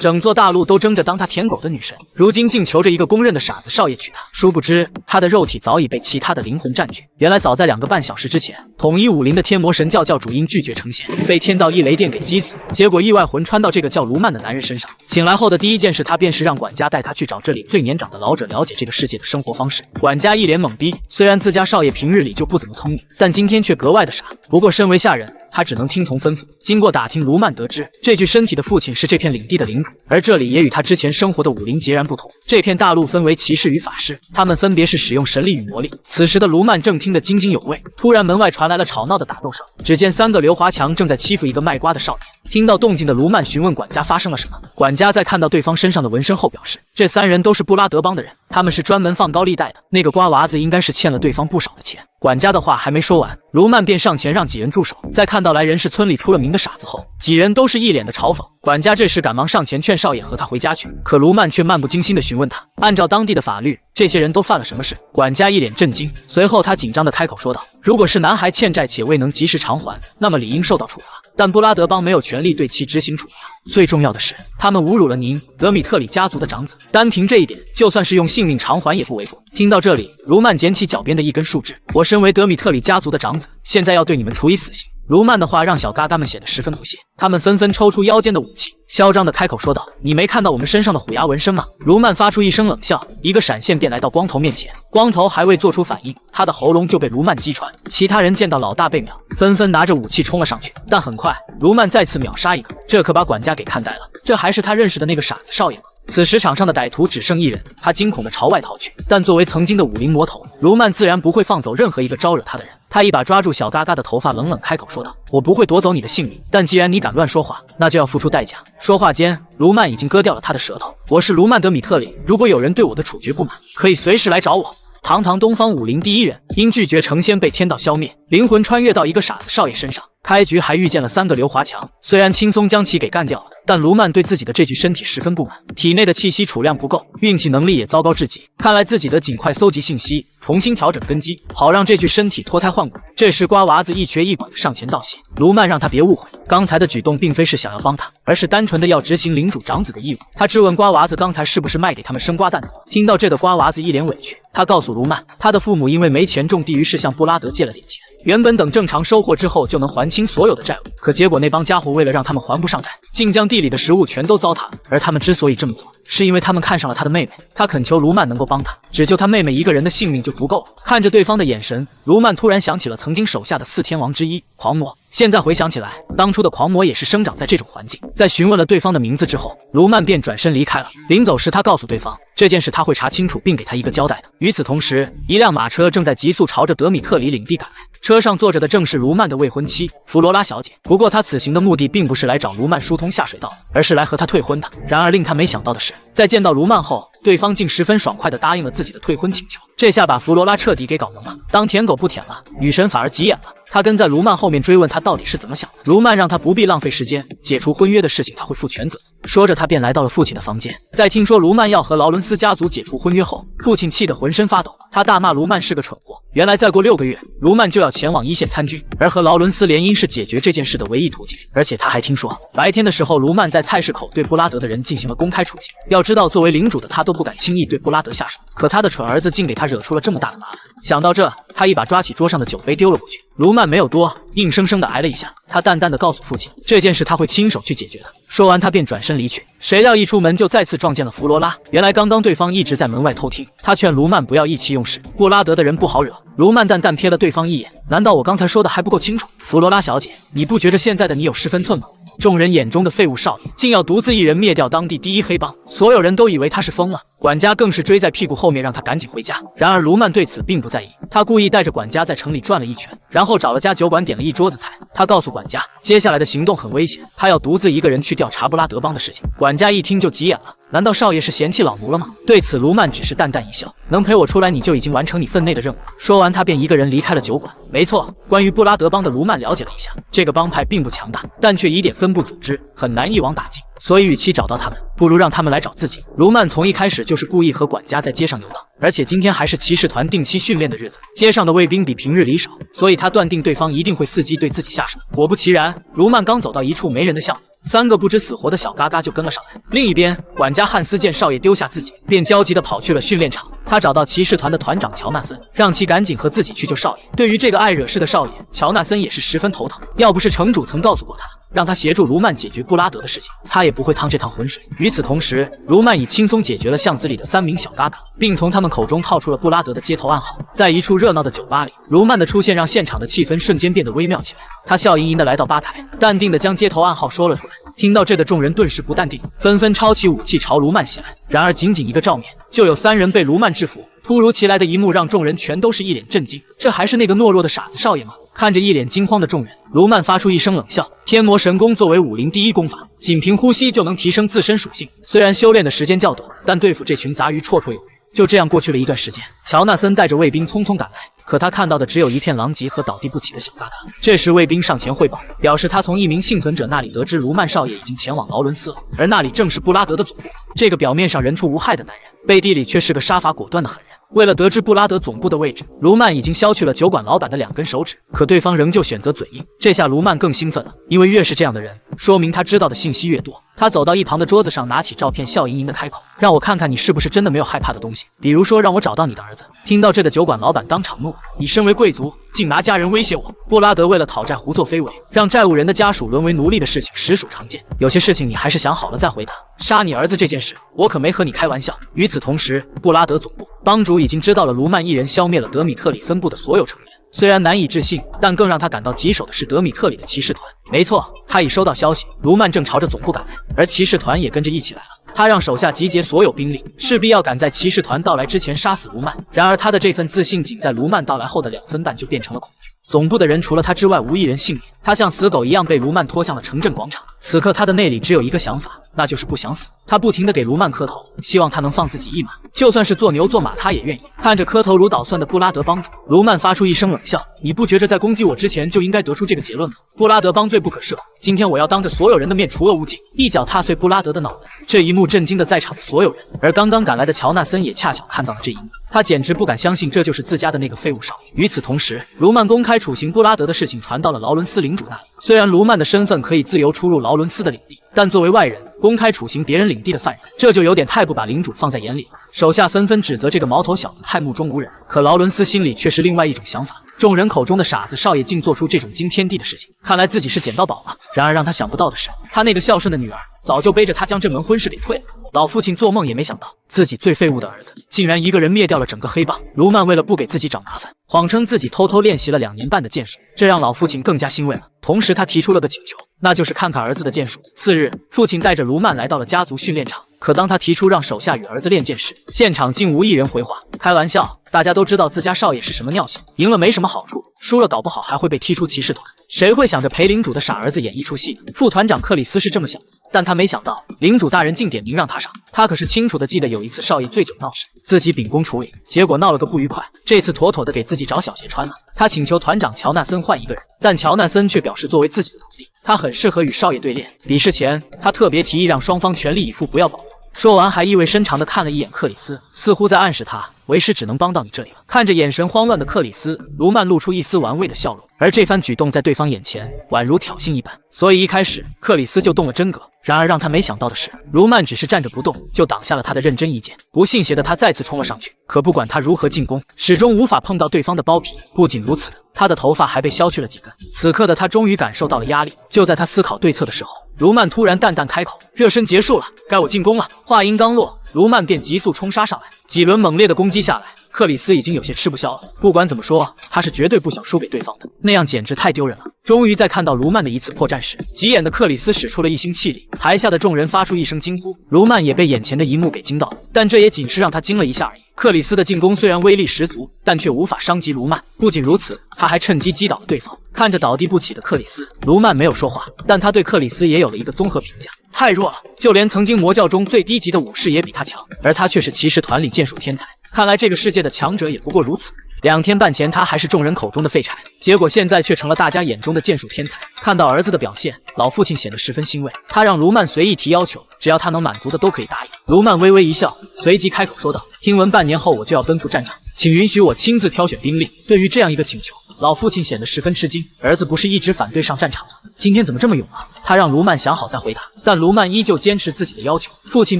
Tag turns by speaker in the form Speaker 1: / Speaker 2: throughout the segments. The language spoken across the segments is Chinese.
Speaker 1: 整座大陆都争着当他舔狗的女神，如今竟求着一个公认的傻子少爷娶她。殊不知，她的肉体早已被其他的灵魂占据。原来，早在2个半小时之前，统一武林的天魔神教教主因拒绝成仙，被天道一雷电给击死。结果意外魂穿到这个叫卢曼的男人身上。醒来后的第一件事，他便是让管家带他去找这里最年长的老者，了解这个世界的生活方式。管家一脸懵逼，虽然自家少爷平日里就不怎么聪明，但今天却格外的傻。不过身为下人，他只能听从吩咐。经过打听，卢曼得知这具身体的父亲是这片领地的领主，而这里也与他之前生活的武林截然不同。这片大陆分为骑士与法师，他们分别是使用神力与魔力。此时的卢曼正听得津津有味，突然门外传来了吵闹的打斗声，只见3个刘华强正在欺负一个卖瓜的少年。听到动静的卢曼询问管家发生了什么，管家在看到对方身上的纹身后表示，这3人都是布拉德帮的人，他们是专门放高利贷的，那个瓜娃子应该是欠了对方不少的钱。管家的话还没说完，卢曼便上前让几人住手。在看到来人是村里出了名的傻子后，几人都是一脸的嘲讽。管家这时赶忙上前劝少爷和他回家去，可卢曼却漫不经心地询问他，按照当地的法律，这些人都犯了什么事？管家一脸震惊，随后他紧张地开口说道，如果是男孩欠债且未能及时偿还，那么理应受到处罚，但布拉德帮没有权利对其执行处罚。最重要的是，他们侮辱了您德米特里家族的长子，单凭这一点，就算是用性命偿还也不为过。听到这里，卢曼捡起脚边的一根树枝，我身为德米特里家族的长子，现在要对你们处以死刑。卢曼的话让小嘎嘎们显得十分不屑，他们纷纷抽出腰间的武器，嚣张地开口说道，你没看到我们身上的虎牙纹身吗？卢曼发出一声冷笑，一个闪现便来到光头面前。光头还未做出反应，他的喉咙就被卢曼击穿。其他人见到老大被秒，纷纷拿着武器冲了上去，但很快卢曼再次秒杀一个，这可把管家给看呆了，这还是他认识的那个傻子少爷吗？此时场上的歹徒只剩1人，他惊恐地朝外逃去。但作为曾经的武林魔头，卢曼自然不会放走任何一个招惹他的人。他一把抓住小嘎嘎的头发，冷冷开口说道，我不会夺走你的性命，但既然你敢乱说话，那就要付出代价。说话间，卢曼已经割掉了他的舌头。我是卢曼德米特里，如果有人对我的处决不满，可以随时来找我。堂堂东方武林第1人，因拒绝成仙被天道消灭，灵魂穿越到一个傻子少爷身上。开局还遇见了3个刘华强，虽然轻松将其给干掉了，但卢曼对自己的这具身体十分不满，体内的气息储量不够，运气能力也糟糕至极。看来自己得尽快搜集信息，重新调整根基，好让这具身体脱胎换骨。这时瓜娃子一瘸一拐地上前道谢，卢曼让他别误会，刚才的举动并非是想要帮他，而是单纯的要执行领主长子的义务。他质问瓜娃子刚才是不是卖给他们生瓜蛋子。听到这的瓜娃子一脸委屈，他告诉卢曼，他的父母因为没钱种地，于是向布拉德借了点钱。原本等正常收获之后就能还清所有的债务，可结果那帮家伙为了让他们还不上债，竟将地里的食物全都糟蹋了。而他们之所以这么做，是因为他们看上了他的妹妹。他恳求卢曼能够帮他，只救他妹妹一个人的性命就足够了。看着对方的眼神，卢曼突然想起了曾经手下的4天王之一狂魔。现在回想起来，当初的狂魔也是生长在这种环境。在询问了对方的名字之后，卢曼便转身离开了。临走时，他告诉对方这件事他会查清楚，并给他一个交代的。与此同时，一辆马车正在急速朝着德米特里领地赶来，车上坐着的正是卢曼的未婚妻弗罗拉小姐。不过他此行的目的并不是来找卢曼疏通下水道，而是来和他退婚的。然而令他没想到的是，在见到卢曼后，对方竟十分爽快地答应了自己的退婚请求。这下把弗罗拉彻底给搞懵了，当舔狗不舔了，女神反而急眼了。他跟在卢曼后面追问他到底是怎么想的。卢曼让他不必浪费时间，解除婚约的事情他会负全责。说着他便来到了父亲的房间。在听说卢曼要和劳伦斯家族解除婚约后，父亲气得浑身发抖，他大骂卢曼是个蠢货。原来再过6个月，卢曼就要前往一线参军，而和劳伦斯联姻是解决这件事的唯一途径。而且他还听说，白天的时候卢曼在菜市口对布拉德的人进行了公开处刑。要知道作为领主的他都不敢轻易对布拉德下手，可他的蠢儿子竟给他惹出了这么大的麻烦。想到这，他一把抓起桌上的酒杯丢了过去。卢曼没有多，硬生生的挨了一下。他淡淡的告诉父亲，这件事他会亲手去解决的。说完他便转身离去。谁料一出门就再次撞见了弗罗拉。原来刚刚对方一直在门外偷听，他劝卢曼不要意气用事，布拉德的人不好惹。卢曼淡淡瞥了对方一眼，难道我刚才说的还不够清楚？弗罗拉小姐，你不觉着现在的你有10分寸吗？众人眼中的废物少爷，竟要独自一人灭掉当地第1黑帮，所有人都以为他是疯了。管家更是追在屁股后面，让他赶紧回家。然而卢曼对此并不在意，他故意带着管家在城里转了一圈，然后找了家酒馆点了一桌子菜。他告诉管家，接下来的行动很危险，他要独自一个人去调查布拉德帮的事情。管家一听就急眼了，难道少爷是嫌弃老奴了吗？对此卢曼只是淡淡一笑，能陪我出来你就已经完成你分内的任务。说完他便一个人离开了酒馆。没错，关于布拉德帮的卢曼了解了一下，这个帮派并不强大，但却疑点分布组织，很难一网打尽。所以与其找到他们，不如让他们来找自己。卢曼从一开始就是故意和管家在街上游荡，而且今天还是骑士团定期训练的日子，街上的卫兵比平日里少，所以他断定对方一定会伺机对自己下手。果不其然，卢曼刚走到一处没人的巷子，3个不知死活的小嘎嘎就跟了上来。另一边，管家汉斯见少爷丢下自己，便焦急地跑去了训练场。他找到骑士团的团长乔纳森，让其赶紧和自己去救少爷。对于这个爱惹事的少爷，乔纳森也是十分头疼。要不是城主曾告诉过他，让他协助卢曼解决布拉德的事情，他也不会趟这趟浑水。与此同时，卢曼已轻松解决了巷子里的3名小嘎嘎，并从他们口中套出了布拉德的街头暗号。在一处热闹的酒吧里，卢曼的出现让现场的气氛瞬间变得微妙起来。他笑盈盈地来到吧台，淡定地将街头暗号说了出来。听到这个，众人顿时不淡定，纷纷抄起武器朝卢曼袭来。然而仅仅一个照面，就有3人被卢曼制服。突如其来的一幕让众人全都是一脸震惊，这还是那个懦弱的傻子少爷吗？看着一脸惊慌的众人，卢曼发出一声冷笑。天魔神功作为武林第一功法，仅凭呼吸就能提升自身属性，虽然修炼的时间较短，但对付这群杂鱼绰绰有余。就这样过去了一段时间，乔纳森带着卫兵匆匆赶来，可他看到的只有一片狼藉和倒地不起的小嘎嘎。这时卫兵上前汇报，表示他从一名幸存者那里得知卢曼少爷已经前往劳伦斯了，而那里正是布拉德的总部。这个表面上人畜无害的男人，背地里却是个杀伐果断的狠人。为了得知布拉德总部的位置，卢曼已经削去了酒馆老板的2根手指，可对方仍旧选择嘴硬。这下卢曼更兴奋了，因为越是这样的人，说明他知道的信息越多。他走到一旁的桌子上，拿起照片，笑盈盈地开口：“让我看看你是不是真的没有害怕的东西，比如说让我找到你的儿子。”听到这个，酒馆老板当场怒了：“你身为贵族，竟拿家人威胁我！布拉德为了讨债胡作非为，让债务人的家属沦为奴隶的事情实属常见。有些事情你还是想好了再回答。杀你儿子这件事，我可没和你开玩笑。”与此同时，布拉德总部帮主已经知道了卢曼一人消灭了德米特里分部的所有成员。虽然难以置信，但更让他感到棘手的是德米特里的骑士团。没错，他已收到消息，卢曼正朝着总部赶来，而骑士团也跟着一起来了。他让手下集结所有兵力，势必要赶在骑士团到来之前杀死卢曼。然而他的这份自信，仅在卢曼到来后的2分半就变成了恐惧。总部的人除了他之外，无一人幸免。他像死狗一样被卢曼拖向了城镇广场。此刻他的内里只有一个想法，那就是不想死。他不停地给卢曼磕头，希望他能放自己一马，就算是做牛做马他也愿意。看着磕头如捣蒜的布拉德帮主，卢曼发出一声冷笑：“你不觉着在攻击我之前就应该得出这个结论吗？布拉德帮罪不可赦，今天我要当着所有人的面除恶务尽，一脚踏碎布拉德的脑门。”这一幕震惊了在场的所有人，而刚刚赶来的乔纳森也恰巧看到了这一幕，他简直不敢相信这就是自家的那个废物少爷。与此同时，卢曼公开处刑布拉德的事情传到了劳伦斯领主那里。虽然卢曼的身份可以自由出入劳伦斯的领地，但作为外人公开处刑别人领地的犯人，这就有点太不把领主放在眼里了。手下纷纷指责这个毛头小子太目中无人，可劳伦斯心里却是另外一种想法。众人口中的傻子少爷竟做出这种惊天地的事情，看来自己是捡到宝了。然而让他想不到的是，他那个孝顺的女儿早就背着他将这门婚事给退了。老父亲做梦也没想到，自己最废物的儿子竟然一个人灭掉了整个黑帮。卢曼为了不给自己找麻烦，谎称自己偷偷练习了2年半的剑术，这让老父亲更加欣慰了。同时他提出了个请求，那就是看看儿子的剑术。次日，父亲带着卢曼来到了家族训练场，可当他提出让手下与儿子练剑时，现场竟无一人回话。开玩笑，大家都知道自家少爷是什么尿性，赢了没什么好处，输了搞不好还会被踢出骑士团。谁会想着陪领主的傻儿子演一出戏呢？副团长克里斯是这么想的，但他没想到领主大人竟点名让他上。他可是清楚的记得有一次少爷醉酒闹事，自己秉公处理，结果闹了个不愉快，这次妥妥的给自己找小鞋穿了。他请求团长乔纳森换一个人，但乔纳森却表示作为自己的徒弟，他很适合与少爷对练。比试前，他特别提议让双方全力以赴，不要保留。说完还意味深长地看了一眼克里斯，似乎在暗示他为师只能帮到你这里了。看着眼神慌乱的克里斯，卢曼露出一丝玩味的笑容，而这番举动在对方眼前宛如挑衅一般，所以一开始克里斯就动了真格。然而让他没想到的是，卢曼只是站着不动就挡下了他的认真一剑。不信邪的他再次冲了上去，可不管他如何进攻，始终无法碰到对方的包皮。不仅如此，他的头发还被削去了几根。此刻的他终于感受到了压力。就在他思考对策的时候，卢曼突然淡淡开口：“热身结束了，该我进攻了。”话音刚落，卢曼便急速冲杀上来，几轮猛烈的攻击下来，克里斯已经有些吃不消了。不管怎么说，他是绝对不想输给对方的，那样简直太丢人了。终于在看到卢曼的一次破绽时，急眼的克里斯使出了一星气力，台下的众人发出一声惊呼。卢曼也被眼前的一幕给惊到了，但这也仅是让他惊了一下而已。克里斯的进攻虽然威力十足，但却无法伤及卢曼。不仅如此，他还趁机击倒了对方。看着倒地不起的克里斯，卢曼没有说话，但他对克里斯也有了一个综合评价：太弱了，就连曾经魔教中最低级的武士也比他强，而他却是骑士团里剑术天才。看来这个世界的强者也不过如此。2天半前他还是众人口中的废柴，结果现在却成了大家眼中的剑术天才。看到儿子的表现，老父亲显得十分欣慰。他让卢曼随意提要求，只要他能满足的都可以答应。卢曼微微一笑，随即开口说道：“听闻半年后我就要奔赴战场，请允许我亲自挑选兵力。”对于这样一个请求，老父亲显得十分吃惊。儿子不是一直反对上战场吗？今天怎么这么勇啊？他让卢曼想好再回答，但卢曼依旧坚持自己的要求。父亲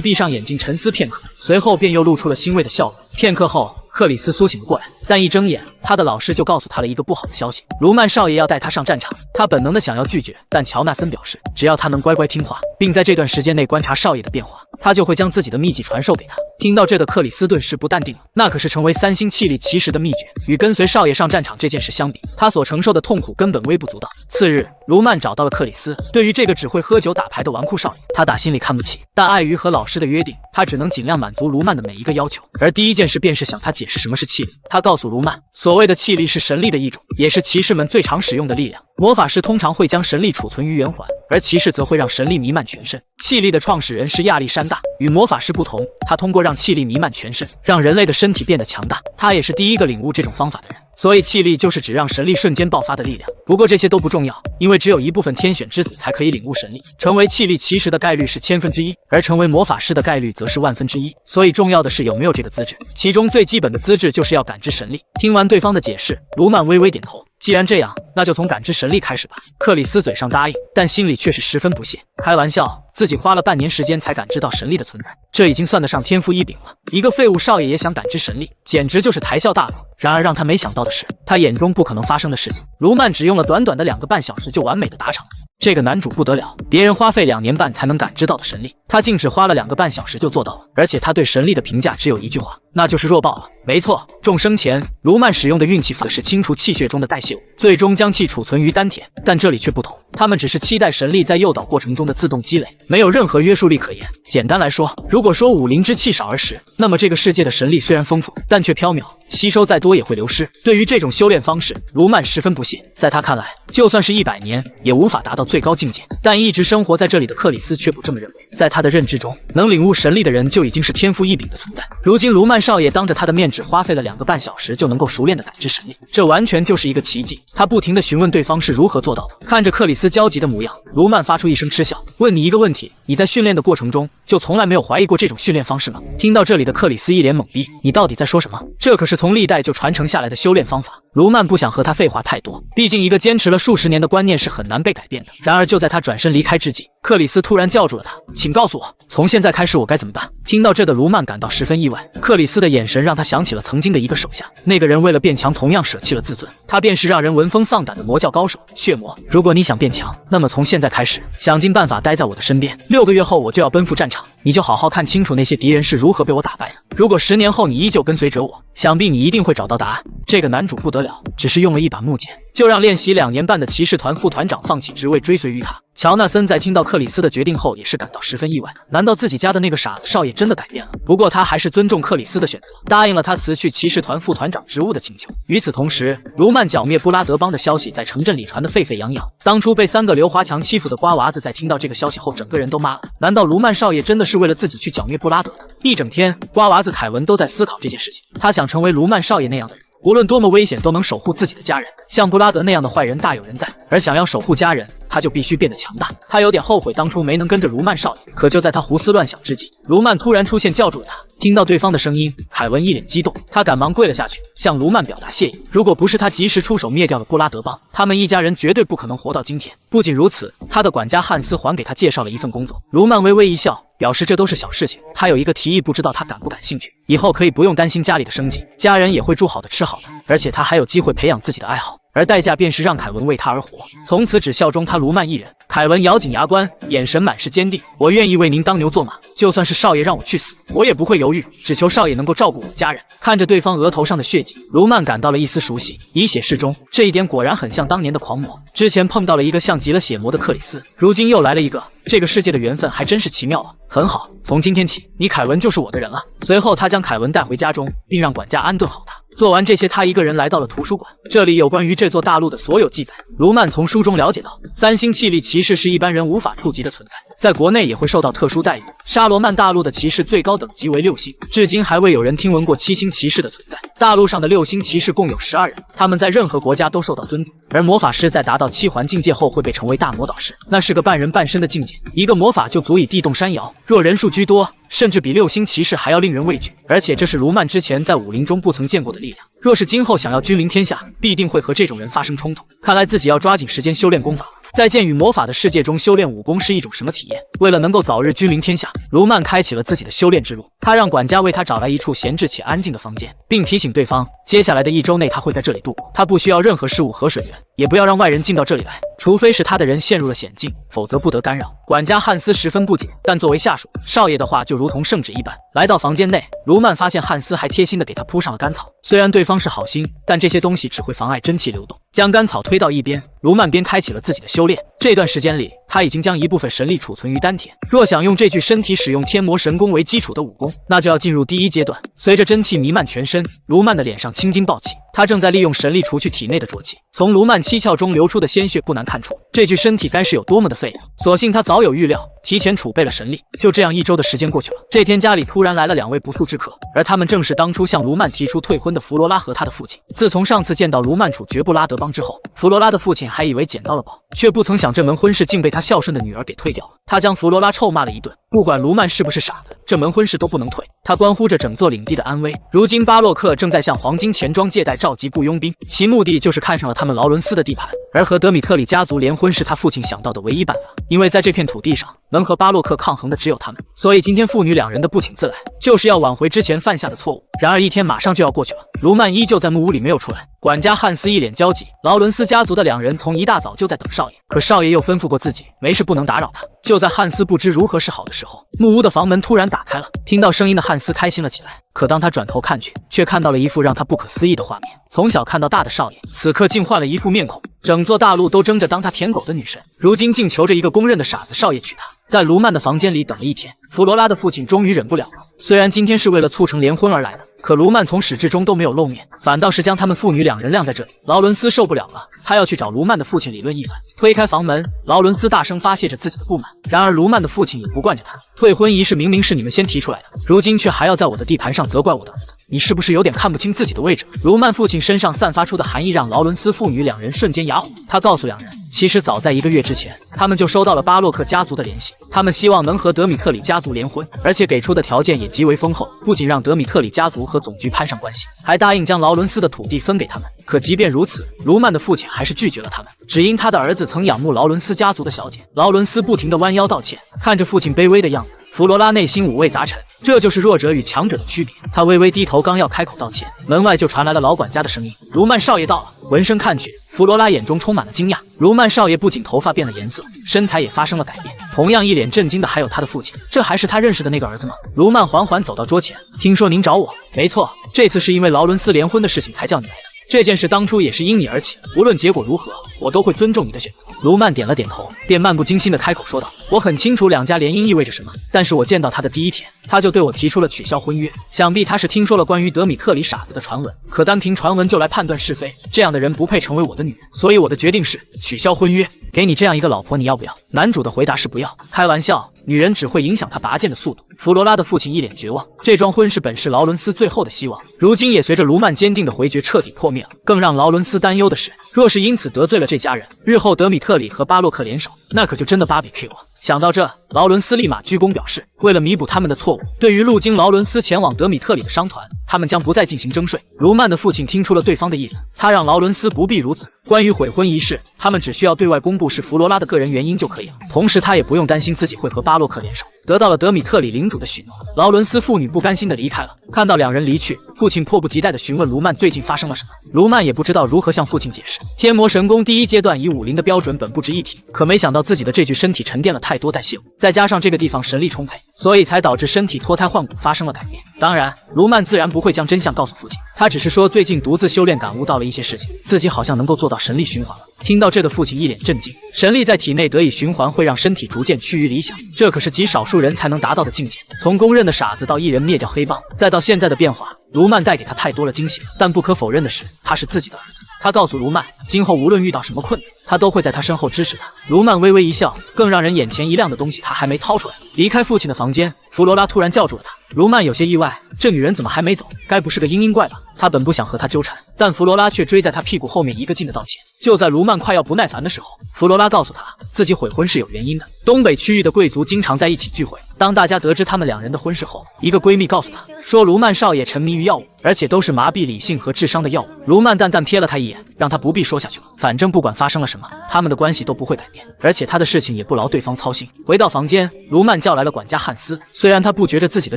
Speaker 1: 闭上眼睛沉思片刻，随后便又露出了欣慰的笑容。片刻后，克里斯苏醒了过来，但一睁眼，他的老师就告诉他了一个不好的消息：卢曼少爷要带他上战场。他本能的想要拒绝，但乔纳森表示，只要他能乖乖听话，并在这段时间内观察少爷的变化，他就会将自己的秘籍传授给他。听到这的克里斯顿时不淡定了，那可是成为3星气力骑士的秘诀，与跟随少爷上战场这件事相比，他所承受的痛苦根本微不足道。次日，卢曼找到了克里斯，对于这个只会喝酒打牌的纨绔少爷，他打心里看不起，但碍于和老师的约定，他只能尽量满足卢曼的每一个要求。而第一件事便是向他解释什么是气力。他告诉卢曼，所谓的气力是神力的一种，也是骑士们最常使用的力量。魔法师通常会将神力储存于圆环，而骑士则会让神力弥漫全身。气力的创始人是亚历山大，与魔法师不同，他通过让气力弥漫全身，让人类的身体变得强大。他也是第一个领悟这种方法的人。所以气力就是指让神力瞬间爆发的力量。不过这些都不重要，因为只有一部分天选之子才可以领悟神力。成为气力骑士的概率是1/1000，而成为魔法师的概率则是1/10000。所以重要的是有没有这个资质，其中最基本的资质就是要感知神力。听完对方的解释，卢曼微微点头。既然这样，那就从感知神力开始吧。克里斯嘴上答应，但心里却是十分不屑。开玩笑，自己花了半年时间才感知到神力的存在，这已经算得上天赋异禀了。一个废物少爷也想感知神力，简直就是抬笑大佬。然而让他没想到的是，他眼中不可能发生的事情，卢曼只用了短短的2个半小时就完美的达成了。这个男主不得了，别人花费2年半才能感知到的神力，他竟只花了2个半小时就做到了。而且他对神力的评价只有一句话，那就是弱爆了。没错，众生前卢曼使用的运气符是清除气血中的代谢物，最终将气储存于丹田。但这里却不同，他们只是期待神力在诱导过程中的自动积累，没有任何约束力可言。简单来说，如果说武林之气少而实，那么这个世界的神力虽然丰富，但却缥缈，吸收再多也会流失。对于这种修炼方式，卢曼十分不屑。在他看来，就算是100年也无法达到最高境界。但一直生活在这里的克里斯却不这么认为，在他的认知中，能领悟神力的人就已经是天赋异禀的存在。如今卢曼少爷当着他的面只花费了2个半小时就能够熟练的感知神力，这完全就是一个奇迹。他不停地询问对方是如何做到的。看着克里斯焦急的模样，卢曼发出一声嗤笑，问你一个问题，你在训练的过程中就从来没有怀疑过这种训练方式吗？听到这里的克里斯一脸懵逼，你到底在说什么？这可是从历代就传承下来的修炼方法。卢曼不想和他废话太多，毕竟一个坚持了数十年的观念是很难被改变的。然而就在他转身离开之际，克里斯突然叫住了他，请告诉我，从现在开始我该怎么办？听到这的卢曼感到十分意外，克里斯的眼神让他想起了曾经的一个手下，那个人为了变强同样舍弃了自尊，他便是让人闻风丧胆的魔教高手血魔。如果你想变强，那么从现在开始想尽办法待在我的身边，6个月后我就要奔赴战场，你就好好看清楚那些敌人是如何被我打败的。如果10年后你依旧跟随着我，想必你一定会找到答案。这个男主不得了，只是用了一把木剑，就让练习2年半的骑士团副团长放弃职位追随于他。乔纳森在听到克里斯的决定后也是感到十分意外，难道自己家的那个傻子少爷真的改变了？不过他还是尊重克里斯的选择，答应了他辞去骑士团副团长职务的请求。与此同时，卢曼剿灭布拉德帮的消息在城镇里传得沸沸扬扬。当初被3个刘华强欺负的瓜娃子在听到这个消息后整个人都麻了，难道卢曼少爷真的是为了自己去剿灭布拉德的？一整天瓜娃子凯文都在思考这件事情，他想成为卢曼少爷那样的人，无论多么危险都能守护自己的家人。像布拉德那样的坏人大有人在，而想要守护家人，他就必须变得强大。他有点后悔当初没能跟着卢曼少爷，可就在他胡思乱想之际，卢曼突然出现叫住了他。听到对方的声音，凯文一脸激动，他赶忙跪了下去，向卢曼表达谢意。如果不是他及时出手灭掉了布拉德帮，他们一家人绝对不可能活到今天。不仅如此，他的管家汉斯还给他介绍了一份工作。卢曼微微一笑，表示这都是小事情。他有一个提议，不知道他感不感兴趣。以后可以不用担心家里的生计，家人也会住好的吃好的，而且他还有机会培养自己的爱好。而代价便是让凯文为他而活，从此只效忠他卢曼一人。凯文咬紧牙关，眼神满是坚定，我愿意为您当牛做马，就算是少爷让我去死，我也不会犹豫，只求少爷能够照顾我的家人。看着对方额头上的血迹，卢曼感到了一丝熟悉，以血示忠，这一点果然很像当年的狂魔。之前碰到了一个像极了血魔的克里斯，如今又来了一个，这个世界的缘分还真是奇妙啊。很好，从今天起，你凯文就是我的人了。随后他将凯文带回家中，并让管家安顿好他。做完这些，他一个人来到了图书馆，这里有关于这座大陆的所有记载。卢曼从书中了解到，3星气力骑士是一般人无法触及的存在，在国内也会受到特殊待遇。沙罗曼大陆的骑士最高等级为6星，至今还未有人听闻过7星骑士的存在。大陆上的6星骑士共有12人，他们在任何国家都受到尊重。而魔法师在达到7环境界后会被称为大魔导师，那是个半人半身的境界，一个魔法就足以地动山摇。若人数居多，甚至比6星骑士还要令人畏惧。而且这是卢曼之前在武林中不曾见过的力量。若是今后想要君临天下，必定会和这种人发生冲突。看来自己要抓紧时间修炼功法了。在剑与魔法的世界中修炼武功是一种什么体验？为了能够早日君临天下，卢曼开启了自己的修炼之路。他让管家为他找来一处闲置且安静的房间，并提醒对方，接下来的1周内他会在这里度过。他不需要任何事物和水源，也不要让外人进到这里来，除非是他的人陷入了险境，否则不得干扰。管家汉斯十分不解，但作为下属，少爷的话就如同圣旨一般。来到房间内，卢曼发现汉斯还贴心地给他铺上了干草。虽然对方是好心，但这些东西只会妨碍真气流动。将干草推到一边，卢曼便开启了自己的修炼。这段时间里，他已经将一部分神力储存于丹田。若想用这具身体使用天魔神功为基础的武功，那就要进入第1阶段。随着真气弥漫全身，卢曼的脸上青筋暴起。他正在利用神力除去体内的浊气，从卢曼七窍中流出的鲜血不难看出，这具身体该是有多么的废物。所幸他早有预料，提前储备了神力。就这样1周的时间过去了，这天家里突然来了2位不速之客，而他们正是当初向卢曼提出退婚的弗罗拉和他的父亲。自从上次见到卢曼处绝不拉德邦之后，弗罗拉的父亲还以为捡到了宝，却不曾想这门婚事竟被他孝顺的女儿给退掉了。他将弗罗拉臭骂了一顿，不管卢曼是不是傻子，这门婚事都不能退。他关乎着整座领地的安危。如今巴洛克正在向黄金钱庄借贷召集雇佣兵，其目的就是看上了他们劳伦斯的地盘，而和德米特里家族联婚是他父亲想到的唯一办法。因为在这片土地上，能和巴洛克抗衡的只有他们，所以今天父女2人的不请自来，就是要挽回之前犯下的错误。然而1天马上就要过去了，卢曼依旧在木屋里没有出来。管家汉斯一脸焦急，劳伦斯家族的2人从一大早就在等少爷，可少爷又吩咐过自己没事不能打扰他。就在汉斯不知如何是好的时候，木屋的房门突然打开了，听到声音的汉斯开心了起来。可当他转头看去，却看到了一副让他不可思议的画面。从小看到大的少爷，此刻竟换了一副面孔，整座大陆都争着当他舔狗的女神，如今竟求着一个公认的傻子少爷娶她。在卢曼的房间里等了1天，弗罗拉的父亲终于忍不了了。虽然今天是为了促成联婚而来的，可卢曼从始至终都没有露面，反倒是将他们父女2人晾在这里。劳伦斯受不了了，他要去找卢曼的父亲理论一番。推开房门，劳伦斯大声发泄着自己的不满。然而卢曼的父亲也不惯着他，退婚仪式明明是你们先提出来的，如今却还要在我的地盘上责怪我的儿子，你是不是有点看不清自己的位置？卢曼父亲身上散发出的寒意让劳伦斯父女2人瞬间哑火。他告诉2人，其实早在1个月之前，他们就收到了巴洛克家族的联系，他们希望能和德米特里家族联婚，而且给出的条件也极为丰厚，不仅让德米特里家族和总局攀上关系，还答应将劳伦斯的土地分给他们。可即便如此，卢曼的父亲还是拒绝了他们，只因他的儿子曾仰慕劳伦斯家族的小姐。劳伦斯不停地弯腰道歉，看着父亲卑微的样子，弗罗拉内心五味杂陈。这就是弱者与强者的区别。他微微低头，刚要开口道歉，门外就传来了老管家的声音：“卢曼少爷到了。”闻声看去，弗罗拉眼中充满了惊讶。卢曼少爷不仅头发变了颜色，身材也发生了改变。同样一脸震惊的还有他的父亲，这还是他认识的那个儿子吗？卢曼缓缓走到桌前，听说您找我？没错，这次是因为劳伦斯联婚的事情才叫你来的。这件事当初也是因你而起，无论结果如何，我都会尊重你的选择。卢曼点了点头，便漫不经心地开口说道：“我很清楚2家联姻意味着什么，但是我见到他的第1天，他就对我提出了取消婚约。想必他是听说了关于德米特里傻子的传闻，可单凭传闻就来判断是非，这样的人不配成为我的女人。所以我的决定是取消婚约。给你这样一个老婆，你要不要？”男主的回答是不要。开玩笑，女人只会影响他拔剑的速度。弗罗拉的父亲一脸绝望，这桩婚事本是劳伦斯最后的希望，如今也随着卢曼坚定的回绝彻底破灭了。更让劳伦斯担忧的是，若是因此得罪了这家人，日后德米特里和巴洛克联手，那可就真的BBQ了。想到这，劳伦斯立马鞠躬表示，为了弥补他们的错误，对于路经劳伦斯前往德米特里的商团，他们将不再进行征税。卢曼的父亲听出了对方的意思，他让劳伦斯不必如此。关于悔婚仪式，他们只需要对外公布是弗罗拉的个人原因就可以了，同时他也不用担心自己会和巴洛克联手。得到了德米特里领主的许诺，劳伦斯父女不甘心地离开了。看到2人离去，父亲迫不及待地询问卢曼最近发生了什么。卢曼也不知道如何向父亲解释。天魔神功第1阶段以武林的标准本不值一提，可没想到自己的这具身体沉淀了太多代谢物，再加上这个地方神力充沛，所以才导致身体脱胎换骨发生了改变。当然，卢曼自然不会将真相告诉父亲，他只是说最近独自修炼感悟到了一些事情，自己好像能够做到神力循环了。听到这的父亲一脸震惊，神力在体内得以循环会让身体逐渐趋于理想，这可是极少数人才能达到的境界。从公认的傻子到一人灭掉黑帮，再到现在的变化，卢曼带给他太多了惊喜了。但不可否认的是，他是自己的儿子，他告诉卢曼，今后无论遇到什么困难，他都会在他身后支持他。卢曼微微一笑，更让人眼前一亮的东西他还没掏出来。离开父亲的房间，弗罗拉突然叫住了他。卢曼有些意外，这女人怎么还没走？该不是个嘤嘤怪吧？他本不想和她纠缠，但弗罗拉却追在他屁股后面一个劲的道歉。就在卢曼快要不耐烦的时候，弗罗拉告诉他自己悔婚是有原因的。东北区域的贵族经常在一起聚会，当大家得知他们两人的婚事后，一个闺蜜告诉她说卢曼少爷沉迷于药物，而且都是麻痹理性和智商的药物。卢曼淡淡瞥了他一眼，让他不必说下去了，反正不管发生了什么，他们的关系都不会改变，而且他的事情也不劳对方操心。回到房间，卢曼叫来了管家汉斯。虽然他不觉着自己的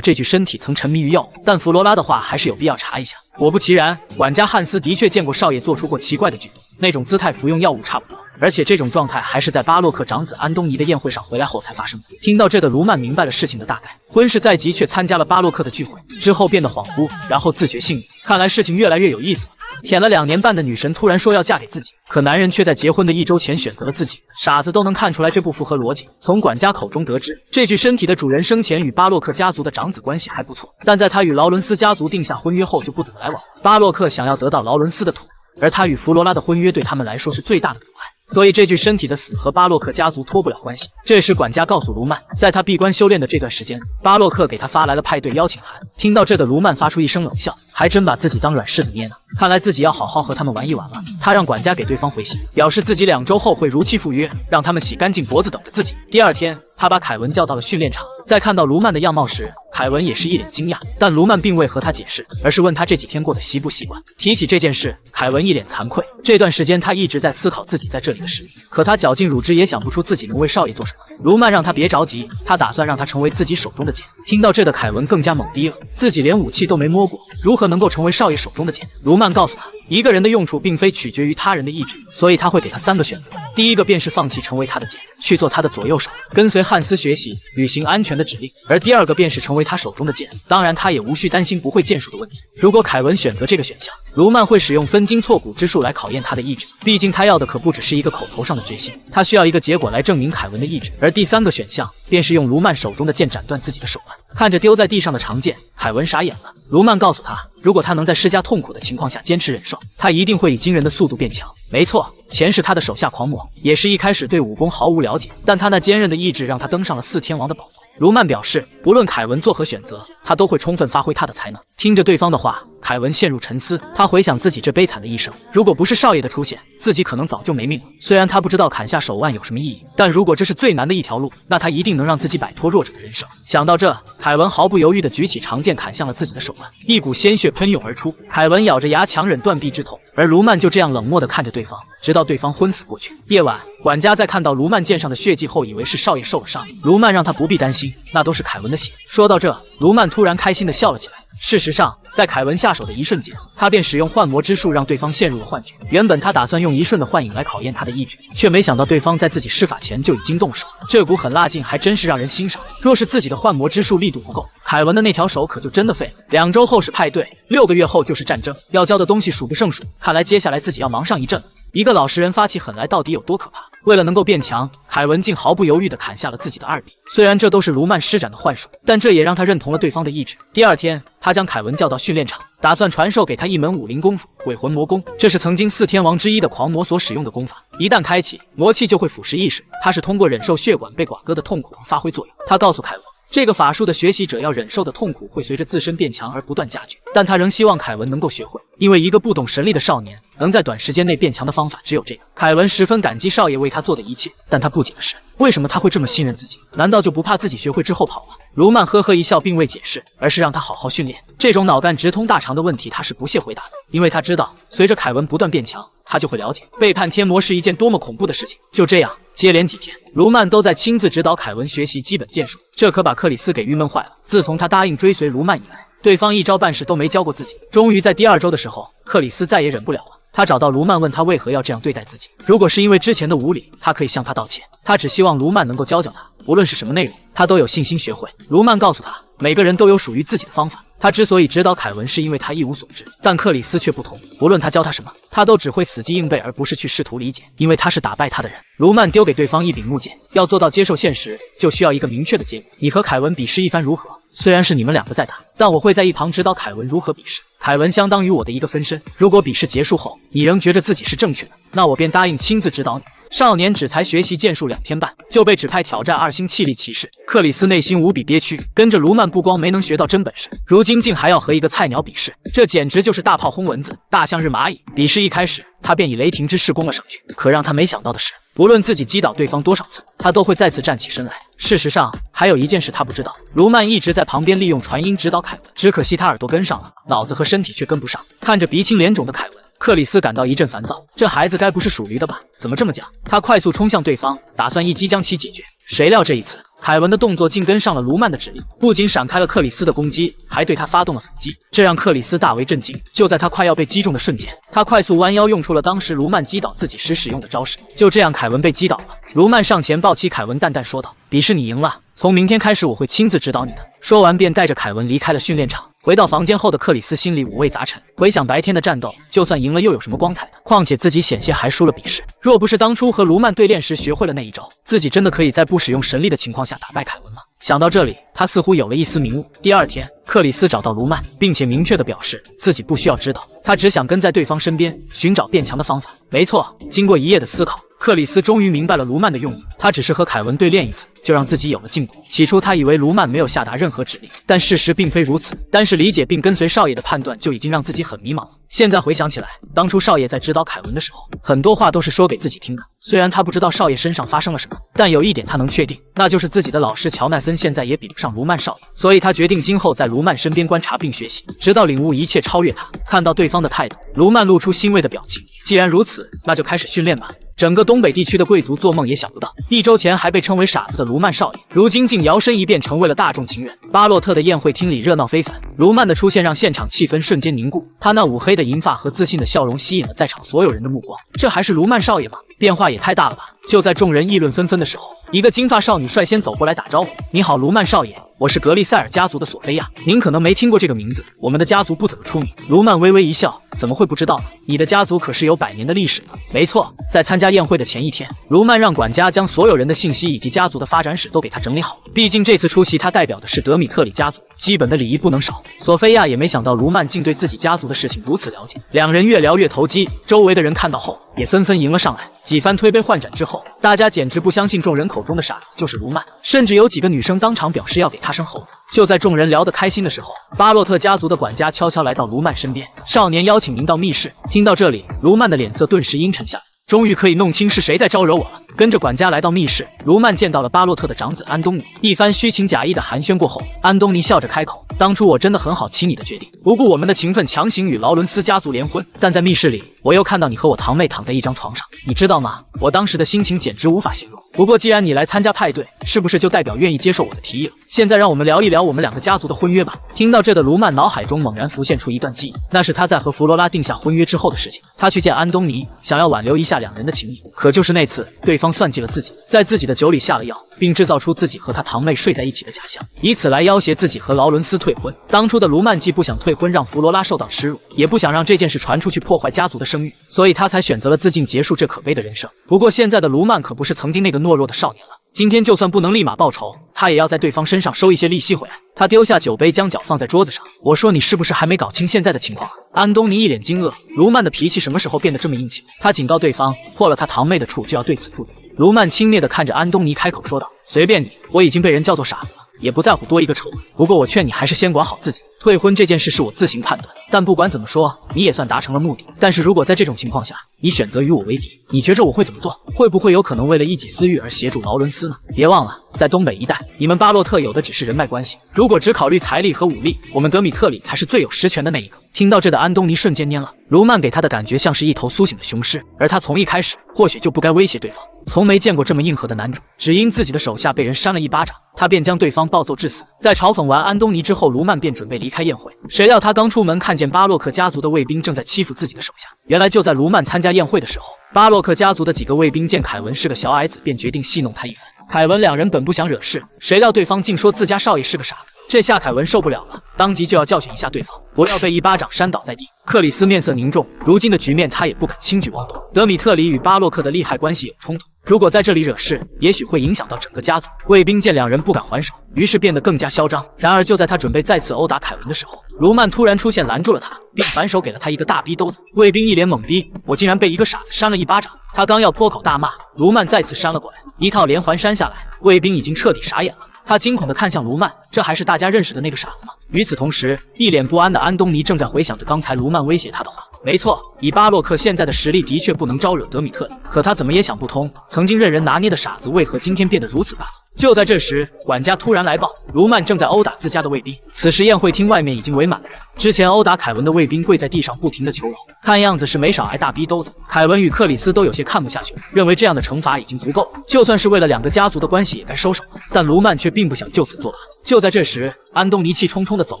Speaker 1: 这具身体曾沉迷于药物，但弗罗拉的话还是有必要查一下。果不其然，管家汉斯的确见过少爷做出过奇怪的举动，那种姿态服用药物差不多，而且这种状态还是在巴洛克长子安东尼的宴会上回来后才发生的。听到这个，卢曼明白了事情的大概。婚事在即，却参加了巴洛克的聚会，之后变得恍惚，然后自觉幸运。看来事情越来越有意思了。舔了2年半的女神突然说要嫁给自己，可男人却在结婚的1周前选择了自己。傻子都能看出来这不符合逻辑。从管家口中得知，这具身体的主人生前与巴洛克家族的长子关系还不错，但在他与劳伦斯家族定下婚约后就不怎么来往。巴洛克想要得到劳伦斯的土，而他与弗罗拉的婚约对他们来说是最大的阻碍，所以这具身体的死和巴洛克家族脱不了关系。这时管家告诉卢曼，在他闭关修炼的这段时间，巴洛克给他发来了派对邀请函。听到这个，卢曼发出一声冷笑，还真把自己当软柿子捏呢。看来自己要好好和他们玩一玩了。他让管家给对方回信，表示自己2周后会如期赴约，让他们洗干净脖子等着自己。第二天，他把凯文叫到了训练场。在看到卢曼的样貌时，凯文也是一脸惊讶，但卢曼并未和他解释，而是问他这几天过得习不习惯。提起这件事，凯文一脸惭愧。这段时间他一直在思考自己在这里的使命，可他绞尽乳汁也想不出自己能为少爷做什么。卢曼让他别着急，他打算让他成为自己手中的剑。听到这的凯文更加懵逼了，自己连武器都没摸过，如何能够成为少爷手中的剑？卢曼告诉他，一个人的用处并非取决于他人的意志，所以他会给他3个选择。第一个便是放弃成为他的剑，去做他的左右手，跟随汉斯学习，履行安全的指令；而第2个便是成为他手中的剑，当然他也无需担心不会剑术的问题。如果凯文选择这个选项，卢曼会使用分筋错骨之术来考验他的意志，毕竟他要的可不只是一个口头上的决心，他需要一个结果来证明凯文的意志。而第3个选项便是用卢曼手中的剑斩断自己的手腕。看着丢在地上的长剑，凯文傻眼了。卢曼告诉他，如果他能在施加痛苦的情况下坚持忍受，他一定会以惊人的速度变强。没错，钱是他的手下狂魔，也是一开始对武功毫无了解，但他那坚韧的意志让他登上了4天王的宝座。卢曼表示，不论凯文作何选择，他都会充分发挥他的才能。听着对方的话，凯文陷入沉思。他回想自己这悲惨的一生，如果不是少爷的出现，自己可能早就没命了。虽然他不知道砍下手腕有什么意义，但如果这是最难的一条路，那他一定能让自己摆脱弱者的人生。想到这，凯文毫不犹豫地举起长剑砍向了自己的手腕，一股鲜血喷涌而出。凯文咬着牙强忍断臂之痛，而卢曼就这样冷漠地看着对方，直到对方昏死过去。夜晚，管家在看到卢曼剑上的血迹后，以为是少爷受了伤。卢曼让他不必担心，那都是凯文的血。说到这，卢曼突然开心地笑了起来。事实上，在凯文下手的一瞬间，他便使用幻魔之术让对方陷入了幻觉。原本他打算用1瞬的幻影来考验他的意志，却没想到对方在自己施法前就已经动手，这股狠辣劲还真是让人欣赏。若是自己的幻魔之术力度不够，凯文的那条手可就真的废了。2周后是派对，6个月后就是战争，要教的东西数不胜数。看来接下来自己要忙上一阵了。一个老实人发起狠来到底有多可怕？为了能够变强，凯文竟毫不犹豫地砍下了自己的2臂。虽然这都是卢曼施展的幻术，但这也让他认同了对方的意志。第2天，他将凯文叫到训练场，打算传授给他一门武林功夫——鬼魂魔功。这是曾经4天王之一的狂魔所使用的功法，一旦开启，魔气就会腐蚀意识。他是通过忍受血管被剐割的痛苦而发挥作用。他告诉凯文，这个法术的学习者要忍受的痛苦会随着自身变强而不断加剧，但他仍希望凯文能够学会，因为一个不懂神力的少年能在短时间内变强的方法只有这个。凯文十分感激少爷为他做的一切，但他不解的是，为什么他会这么信任自己？难道就不怕自己学会之后跑了？卢曼呵呵一笑，并未解释，而是让他好好训练。这种脑干直通大肠的问题，他是不屑回答的，因为他知道，随着凯文不断变强，他就会了解背叛天魔是一件多么恐怖的事情。就这样，接连几天，卢曼都在亲自指导凯文学习基本剑术，这可把克里斯给郁闷坏了。自从他答应追随卢曼以来，对方一招半式都没教过自己。终于在第2周的时候，克里斯再也忍不了了。他找到卢曼，问他为何要这样对待自己。如果是因为之前的无礼，他可以向他道歉。他只希望卢曼能够教教他，无论是什么内容，他都有信心学会。卢曼告诉他，每个人都有属于自己的方法。他之所以指导凯文，是因为他一无所知，但克里斯却不同。无论他教他什么，他都只会死记硬背，而不是去试图理解，因为他是打败他的人。卢曼丢给对方一柄木剑，要做到接受现实，就需要一个明确的结果。你和凯文比试一番如何？虽然是你们2个在打，但我会在一旁指导凯文如何比试。凯文相当于我的一个分身，如果比试结束后你仍觉着自己是正确的，那我便答应亲自指导你。少年只才学习剑术2天半，就被指派挑战2星气力骑士。克里斯内心无比憋屈，跟着卢曼不光没能学到真本事，如今竟还要和一个菜鸟比试，这简直就是大炮轰蚊子，大象日蚂蚁。比试一开始，他便以雷霆之势攻了上去，可让他没想到的是，不论自己击倒对方多少次，他都会再次站起身来。事实上，还有一件事他不知道，卢曼一直在旁边利用传音指导凯文，只可惜他耳朵跟上了，脑子和身体却跟不上。看着鼻青脸肿的凯文，克里斯感到一阵烦躁，这孩子该不是属驴的吧？怎么这么犟？他快速冲向对方，打算一击将其解决。谁料这一次，凯文的动作竟跟上了卢曼的指令，不仅闪开了克里斯的攻击，还对他发动了反击，这让克里斯大为震惊。就在他快要被击中的瞬间，他快速弯腰用出了当时卢曼击倒自己时使用的招式。就这样，凯文被击倒了。卢曼上前抱起凯文，淡淡说道：“比试你赢了，从明天开始我会亲自指导你的。”说完便带着凯文离开了训练场。回到房间后的克里斯心里五味杂陈，回想白天的战斗，就算赢了又有什么光彩的？况且自己险些还输了比试，若不是当初和卢曼对练时学会了那一招，自己真的可以在不使用神力的情况下打败凯文吗？想到这里，他似乎有了一丝明悟。第二天，克里斯找到卢曼，并且明确地表示自己不需要指导，他只想跟在对方身边，寻找变强的方法。没错，经过一夜的思考，克里斯终于明白了卢曼的用意，他只是和凯文对练一次，就让自己有了进步。起初他以为卢曼没有下达任何指令，但事实并非如此。单是理解并跟随少爷的判断，就已经让自己很迷茫了。现在回想起来，当初少爷在指导凯文的时候，很多话都是说给自己听的。虽然他不知道少爷身上发生了什么，但有一点他能确定，那就是自己的老师乔奈森现在也比不上卢曼少爷，所以他决定今后在卢曼身边观察并学习，直到领悟一切超越他。看到对方的态度，卢曼露出欣慰的表情。既然如此，那就开始训练吧。整个东北地区的贵族做梦也想不到，1周前还被称为傻子的卢曼少爷，如今竟摇身一变成为了大众情人。巴洛特的宴会厅里热闹非凡，卢曼的出现让现场气氛瞬间凝固。他那乌黑的银发和自信的笑容吸引了在场所有人的目光。这还是卢曼少爷吗？变化也太大了吧！就在众人议论纷纷的时候，一个金发少女率先走过来打招呼：“你好，卢曼少爷，我是格利塞尔家族的索菲亚，您可能没听过这个名字，我们的家族不怎么出名。”卢曼微微一笑：“怎么会不知道呢？你的家族可是有100年的历史呢。”没错，在参加宴会的前一天，卢曼让管家将所有人的信息以及家族的发展史都给他整理好，毕竟这次出席他代表的是德米特里家族，基本的礼仪不能少。索菲亚也没想到卢曼竟对自己家族的事情如此了解，两人越聊越投机，周围的人看到后也纷纷迎了上来。几番推杯换盏之后，大家简直不相信众人口中的傻子就是卢曼，甚至有几个女生当场表示要给他生猴子。就在众人聊得开心的时候，巴洛特家族的管家悄悄来到卢曼身边：“少年邀请您到密室。”听到这里，卢曼的脸色顿时阴沉下来。终于可以弄清是谁在招惹我了。跟着管家来到密室，卢曼见到了巴洛特的长子安东尼。一番虚情假意的寒暄过后，安东尼笑着开口：“当初我真的很好奇你的决定，不顾我们的情分强行与劳伦斯家族联婚。但在密室里，我又看到你和我堂妹躺在一张床上，你知道吗？我当时的心情简直无法形容。不过既然你来参加派对，是不是就代表愿意接受我的提议了？现在让我们聊一聊我们2个家族的婚约吧。”听到这的卢曼脑海中猛然浮现出一段记忆，那是他在和弗罗拉定下婚约之后的事情。他去见安东尼，想要挽留一下2人的情谊，可就是那次，对方算计了自己，在自己的酒里下了药，并制造出自己和他堂妹睡在一起的假象，以此来要挟自己和劳伦斯退婚。当初的卢曼既不想退婚让弗罗拉受到耻辱，也不想让这件事传出去破坏家族的声誉，所以他才选择了自尽结束这可悲的人生。不过现在的卢曼可不是曾经那个懦弱的少年了，今天就算不能立马报仇，他也要在对方身上收一些利息回来。他丢下酒杯，将脚放在桌子上：“我说你是不是还没搞清现在的情况啊？”安东尼一脸惊愕，卢曼的脾气什么时候变得这么硬气？他警告对方，破了他堂妹的处就要对此负责。卢曼轻蔑地看着安东尼，开口说道：“随便你，我已经被人叫做傻子了，也不在乎多一个丑闻。不过我劝你还是先管好自己。退婚这件事是我自行判断，但不管怎么说，你也算达成了目的。但是如果在这种情况下，你选择与我为敌，你觉着我会怎么做？会不会有可能为了一己私欲而协助劳伦斯呢？别忘了，在东北一带，你们巴洛特有的只是人脉关系，如果只考虑财力和武力，我们德米特里才是最有实权的那一个。”听到这的安东尼瞬间蔫了，卢曼给他的感觉像是一头苏醒的雄狮，而他从一开始或许就不该威胁对方。从没见过这么硬核的男主，只因自己的手下被人扇了一巴掌，他便将对方暴揍致死。在嘲讽完安东尼之后，卢曼便准备离开宴会，谁料他刚出门，看见巴洛克家族的卫兵正在欺负自己的手下。原来就在卢曼参加宴会的时候，巴洛克家族的几个卫兵见凯文是个小矮子，便决定戏弄他一番。凯文2人本不想惹事，谁料对方竟说自家少爷是个傻子。这夏凯文受不了了，当即就要教训一下对方，不要被一巴掌扇倒在地。克里斯面色凝重，如今的局面他也不敢轻举妄动。德米特里与巴洛克的利害关系有冲突，如果在这里惹事，也许会影响到整个家族。卫兵见两人不敢还手，于是变得更加嚣张。然而就在他准备再次殴打凯文的时候，卢曼突然出现拦住了他，并反手给了他一个大逼兜子。卫兵一脸懵逼，我竟然被一个傻子扇了一巴掌。他刚要破口大骂，卢曼再次扇了过来，一套连环扇下来，卫兵已经彻底傻眼了。他惊恐地看向卢曼，这还是大家认识的那个傻子吗？与此同时，一脸不安的安东尼正在回想着刚才卢曼威胁他的话。没错，以巴洛克现在的实力，的确不能招惹德米特里，可他怎么也想不通，曾经任人拿捏的傻子为何今天变得如此霸道。就在这时，管家突然来报，卢曼正在殴打自家的卫兵。此时宴会厅外面已经围满了人，之前殴打凯文的卫兵跪在地上不停地求饶，看样子是没少挨大逼兜子。凯文与克里斯都有些看不下去，认为这样的惩罚已经足够了，就算是为了两个家族的关系也该收手了。但卢曼却并不想就此作罢。就在这时，安东尼气冲冲地走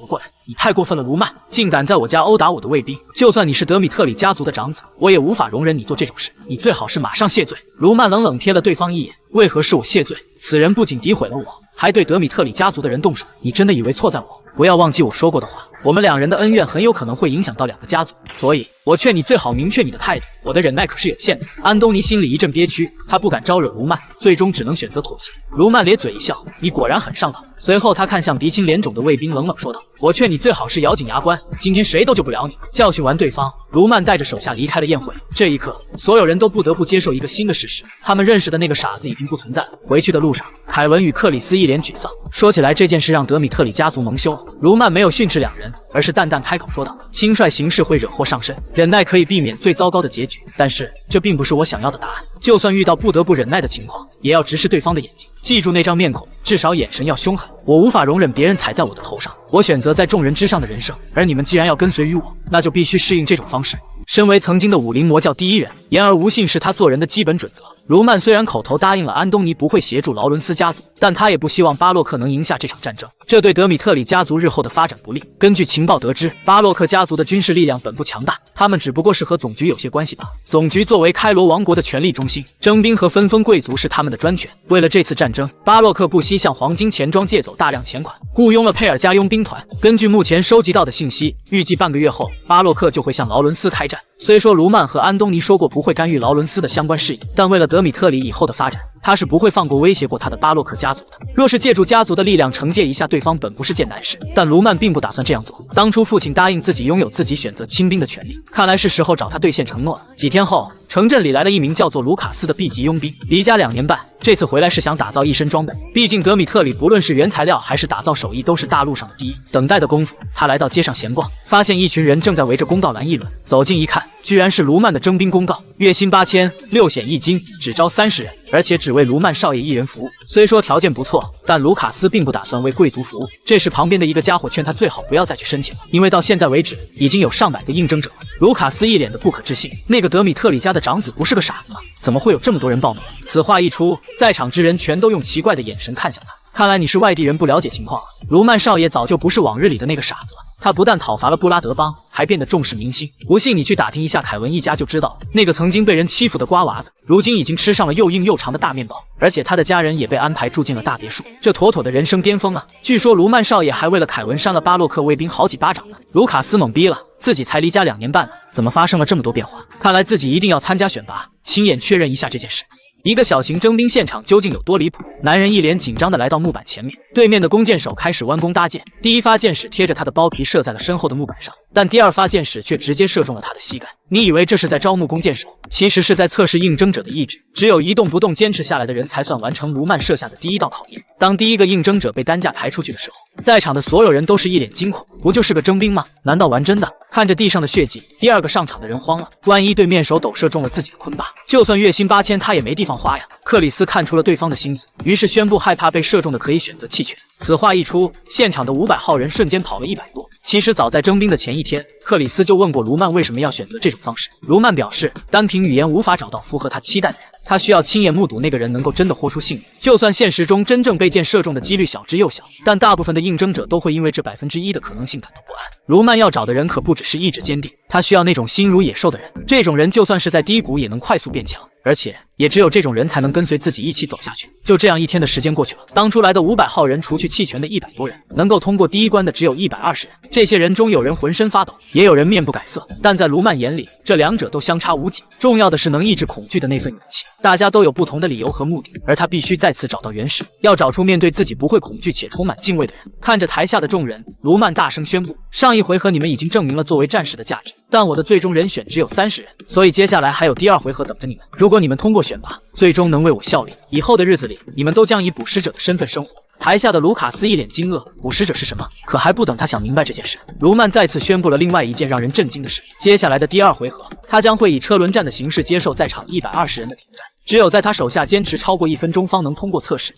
Speaker 1: 了过来，你太过分了，卢曼，竟敢在我家殴打我的卫兵！就算你是德米特里家族的长子，我也无法容忍你做这种事，你最好是马上谢罪。卢曼冷冷瞥了对方一眼，为何是我谢罪？此人不仅诋毁了我，还对德米特里家族的人动手，你真的以为错在我？不要忘记我说过的话，我们两人的恩怨很有可能会影响到两个家族，所以我劝你最好明确你的态度，我的忍耐可是有限的。安东尼心里一阵憋屈，他不敢招惹卢曼，最终只能选择妥协。卢曼咧嘴一笑，你果然很上道。随后他看向鼻青脸肿的卫兵，冷冷说道，我劝你最好是咬紧牙关，今天谁都救不了你。教训完对方，卢曼带着手下离开了宴会。这一刻，所有人都不得不接受一个新的事实，他们认识的那个傻子已经不存在了。回去的路上，凯文与克里斯一脸沮丧。说起来，这件事让德米特里家族蒙羞了。卢曼没有训斥两人，而是淡淡开口说道，轻率行事会惹祸上身，忍耐可以避免最糟糕的结局，但是这并不是我想要的答案。就算遇到不得不忍耐的情况，也要直视对方的眼睛，记住那张面孔，至少眼神要凶狠。我无法容忍别人踩在我的头上，我选择在众人之上的人生，而你们既然要跟随于我，那就必须适应这种方式。身为曾经的武林魔教第一人，言而无信是他做人的基本准则。卢曼虽然口头答应了安东尼不会协助劳伦斯家族，但他也不希望巴洛克能赢下这场战争，这对德米特里家族日后的发展不利。根据情报得知，巴洛克家族的军事力量本不强大，他们只不过是和总局有些关系吧。总局作为开罗王国的权力中心，征兵和分封贵族是他们的专权。为了这次战争，巴洛克不惜向黄金钱庄借走大量钱款，雇佣了佩尔加佣兵团。根据目前收集到的信息，预计半个月后，巴洛克就会向劳伦斯开战。虽说卢曼和安东尼说过不会干预劳伦斯的相关事宜，但为了德米特里以后的发展，他是不会放过威胁过他的巴洛克家族的。若是借助家族的力量惩戒一下对方，本不是件难事，但卢曼并不打算这样做。当初父亲答应自己拥有自己选择亲兵的权利，看来是时候找他兑现承诺了。几天后，城镇里来了一名叫做卢卡斯的 B 级佣兵，离家2年半，这次回来是想打造一身装备。毕竟德米特里不论是原材料还是打造手艺，都是大陆上的第一。等待的功夫，他来到街上闲逛，发现一群人正在围着公告栏议论。走近一看，居然是卢曼的征兵公告，月薪8000，6险1金，只招30人，而且只为卢曼少爷一人服务。虽说条件不错，但卢卡斯并不打算为贵族服务。这时旁边的一个家伙劝他最好不要再去申请了，因为到现在为止已经有上百个应征者了。卢卡斯一脸的不可置信，那个德米特里家的长子不是个傻子吗？怎么会有这么多人报名？此话一出，在场之人全都用奇怪的眼神看向他。看来你是外地人，不了解情况了。卢曼少爷早就不是往日里的那个傻子了，他不但讨伐了布拉德邦，还变得重视民心。不信你去打听一下凯文一家就知道，那个曾经被人欺负的瓜娃子，如今已经吃上了又硬又长的大面包，而且他的家人也被安排住进了大别墅，这妥妥的人生巅峰啊！据说卢曼少爷还为了凯文扇了巴洛克卫兵好几巴掌呢。卢卡斯懵逼了，自己才离家2年半了，怎么发生了这么多变化？看来自己一定要参加选拔，亲眼确认一下这件事。一个小型征兵现场究竟有多离谱？男人一脸紧张地来到木板前面，对面的弓箭手开始弯弓搭箭。第一发箭矢贴着他的包皮射在了身后的木板上，但第二发箭矢却直接射中了他的膝盖。你以为这是在招募弓箭手，其实是在测试应征者的意志。只有一动不动坚持下来的人才算完成卢曼设下的第一道考验。当第一个应征者被担架抬出去的时候，在场的所有人都是一脸惊恐，不就是个征兵吗？难道玩真的？看着地上的血迹，第二个上场的人慌了，万一对面手抖射中了自己的坤疤，就算月薪8000他也没地方花呀。克里斯看出了对方的心思，于是宣布害怕被射中的可以选择弃权。此话一出，现场的500号人瞬间跑了100多。其实早在征兵的前一天，克里斯就问过卢曼为什么要选择这种方式。卢曼表示，单凭语言无法找到符合他期待的人，他需要亲眼目睹那个人能够真的豁出性命。就算现实中真正被箭射中的几率小之又小，但大部分的应征者都会因为这1%的可能性感到不安。卢曼要找的人可不只是意志坚定，他需要那种心如野兽的人。这种人就算是在低谷也能快速变强，而且也只有这种人才能跟随自己一起走下去。就这样，1天的时间过去了，当初来的500号人，除去弃权的100多人，能够通过第一关的只有120人。这些人中有人浑身发抖，也有人面不改色，但在卢曼眼里，这两者都相差无几。重要的是能抑制恐惧的那份勇气。大家都有不同的理由和目的，而他必须再次找到原始，要找出面对自己不会恐惧且充满敬畏的人。看着台下的众人，卢曼大声宣布：上一回合你们已经证明了作为战士的价值，但我的最终人选只有30人，所以接下来还有第2回合等着你们。如果你们通过选拔，最终能为我效力，以后的日子里，你们都将以捕食者的身份生活。台下的卢卡斯一脸惊愕，捕食者是什么？可还不等他想明白这件事，卢曼再次宣布了另外一件让人震惊的事：接下来的第2回合，他将会以车轮战的形式接受在场120人的挑战，只有在他手下坚持超过1分钟方能通过测试。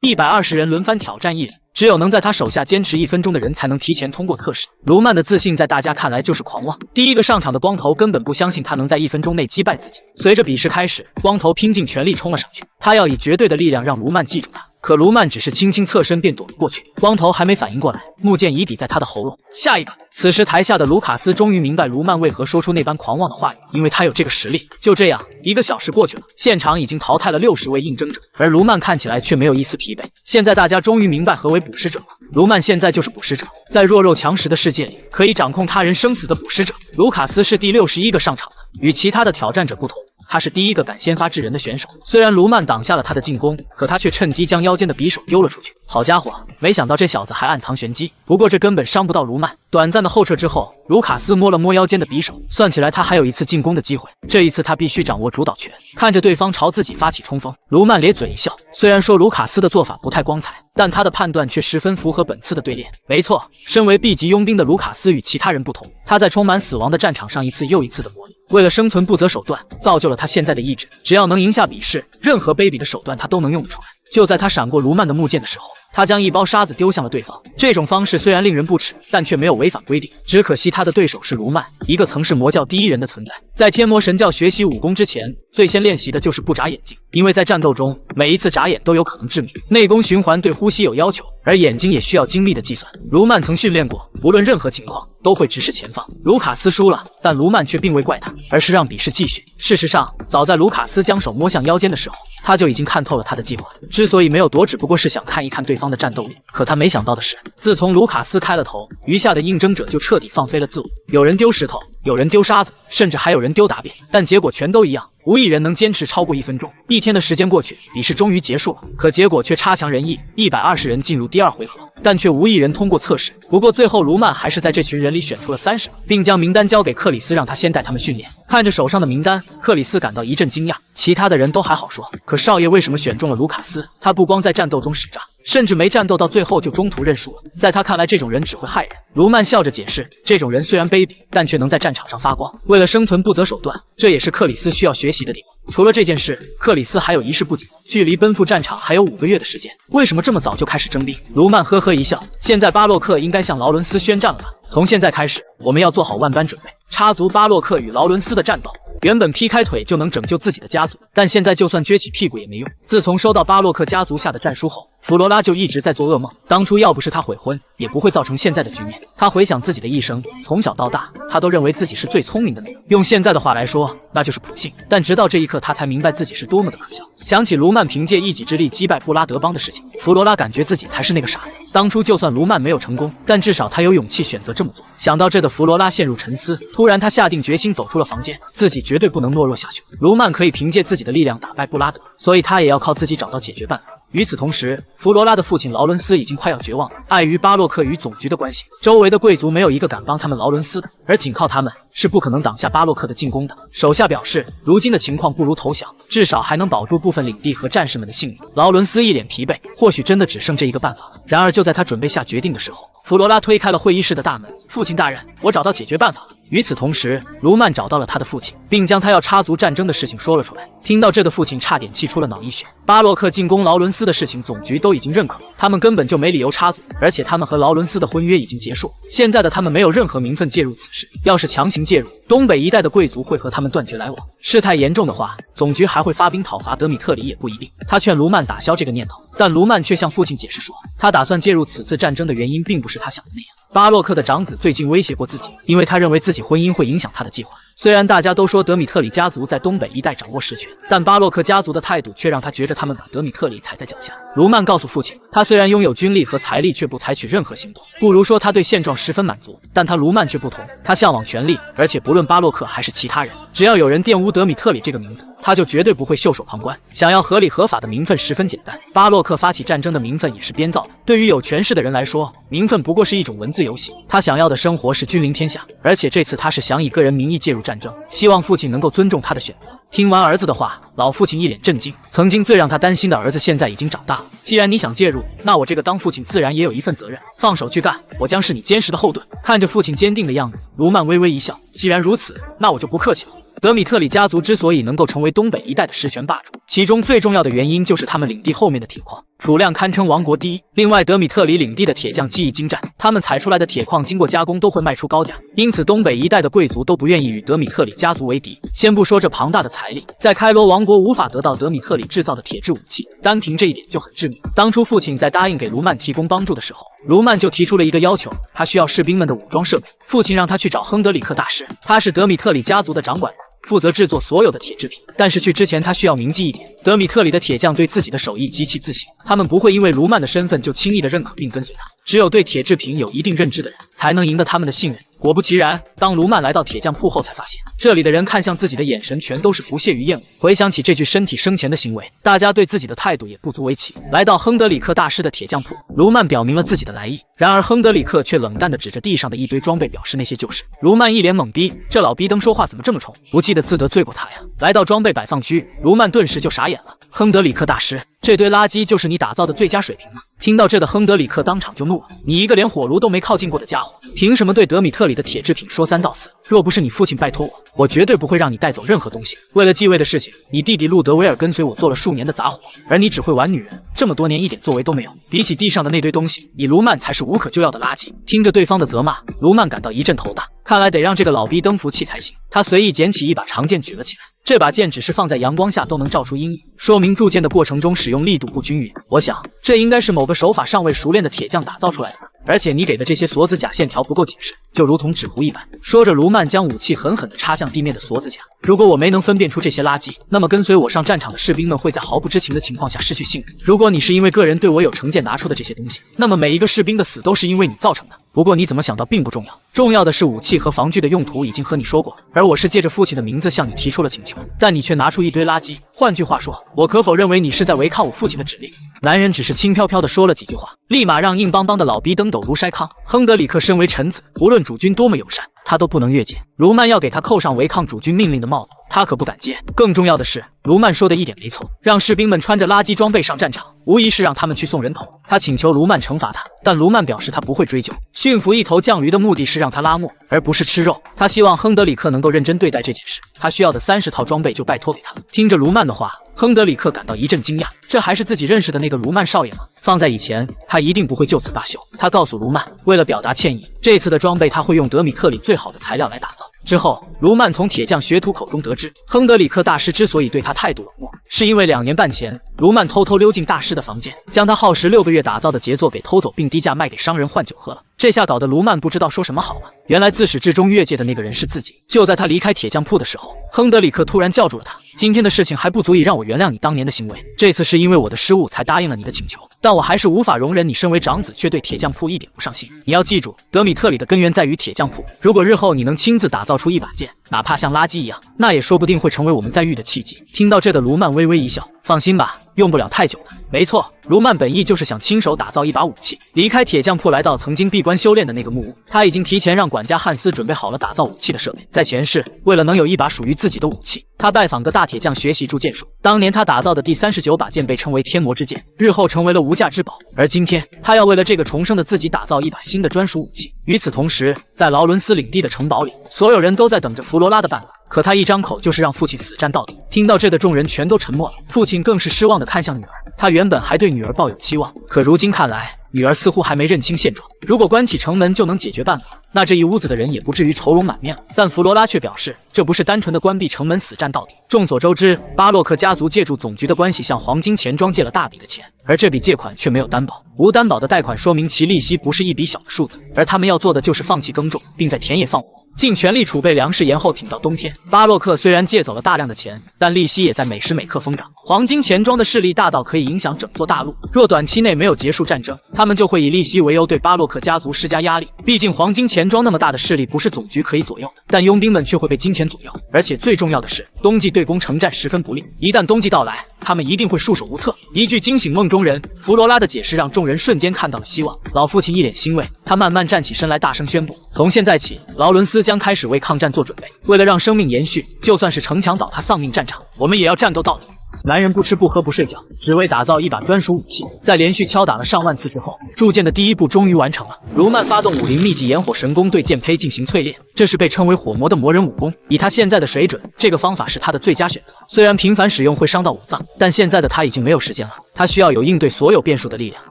Speaker 1: 120人轮番挑战1人，只有能在他手下坚持1分钟的人才能提前通过测试。卢曼的自信在大家看来就是狂妄。第一个上场的光头根本不相信他能在1分钟内击败自己。随着比试开始，光头拼尽全力冲了上去，他要以绝对的力量让卢曼记住他。可卢曼只是轻轻侧身便躲了过去，光头还没反应过来，木剑已抵在他的喉咙。下一个！此时台下的卢卡斯终于明白卢曼为何说出那般狂妄的话语，因为他有这个实力。就这样，1个小时过去了，现场已经淘汰了60位应征者，而卢曼看起来却没有一丝疲惫。现在大家终于明白何为捕食者了，卢曼现在就是捕食者，在弱肉强食的世界里，可以掌控他人生死的捕食者。卢卡斯是第61个上场的，与其他的挑战者不同，他是第一个敢先发制人的选手。虽然卢曼挡下了他的进攻，可他却趁机将腰间的匕首丢了出去。好家伙，没想到这小子还暗藏玄机。不过这根本伤不到卢曼。短暂的后撤之后，卢卡斯摸了摸腰间的匕首，算起来他还有一次进攻的机会。这一次他必须掌握主导权。看着对方朝自己发起冲锋，卢曼咧嘴一笑。虽然说卢卡斯的做法不太光彩，但他的判断却十分符合本次的对练。没错，身为 B 级佣兵的卢卡斯与其他人不同，他在充满死亡的战场上一次又一次的磨砺。为了生存不择手段，造就了他现在的意志。只要能赢下比试，任何卑鄙的手段他都能用得出来。就在他闪过卢曼的木剑的时候，他将一包沙子丢向了对方。这种方式虽然令人不齿，但却没有违反规定。只可惜他的对手是卢曼，一个曾是魔教第一人的存在。在天魔神教学习武功之前，最先练习的就是不眨眼睛，因为在战斗中，每一次眨眼都有可能致命。内功循环对呼吸有要求，而眼睛也需要精密的计算。卢曼曾训练过，无论任何情况都会直视前方。卢卡斯输了，但卢曼却并未怪他，而是让比试继续。事实上，早在卢卡斯将手摸向腰间的时候，他就已经看透了他的计划。之所以没有躲，只不过是想看一看对方的战斗力。可他没想到的是，自从卢卡斯开了头，余下的应征者就彻底放飞了自我。有人丢石头，有人丢沙子，甚至还有人丢大便，但结果全都一样。无一人能坚持超过1分钟。1天的时间过去，比试终于结束了，可结果却差强人意，120人进入第2回合，但却无一人通过测试。不过最后卢曼还是在这群人里选出了30个，并将名单交给克里斯，让他先带他们训练。看着手上的名单，克里斯感到一阵惊讶。其他的人都还好说，可少爷为什么选中了卢卡斯？他不光在战斗中使诈，甚至没战斗到最后就中途认输了。在他看来，这种人只会害人。卢曼笑着解释，这种人虽然卑鄙，但却能在战场上发光。为了生存不择手段，这也是克里斯需要学习的地方。除了这件事，克里斯还有一事不急，距离奔赴战场还有5个月的时间。为什么这么早就开始征兵？卢曼呵呵一笑，现在巴洛克应该向劳伦斯宣战了吧？从现在开始，我们要做好万般准备，插足巴洛克与劳伦斯的战斗。原本劈开腿就能拯救自己的家族，但现在就算撅起屁股也没用。自从收到巴洛克家族下的战书后，弗罗拉就一直在做噩梦。当初要不是他悔婚，也不会造成现在的局面。他回想自己的一生，从小到大，他都认为自己是最聪明的那个，用现在的话来说，那就是普信。但直到这一刻，他才明白自己是多么的可笑。想起卢曼凭借一己之力击败布拉德邦的事情，弗罗拉感觉自己才是那个傻子。当初就算卢曼没有成功，但至少他有勇气选择这么做。想到这的弗罗拉陷入沉思，突然他下定决心走出了房间，自己绝对不能懦弱下去。卢曼可以凭借自己的力量打败布拉德，所以他也要靠自己找到解决办法。与此同时，弗罗拉的父亲劳伦斯已经快要绝望了。碍于巴洛克与总局的关系，周围的贵族没有一个敢帮他们劳伦斯的，而仅靠他们是不可能挡下巴洛克的进攻的。手下表示，如今的情况不如投降，至少还能保住部分领地和战士们的性命。劳伦斯一脸疲惫，或许真的只剩这一个办法了。然而就在他准备下决定的时候，弗罗拉推开了会议室的大门。父亲大人，我找到解决办法了。与此同时，卢曼找到了他的父亲，并将他要插足战争的事情说了出来。听到这的父亲差点气出了脑溢血。巴洛克进攻劳伦斯的事情，总局都已经认可了，他们根本就没理由插足，而且他们和劳伦斯的婚约已经结束。现在的他们没有任何名分介入此事，要是强行介入，东北一带的贵族会和他们断绝来往。事态严重的话，总局还会发兵讨伐德米特里也不一定。他劝卢曼打消这个念头，但卢曼却向父亲解释说，他打算介入此次战争的原因并不是他想的那样。巴洛克的长子最近威胁过自己，因为他认为自己婚姻会影响他的计划，虽然大家都说德米特里家族在东北一带掌握实权，但巴洛克家族的态度却让他觉着他们把德米特里踩在脚下。卢曼告诉父亲，他虽然拥有军力和财力，却不采取任何行动，不如说他对现状十分满足。但他卢曼却不同，他向往权力，而且不论巴洛克还是其他人，只要有人玷污德米特里这个名字，他就绝对不会袖手旁观。想要合理合法的名分十分简单，巴洛克发起战争的名分也是编造的。对于有权势的人来说，名分不过是一种文字游戏。他想要的生活是君临天下，而且这次他是想以个人名义介入战争，希望父亲能够尊重他的选择。听完儿子的话，老父亲一脸震惊。曾经最让他担心的儿子现在已经长大了。既然你想介入，那我这个当父亲自然也有一份责任。放手去干，我将是你坚实的后盾。看着父亲坚定的样子，卢曼微微一笑。既然如此，那我就不客气了。德米特里家族之所以能够成为东北一带的实权霸主，其中最重要的原因就是他们领地后面的铁矿储量堪称王国第一。另外，德米特里领地的铁匠技艺精湛，他们采出来的铁矿经过加工都会卖出高价，因此东北一带的贵族都不愿意与德米特里家族为敌。先不说这庞大的财力，在开罗王国无法得到德米特里制造的铁制武器，单凭这一点就很致命。当初父亲在答应给卢曼提供帮助的时候，卢曼就提出了一个要求，他需要士兵们的武装设备。父亲让他去找亨德里克大师，他是德米特里家族的掌管人，负责制作所有的铁制品。但是去之前他需要铭记一点，德米特里的铁匠对自己的手艺极其自信，他们不会因为卢曼的身份就轻易的认可并跟随他，只有对铁制品有一定认知的人才能赢得他们的信任。果不其然，当卢曼来到铁匠铺后，才发现这里的人看向自己的眼神全都是不屑与厌恶。回想起这具身体生前的行为，大家对自己的态度也不足为奇。来到亨德里克大师的铁匠铺，卢曼表明了自己的来意，然而亨德里克却冷淡地指着地上的一堆装备，表示那些就是。卢曼一脸懵逼，这老逼灯说话怎么这么冲，不记得自得罪过他呀？来到装备摆放区，卢曼顿时就傻眼了。亨德里克大师，这堆垃圾就是你打造的最佳水平吗？听到这的亨德里克当场就怒了，你一个连火炉都没靠近过的家伙，凭什么对德米特里的铁制品说三道四？若不是你父亲拜托我，我绝对不会让你带走任何东西。为了继位的事情，你弟弟路德维尔跟随我做了数年的杂活，而你只会玩女人，这么多年一点作为都没有。比起地上的那堆东西，你卢曼才是无可救药的垃圾。听着对方的责骂，卢曼感到一阵头大，看来得让这个老逼灯服气才行。他随意捡起一把长剑举了起来，这把剑只是放在阳光下都能照出阴影，说明铸剑的过程中使用力度不均匀。我想这应该是某个手法尚未熟练的铁匠打造出来的，而且你给的这些锁子甲线条不够紧实，就如同纸糊一般。说着，卢曼将武器狠狠地插向地面的锁子甲。如果我没能分辨出这些垃圾，那么跟随我上战场的士兵们会在毫不知情的情况下失去性命。如果你是因为个人对我有成见拿出的这些东西，那么每一个士兵的死都是因为你造成的。不过你怎么想到并不重要，重要的是武器和防具的用途已经和你说过，而我是借着父亲的名字向你提出了请求，但你却拿出一堆垃圾。换句话说，我可否认为你是在违抗我父亲的指令？男人只是轻飘飘地说了几句话，立马让硬邦邦的老逼登斗如筛糠。亨德里克身为臣子，无论主君多么友善，他都不能越界。卢曼要给他扣上违抗主君命令的帽子，他可不敢接。更重要的是，卢曼说的一点没错，让士兵们穿着垃圾装备上战场，无疑是让他们去送人头。他请求卢曼惩罚他，但卢曼表示他不会追究。驯服一头犟驴的目的是让他拉磨，而不是吃肉。他希望亨德里克能够认真对待这件事，他需要的30套装备就拜托给他。听着卢曼的话，亨德里克感到一阵惊讶，这还是自己认识的那个卢曼少爷吗？放在以前，他一定不会就此罢休。他告诉卢曼，为了表达歉意，这次的装备他会用德米特里最好的材料来打造。之后，卢曼从铁匠学徒口中得知，亨德里克大师之所以对他态度冷漠，是因为2年半前，卢曼偷偷溜进大师的房间，将他耗时6个月打造的杰作给偷走，并低价卖给商人换酒喝了。这下搞得卢曼不知道说什么好了。原来自始至终越界的那个人是自己。就在他离开铁匠铺的时候，亨德里克突然叫住了他。今天的事情还不足以让我原谅你当年的行为，这次是因为我的失误才答应了你的请求，但我还是无法容忍你身为长子却对铁匠铺一点不上心。你要记住，德米特里的根源在于铁匠铺，如果日后你能亲自打造出一把剑，哪怕像垃圾一样，那也说不定会成为我们再遇的契机。听到这的卢曼微微一笑，放心吧，用不了太久的。没错，卢曼本意就是想亲手打造一把武器。离开铁匠铺来到曾经闭关修炼的那个木屋，他已经提前让管家汉斯准备好了打造武器的设备。在前世，为了能有一把属于自己的武器，他拜访各大铁匠学习铸剑术。当年他打造的第39把剑被称为天魔之剑，日后成为了无价之宝。而今天，他要为了这个重生的自己打造一把新的专属武器。与此同时，在劳伦斯领地的城堡里，所有人都在等着弗罗拉的办法。可他一张口就是让父亲死战到底。听到这的众人全都沉默了，父亲更是失望地看向女儿。他原本还对女儿抱有期望，可如今看来，女儿似乎还没认清现状。如果关起城门就能解决办法，那这一屋子的人也不至于愁容满面了。但弗罗拉却表示，这不是单纯的关闭城门死战到底。众所周知，巴洛克家族借助总局的关系向黄金钱庄借了大笔的钱，而这笔借款却没有担保。无担保的贷款说明其利息不是一笔小的数字，而他们要做的就是放弃耕种，并在田野放火。尽全力储备粮食，延后挺到冬天。巴洛克虽然借走了大量的钱，但利息也在每时每刻疯涨。黄金钱庄的势力大到可以影响整座大陆，若短期内没有结束战争，他们就会以利息为由对巴洛克家族施加压力。毕竟黄金钱庄那么大的势力不是总局可以左右的，但佣兵们却会被金钱左右。而且最重要的是，冬季对攻城战十分不利，一旦冬季到来，他们一定会束手无策。一句惊醒梦中人，弗罗拉的解释让众人瞬间看到了希望。老父亲一脸欣慰，他慢慢站起身来，大声宣布：从现在起，劳伦斯将开始为抗战做准备。为了让生命延续，就算是城墙倒塌、丧命战场，我们也要战斗到底。男人不吃不喝不睡觉，只为打造一把专属武器。在连续敲打了上万次之后，铸剑的第一步终于完成了。卢曼发动武林秘籍炎火神功，对剑胚进行淬炼，这是被称为火魔的魔人武功。以他现在的水准，这个方法是他的最佳选择。虽然频繁使用会伤到五脏，但现在的他已经没有时间了，他需要有应对所有变数的力量。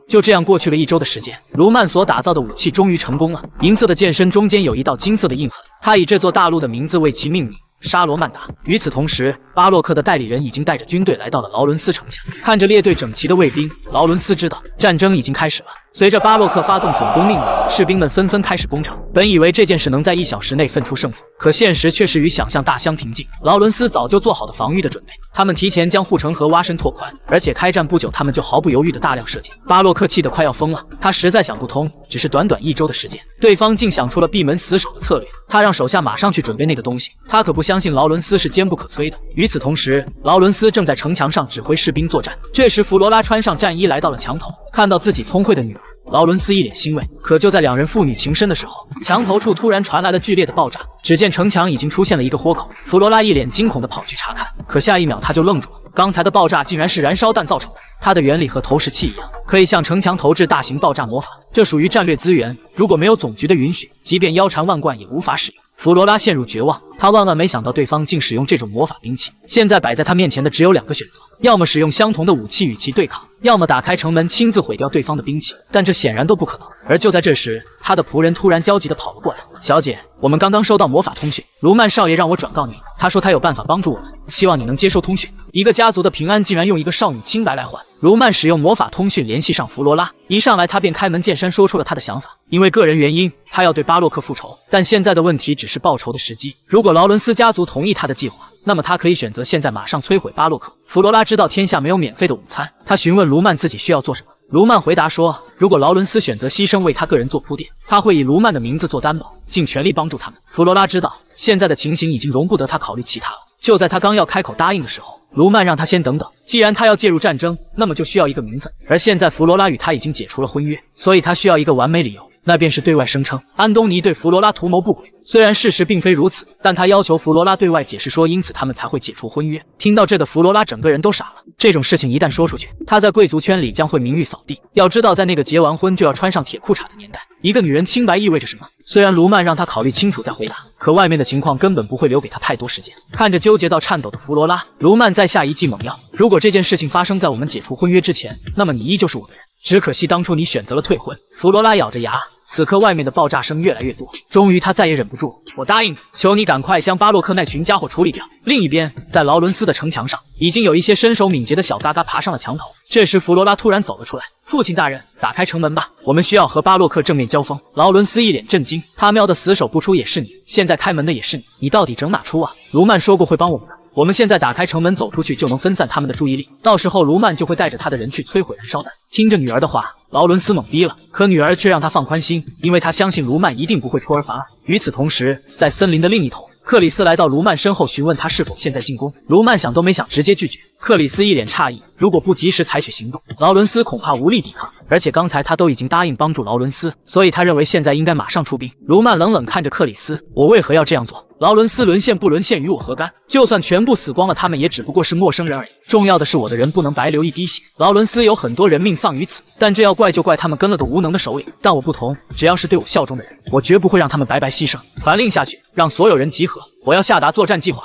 Speaker 1: 就这样过去了1周的时间，卢曼所打造的武器终于成功了。银色的剑身中间有一道金色的印痕，他以这座大陆的名字为其命名。沙罗曼达。与此同时，巴洛克的代理人已经带着军队来到了劳伦斯城墙。看着列队整齐的卫兵，劳伦斯知道战争已经开始了。随着巴洛克发动总攻命令，士兵们纷纷开始攻城。本以为这件事能在1小时内分出胜负，可现实却是与想象大相庭径。劳伦斯早就做好了防御的准备，他们提前将护城河挖深拓宽，而且开战不久，他们就毫不犹豫的大量射箭。巴洛克气得快要疯了，他实在想不通，只是短短1周的时间，对方竟想出了闭门死守的策略。他让手下马上去准备那个东西，他可不相信劳伦斯是坚不可摧的。与此同时，劳伦斯正在城墙上指挥士兵作战。这时，弗罗拉穿上战衣来到了墙头，看到自己聪慧的女儿，劳伦斯一脸欣慰。可就在两人父女情深的时候，墙头处突然传来了剧烈的爆炸，只见城墙已经出现了一个豁口。弗罗拉一脸惊恐地跑去查看，可下一秒他就愣住了。刚才的爆炸竟然是燃烧弹造成的，它的原理和投石器一样，可以向城墙投掷大型爆炸魔法，这属于战略资源，如果没有总局的允许，即便腰缠万贯也无法使用。弗罗拉陷入绝望，他万万没想到对方竟使用这种魔法兵器。现在摆在他面前的只有2个选择，要么使用相同的武器与其对抗，要么打开城门亲自毁掉对方的兵器，但这显然都不可能。而就在这时，他的仆人突然焦急地跑了过来：小姐，我们刚刚收到魔法通讯，卢曼少爷让我转告你，他说他有办法帮助我们，希望你能接收通讯。一个家族的平安竟然用一个少女清白来换。卢曼使用魔法通讯联系上弗罗拉，一上来他便开门见山说出了他的想法。因为个人原因，他要对巴洛克复仇，但现在的问题只是报仇的时机。如果劳伦斯家族同意他的计划，那么他可以选择现在马上摧毁巴洛克。弗罗拉知道天下没有免费的午餐，他询问卢曼自己需要做什么。卢曼回答说，如果劳伦斯选择牺牲为他个人做铺垫，他会以卢曼的名字做担保，尽全力帮助他们。弗罗拉知道现在的情形已经容不得他考虑其他了。就在他刚要开口答应的时候，卢曼让他先等等，既然他要介入战争，那么就需要一个名分，而现在弗罗拉与他已经解除了婚约，所以他需要一个完美理由，那便是对外声称安东尼对弗罗拉图谋不轨。虽然事实并非如此，但他要求弗罗拉对外解释说，因此他们才会解除婚约。听到这的弗罗拉整个人都傻了，这种事情一旦说出去，他在贵族圈里将会名誉扫地。要知道，在那个结完婚就要穿上铁裤衩的年代，一个女人清白意味着什么？虽然卢曼让他考虑清楚再回答，可外面的情况根本不会留给他太多时间。看着纠结到颤抖的弗罗拉，卢曼再下一剂猛药：如果这件事情发生在我们解除婚约之前，那么你依旧是我的人，只可惜当初你选择了退婚。弗罗拉咬着牙，此刻外面的爆炸声越来越多，终于他再也忍不住，我答应你，求你赶快将巴洛克那群家伙处理掉。另一边，在劳伦斯的城墙上，已经有一些身手敏捷的小嘎嘎爬上了墙头。这时弗罗拉突然走了出来，父亲大人，打开城门吧，我们需要和巴洛克正面交锋。劳伦斯一脸震惊，他喵的死守不出也是你，现在开门的也是你，你到底整哪出啊？卢曼说过会帮我们的，我们现在打开城门走出去，就能分散他们的注意力，到时候卢曼就会带着他的人去摧毁燃烧弹。听着女儿的话，劳伦斯懵逼了，可女儿却让他放宽心，因为他相信卢曼一定不会出尔反尔。与此同时，在森林的另一头，克里斯来到卢曼身后询问他是否现在进攻。卢曼想都没想直接拒绝。克里斯一脸诧异，如果不及时采取行动，劳伦斯恐怕无力抵抗，而且刚才他都已经答应帮助劳伦斯，所以他认为现在应该马上出兵。卢曼冷冷看着克里斯，我为何要这样做？劳伦斯沦陷不沦陷与我何干？就算全部死光了，他们也只不过是陌生人而已，重要的是我的人不能白流一滴血。劳伦斯有很多人命丧于此，但这要怪就怪他们跟了个无能的首领，但我不同，只要是对我效忠的人，我绝不会让他们白白牺牲。传令下去，让所有人集合，我要下达作战计划。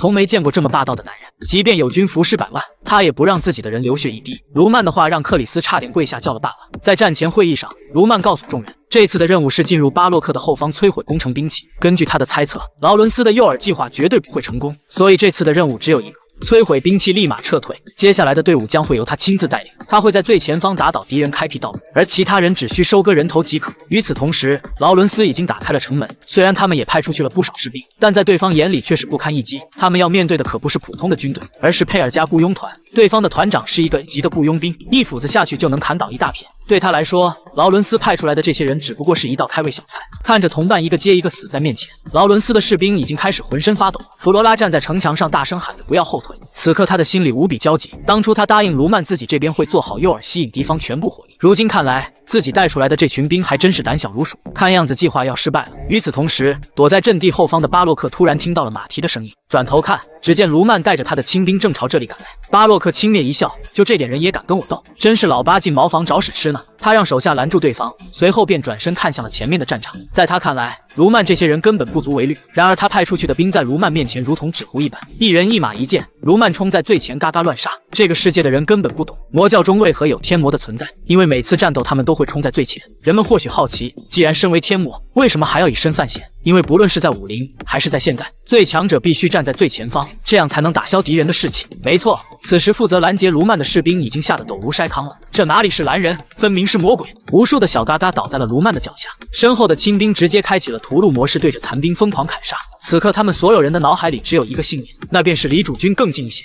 Speaker 1: 从没见过这么霸道的男人，即便友军服尸百万，他也不让自己的人流血一滴。卢曼的话让克里斯差点跪下叫了爸爸。在战前会议上，卢曼告诉众人，这次的任务是进入巴洛克的后方摧毁工程兵器。根据他的猜测，劳伦斯的诱饵计划绝对不会成功，所以这次的任务只有一个，摧毁兵器，立马撤退。接下来的队伍将会由他亲自带领，他会在最前方打倒敌人，开辟道路，而其他人只需收割人头即可。与此同时，劳伦斯已经打开了城门，虽然他们也派出去了不少士兵，但在对方眼里却是不堪一击。他们要面对的可不是普通的军队，而是佩尔加雇佣团。对方的团长是一个级的雇佣兵，一斧子下去就能砍倒一大片。对他来说，劳伦斯派出来的这些人只不过是一道开胃小菜。看着同伴一个接一个死在面前，劳伦斯的士兵已经开始浑身发抖。弗罗拉站在城墙上大声喊着不要后退。此刻他的心里无比焦急，当初他答应卢曼自己这边会做好诱饵，吸引敌方全部火力，如今看来自己带出来的这群兵还真是胆小如鼠，看样子计划要失败了。与此同时，躲在阵地后方的巴洛克突然听到了马蹄的声音，转头看，只见卢曼带着他的亲兵正朝这里赶来。巴洛克轻蔑一笑，就这点人也敢跟我斗，真是老八进茅房找屎吃呢。他让手下拦住对方，随后便转身看向了前面的战场。在他看来，卢曼这些人根本不足为虑，然而他派出去的兵在卢曼面前如同纸糊一般，一人一马一剑，卢曼冲在最前嘎嘎乱杀。这个世界的人根本不懂魔教中为何有天魔的存在，因为每次战斗他们都会冲在最前。人们或许好奇，既然身为天魔，为什么还要以身犯险？因为不论是在武林还是在现在，最强者必须站在最前方，这样才能打消敌人的士气。没错，此时负责拦截卢曼的士兵已经吓得抖如筛糠了，这哪里是蓝人，分明是魔鬼。无数的小嘎嘎倒在了卢曼的脚下，身后的亲兵直接开启了屠戮模式，对着残兵疯狂砍杀。此刻他们所有人的脑海里只有一个信念，那便是离主君更近一些。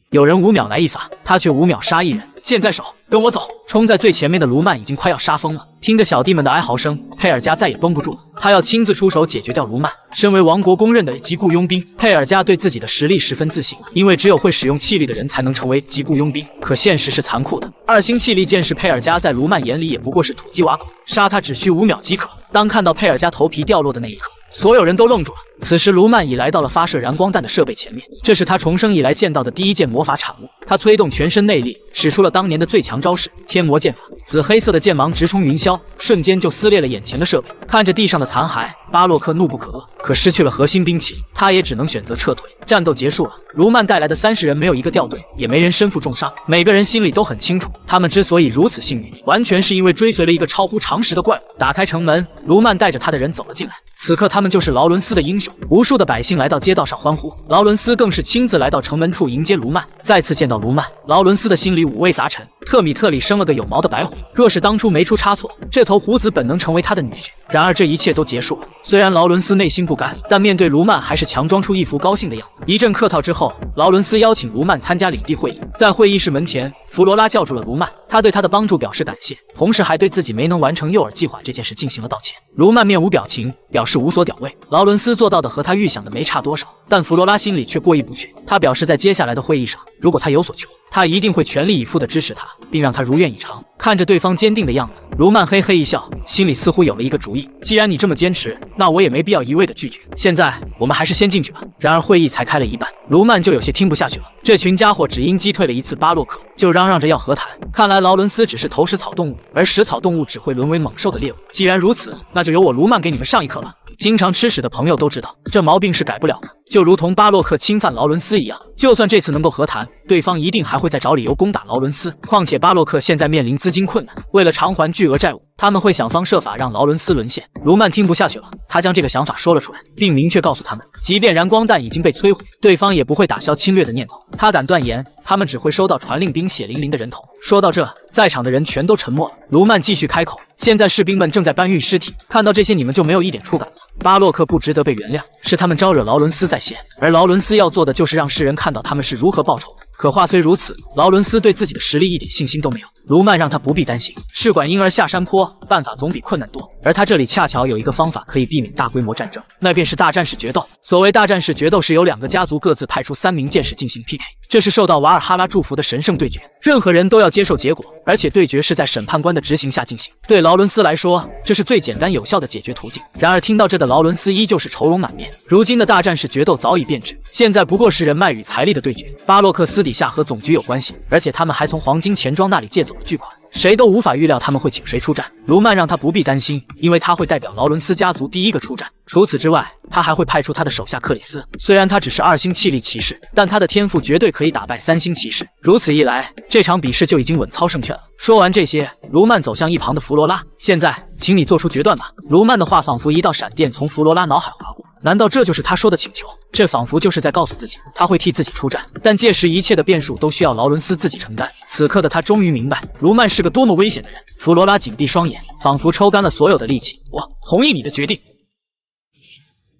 Speaker 1: 有人5秒来一发，他却5秒杀一人。剑在手，跟我走！冲在最前面的卢曼已经快要杀疯了，听着小弟们的哀嚎声，佩尔加再也绷不住了，他要亲自出手解决掉卢曼。身为王国公认的级雇佣兵，佩尔加对自己的实力十分自信，因为只有会使用气力的人才能成为级雇佣兵。可现实是残酷的，2星气力剑士佩尔加在卢曼眼里也不过是土鸡瓦狗，杀他只需5秒即可。当看到佩尔加头皮掉落的那一刻，所有人都愣住了。此时卢曼已来到了发射燃光弹的设备前面，这是他重生以来见到的第一件魔法产物。他催动全身内力，使出了当年的最强招式天魔剑法，紫黑色的剑芒直冲云霄，瞬间就撕裂了眼前的设备。看着地上的残骸，巴洛克怒不可遏，可失去了核心兵器，他也只能选择撤退。战斗结束了，卢曼带来的30人没有一个掉队，也没人身负重伤，每个人心里都很清楚，他们之所以如此幸运，完全是因为追随了一个超乎常识的怪物。打开城门，卢曼带着他的人走了进来。此刻他们就是劳伦斯的英雄，无数的百姓来到街道上欢呼，劳伦斯更是亲自来到城门处迎接卢曼。再次见到卢曼，劳伦斯的心里五味杂陈。特米特里生了个有毛的白虎，若是当初没出差错，这头虎子本能成为他的女婿。然而这一切都结束了，虽然劳伦斯内心不甘，但面对卢曼还是强装出一副高兴的样子。一阵客套之后，劳伦斯邀请卢曼参加领地会议。在会议室门前，弗罗拉叫住了卢曼，他对他的帮助表示感谢，同时还对自己没能完成诱饵计划这件事进行了道歉。卢曼面无表情，表示无所屌味。劳伦斯做到的和他预想的没差多少，但弗罗拉心里却过意不去。他表示在接下来的会议上，如果他有所求，他一定会全力以赴地支持他，并让他如愿以偿。看着对方坚定的样子，卢曼嘿嘿一笑，心里似乎有了一个主意。既然你这么坚持，那我也没必要一味的拒绝。现在我们还是先进去吧。然而会议才开了一半，卢曼就有些听不下去了。这群家伙只因击退了一次巴洛克，就嚷嚷着要和谈。看来劳伦斯只是投食草动物，而食草动物只会沦为猛兽的猎物。既然如此，那就由我卢曼给你们上一课吧。经常吃屎的朋友都知道，这毛病是改不了的。就如同巴洛克侵犯劳伦斯一样，就算这次能够和谈，对方一定还会再找理由攻打劳伦斯。况且巴洛克现在面临资金困难，为了偿还巨额债务，他们会想方设法让劳伦斯沦陷。卢曼听不下去了，他将这个想法说了出来，并明确告诉他们，即便燃光弹已经被摧毁，对方也不会打消侵略的念头。他敢断言，他们只会收到传令兵血淋淋的人头。说到这，在场的人全都沉默了。卢曼继续开口，现在士兵们正在搬运尸体，看到这些你们就没有一点触感吗？巴洛克不值得被原谅，是他们招惹劳伦斯在先，而劳伦斯要做的就是让世人看到他们是如何报仇的。可话虽如此，劳伦斯对自己的实力一点信心都没有。卢曼让他不必担心，试管婴儿下山坡，办法总比困难多。而他这里恰巧有一个方法可以避免大规模战争，那便是大战士决斗。所谓大战士决斗，是由2个家族各自派出3名剑士进行 PK， 这是受到瓦尔哈拉祝福的神圣对决，任何人都要接受结果，而且对决是在审判官的执行下进行。对劳伦斯来说，这是最简单有效的解决途径。然而听到这的劳伦斯依旧是愁容满面。如今的大战士决斗早已变质，现在不过是人脉与财力的对决。巴洛克私底下和总局有关系，而且他们还从黄金钱庄那里借走了巨款，谁都无法预料他们会请谁出战。卢曼让他不必担心，因为他会代表劳伦斯家族第一个出战。除此之外，他还会派出他的手下克里斯，虽然他只是2星气力骑士，但他的天赋绝对可以打败3星骑士。如此一来，这场比试就已经稳操胜券了。说完这些，卢曼走向一旁的弗罗拉，现在请你做出决断吧。卢曼的话仿佛一道闪电从弗罗拉脑海划过，难道这就是他说的请求？这仿佛就是在告诉自己，他会替自己出战，但届时一切的变数都需要劳伦斯自己承担。此刻的他终于明白，卢曼是个多么危险的人。弗罗拉紧闭双眼，仿佛抽干了所有的力气。我同意你的决定。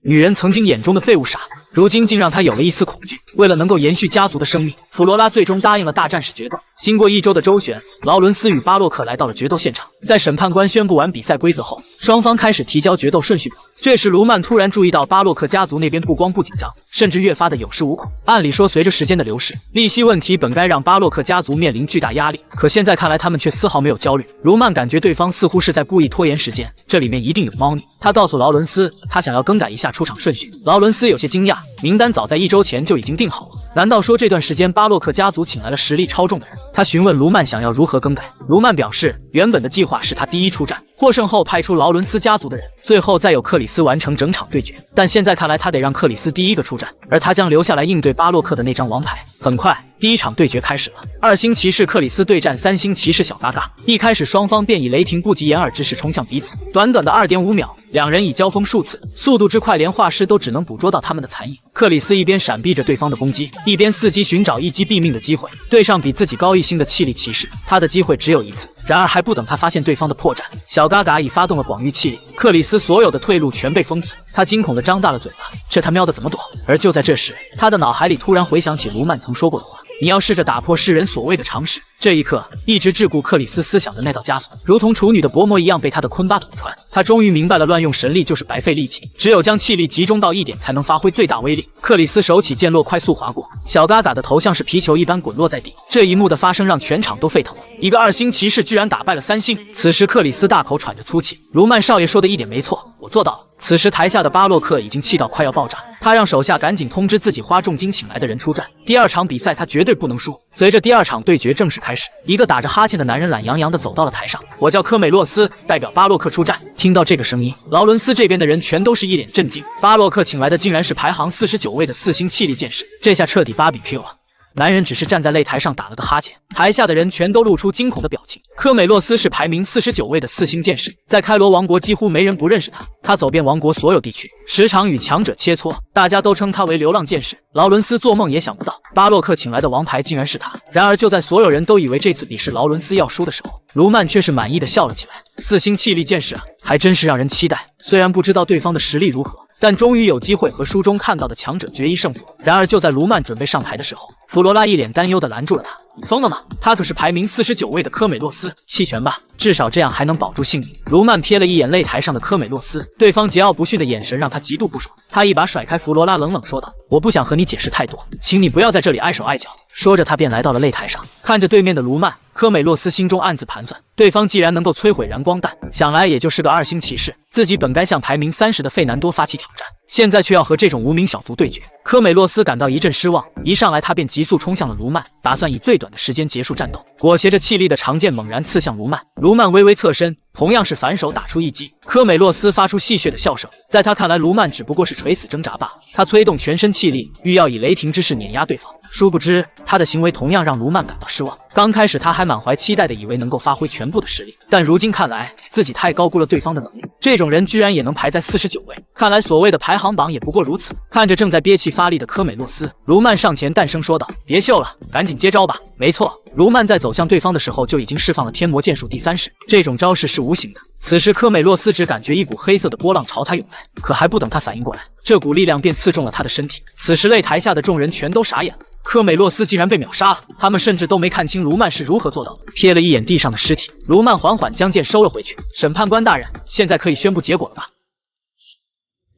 Speaker 1: 女人曾经眼中的废物傻子，如今竟让她有了一丝恐惧。为了能够延续家族的生命，弗罗拉最终答应了大战士决斗。经过1周的周旋，劳伦斯与巴洛克来到了决斗现场。在审判官宣布完比赛规则后，双方开始提交决斗顺序表。这时，卢曼突然注意到巴洛克家族那边不光不紧张，甚至越发的有恃无恐。按理说，随着时间的流逝，利息问题本该让巴洛克家族面临巨大压力，可现在看来，他们却丝毫没有焦虑。卢曼感觉对方似乎是在故意拖延时间，这里面一定有猫腻。他告诉劳伦斯，他想要更改一下出场顺序。劳伦斯有些惊讶，名单早在1周前就已经定好了。难道说这段时间巴洛克家族请来了实力超重的人？他询问卢曼想要如何更改。卢曼表示，原本的计划是他第一出战，获胜后派出劳伦斯家族的人，最后再由克里斯完成整场对决。但现在看来，他得让克里斯第一个出战，而他将留下来应对巴洛克的那张王牌。很快，第一场对决开始了。2星骑士克里斯对战3星骑士小嘎嘎。一开始，双方便以雷霆不及掩耳之势冲向彼此。短短的2.5秒，两人已交锋数次，速度之快，连画师都只能捕捉到他们的残影。克里斯一边闪避着对方的攻击，一边伺机寻找一击毙命的机会。对上比自己高1星的气力骑士，他的机会只有一次。然而还不等他发现对方的破绽，小嘎嘎已发动了广域气力，克里斯所有的退路全被封死。他惊恐地张大了嘴巴，这他喵的怎么躲？而就在这时，他的脑海里突然回想起卢曼曾说过的话：你要试着打破世人所谓的常识。这一刻，一直桎梏克里斯思想的那道枷锁，如同处女的薄膜一样被他的坤巴捅穿。他终于明白了，乱用神力就是白费力气，只有将气力集中到一点，才能发挥最大威力。克里斯手起剑落，快速划过，小嘎嘎的头像是皮球一般滚落在地。这一幕的发生让全场都沸腾了。一个2星骑士居然打败了3星。此时克里斯大口喘着粗气，卢曼少爷说的一点没错，我做到了。此时台下的巴洛克已经气到快要爆炸，他让手下赶紧通知自己花重金请来的人出战。第2场比赛他绝对不能输。随着第2场对决正式开始，一个打着哈欠的男人懒洋洋地走到了台上。我叫科美洛斯，代表巴洛克出战。听到这个声音，劳伦斯这边的人全都是一脸震惊。巴洛克请来的竟然是排行49位的4星气力剑士，这下彻底芭比 Q 了。男人只是站在擂台上打了个哈欠，台下的人全都露出惊恐的表情。科美洛斯是排名49位的4星剑士，在开罗王国几乎没人不认识他。他走遍王国所有地区，时常与强者切磋，大家都称他为流浪剑士。劳伦斯做梦也想不到，巴洛克请来的王牌竟然是他。然而就在所有人都以为这次比试劳伦斯要输的时候，卢曼却是满意的笑了起来。4星气力剑士啊，还真是让人期待。虽然不知道对方的实力如何，但终于有机会和书中看到的强者决一胜负。然而就在卢曼准备上台的时候，弗罗拉一脸担忧地拦住了他。你疯了吗？他可是排名49位的科美洛斯，弃权吧，至少这样还能保住性命。卢曼瞥了一眼擂台上的科美洛斯，对方桀骜不驯的眼神让他极度不爽。他一把甩开弗罗拉，冷冷说道：我不想和你解释太多，请你不要在这里碍手碍脚。说着他便来到了擂台上，看着对面的卢曼，科美洛斯心中暗自盘算，对方既然能够摧毁燃光弹，想来也就是个2星骑士，自己本该向排名30的费南多发起挑战，现在却要和这种无名小卒对决。科美洛斯感到一阵失望，一上来他便急速冲向了卢曼，打算以最短的时间结束战斗。裹挟着气力的长剑猛然刺向卢曼，卢曼微微侧身，同样是反手打出一击。科美洛斯发出戏谑的笑声，在他看来，卢曼只不过是垂死挣扎罢了。他催动全身气力，欲要以雷霆之势碾压对方。殊不知，他的行为同样让卢曼感到失望。刚开始他还满怀期待的以为能够发挥全部的实力，但如今看来，自己太高估了对方的能力。这种人居然也能排在49位，看来所谓的排行榜也不过如此。看着正在憋气发力的科美洛斯，卢曼上前淡声说道：别秀了，赶紧接招吧。没错，卢曼在走向对方的时候就已经释放了天魔剑术第3式，这种招式是无形的。此时科美洛斯只感觉一股黑色的波浪朝他涌来，可还不等他反应过来，这股力量便刺中了他的身体。此时擂台下的众人全都傻眼了，科美洛斯竟然被秒杀了，他们甚至都没看清卢曼是如何做到的。瞥了一眼地上的尸体，卢曼缓缓将剑收了回去。审判官大人，现在可以宣布结果了吧？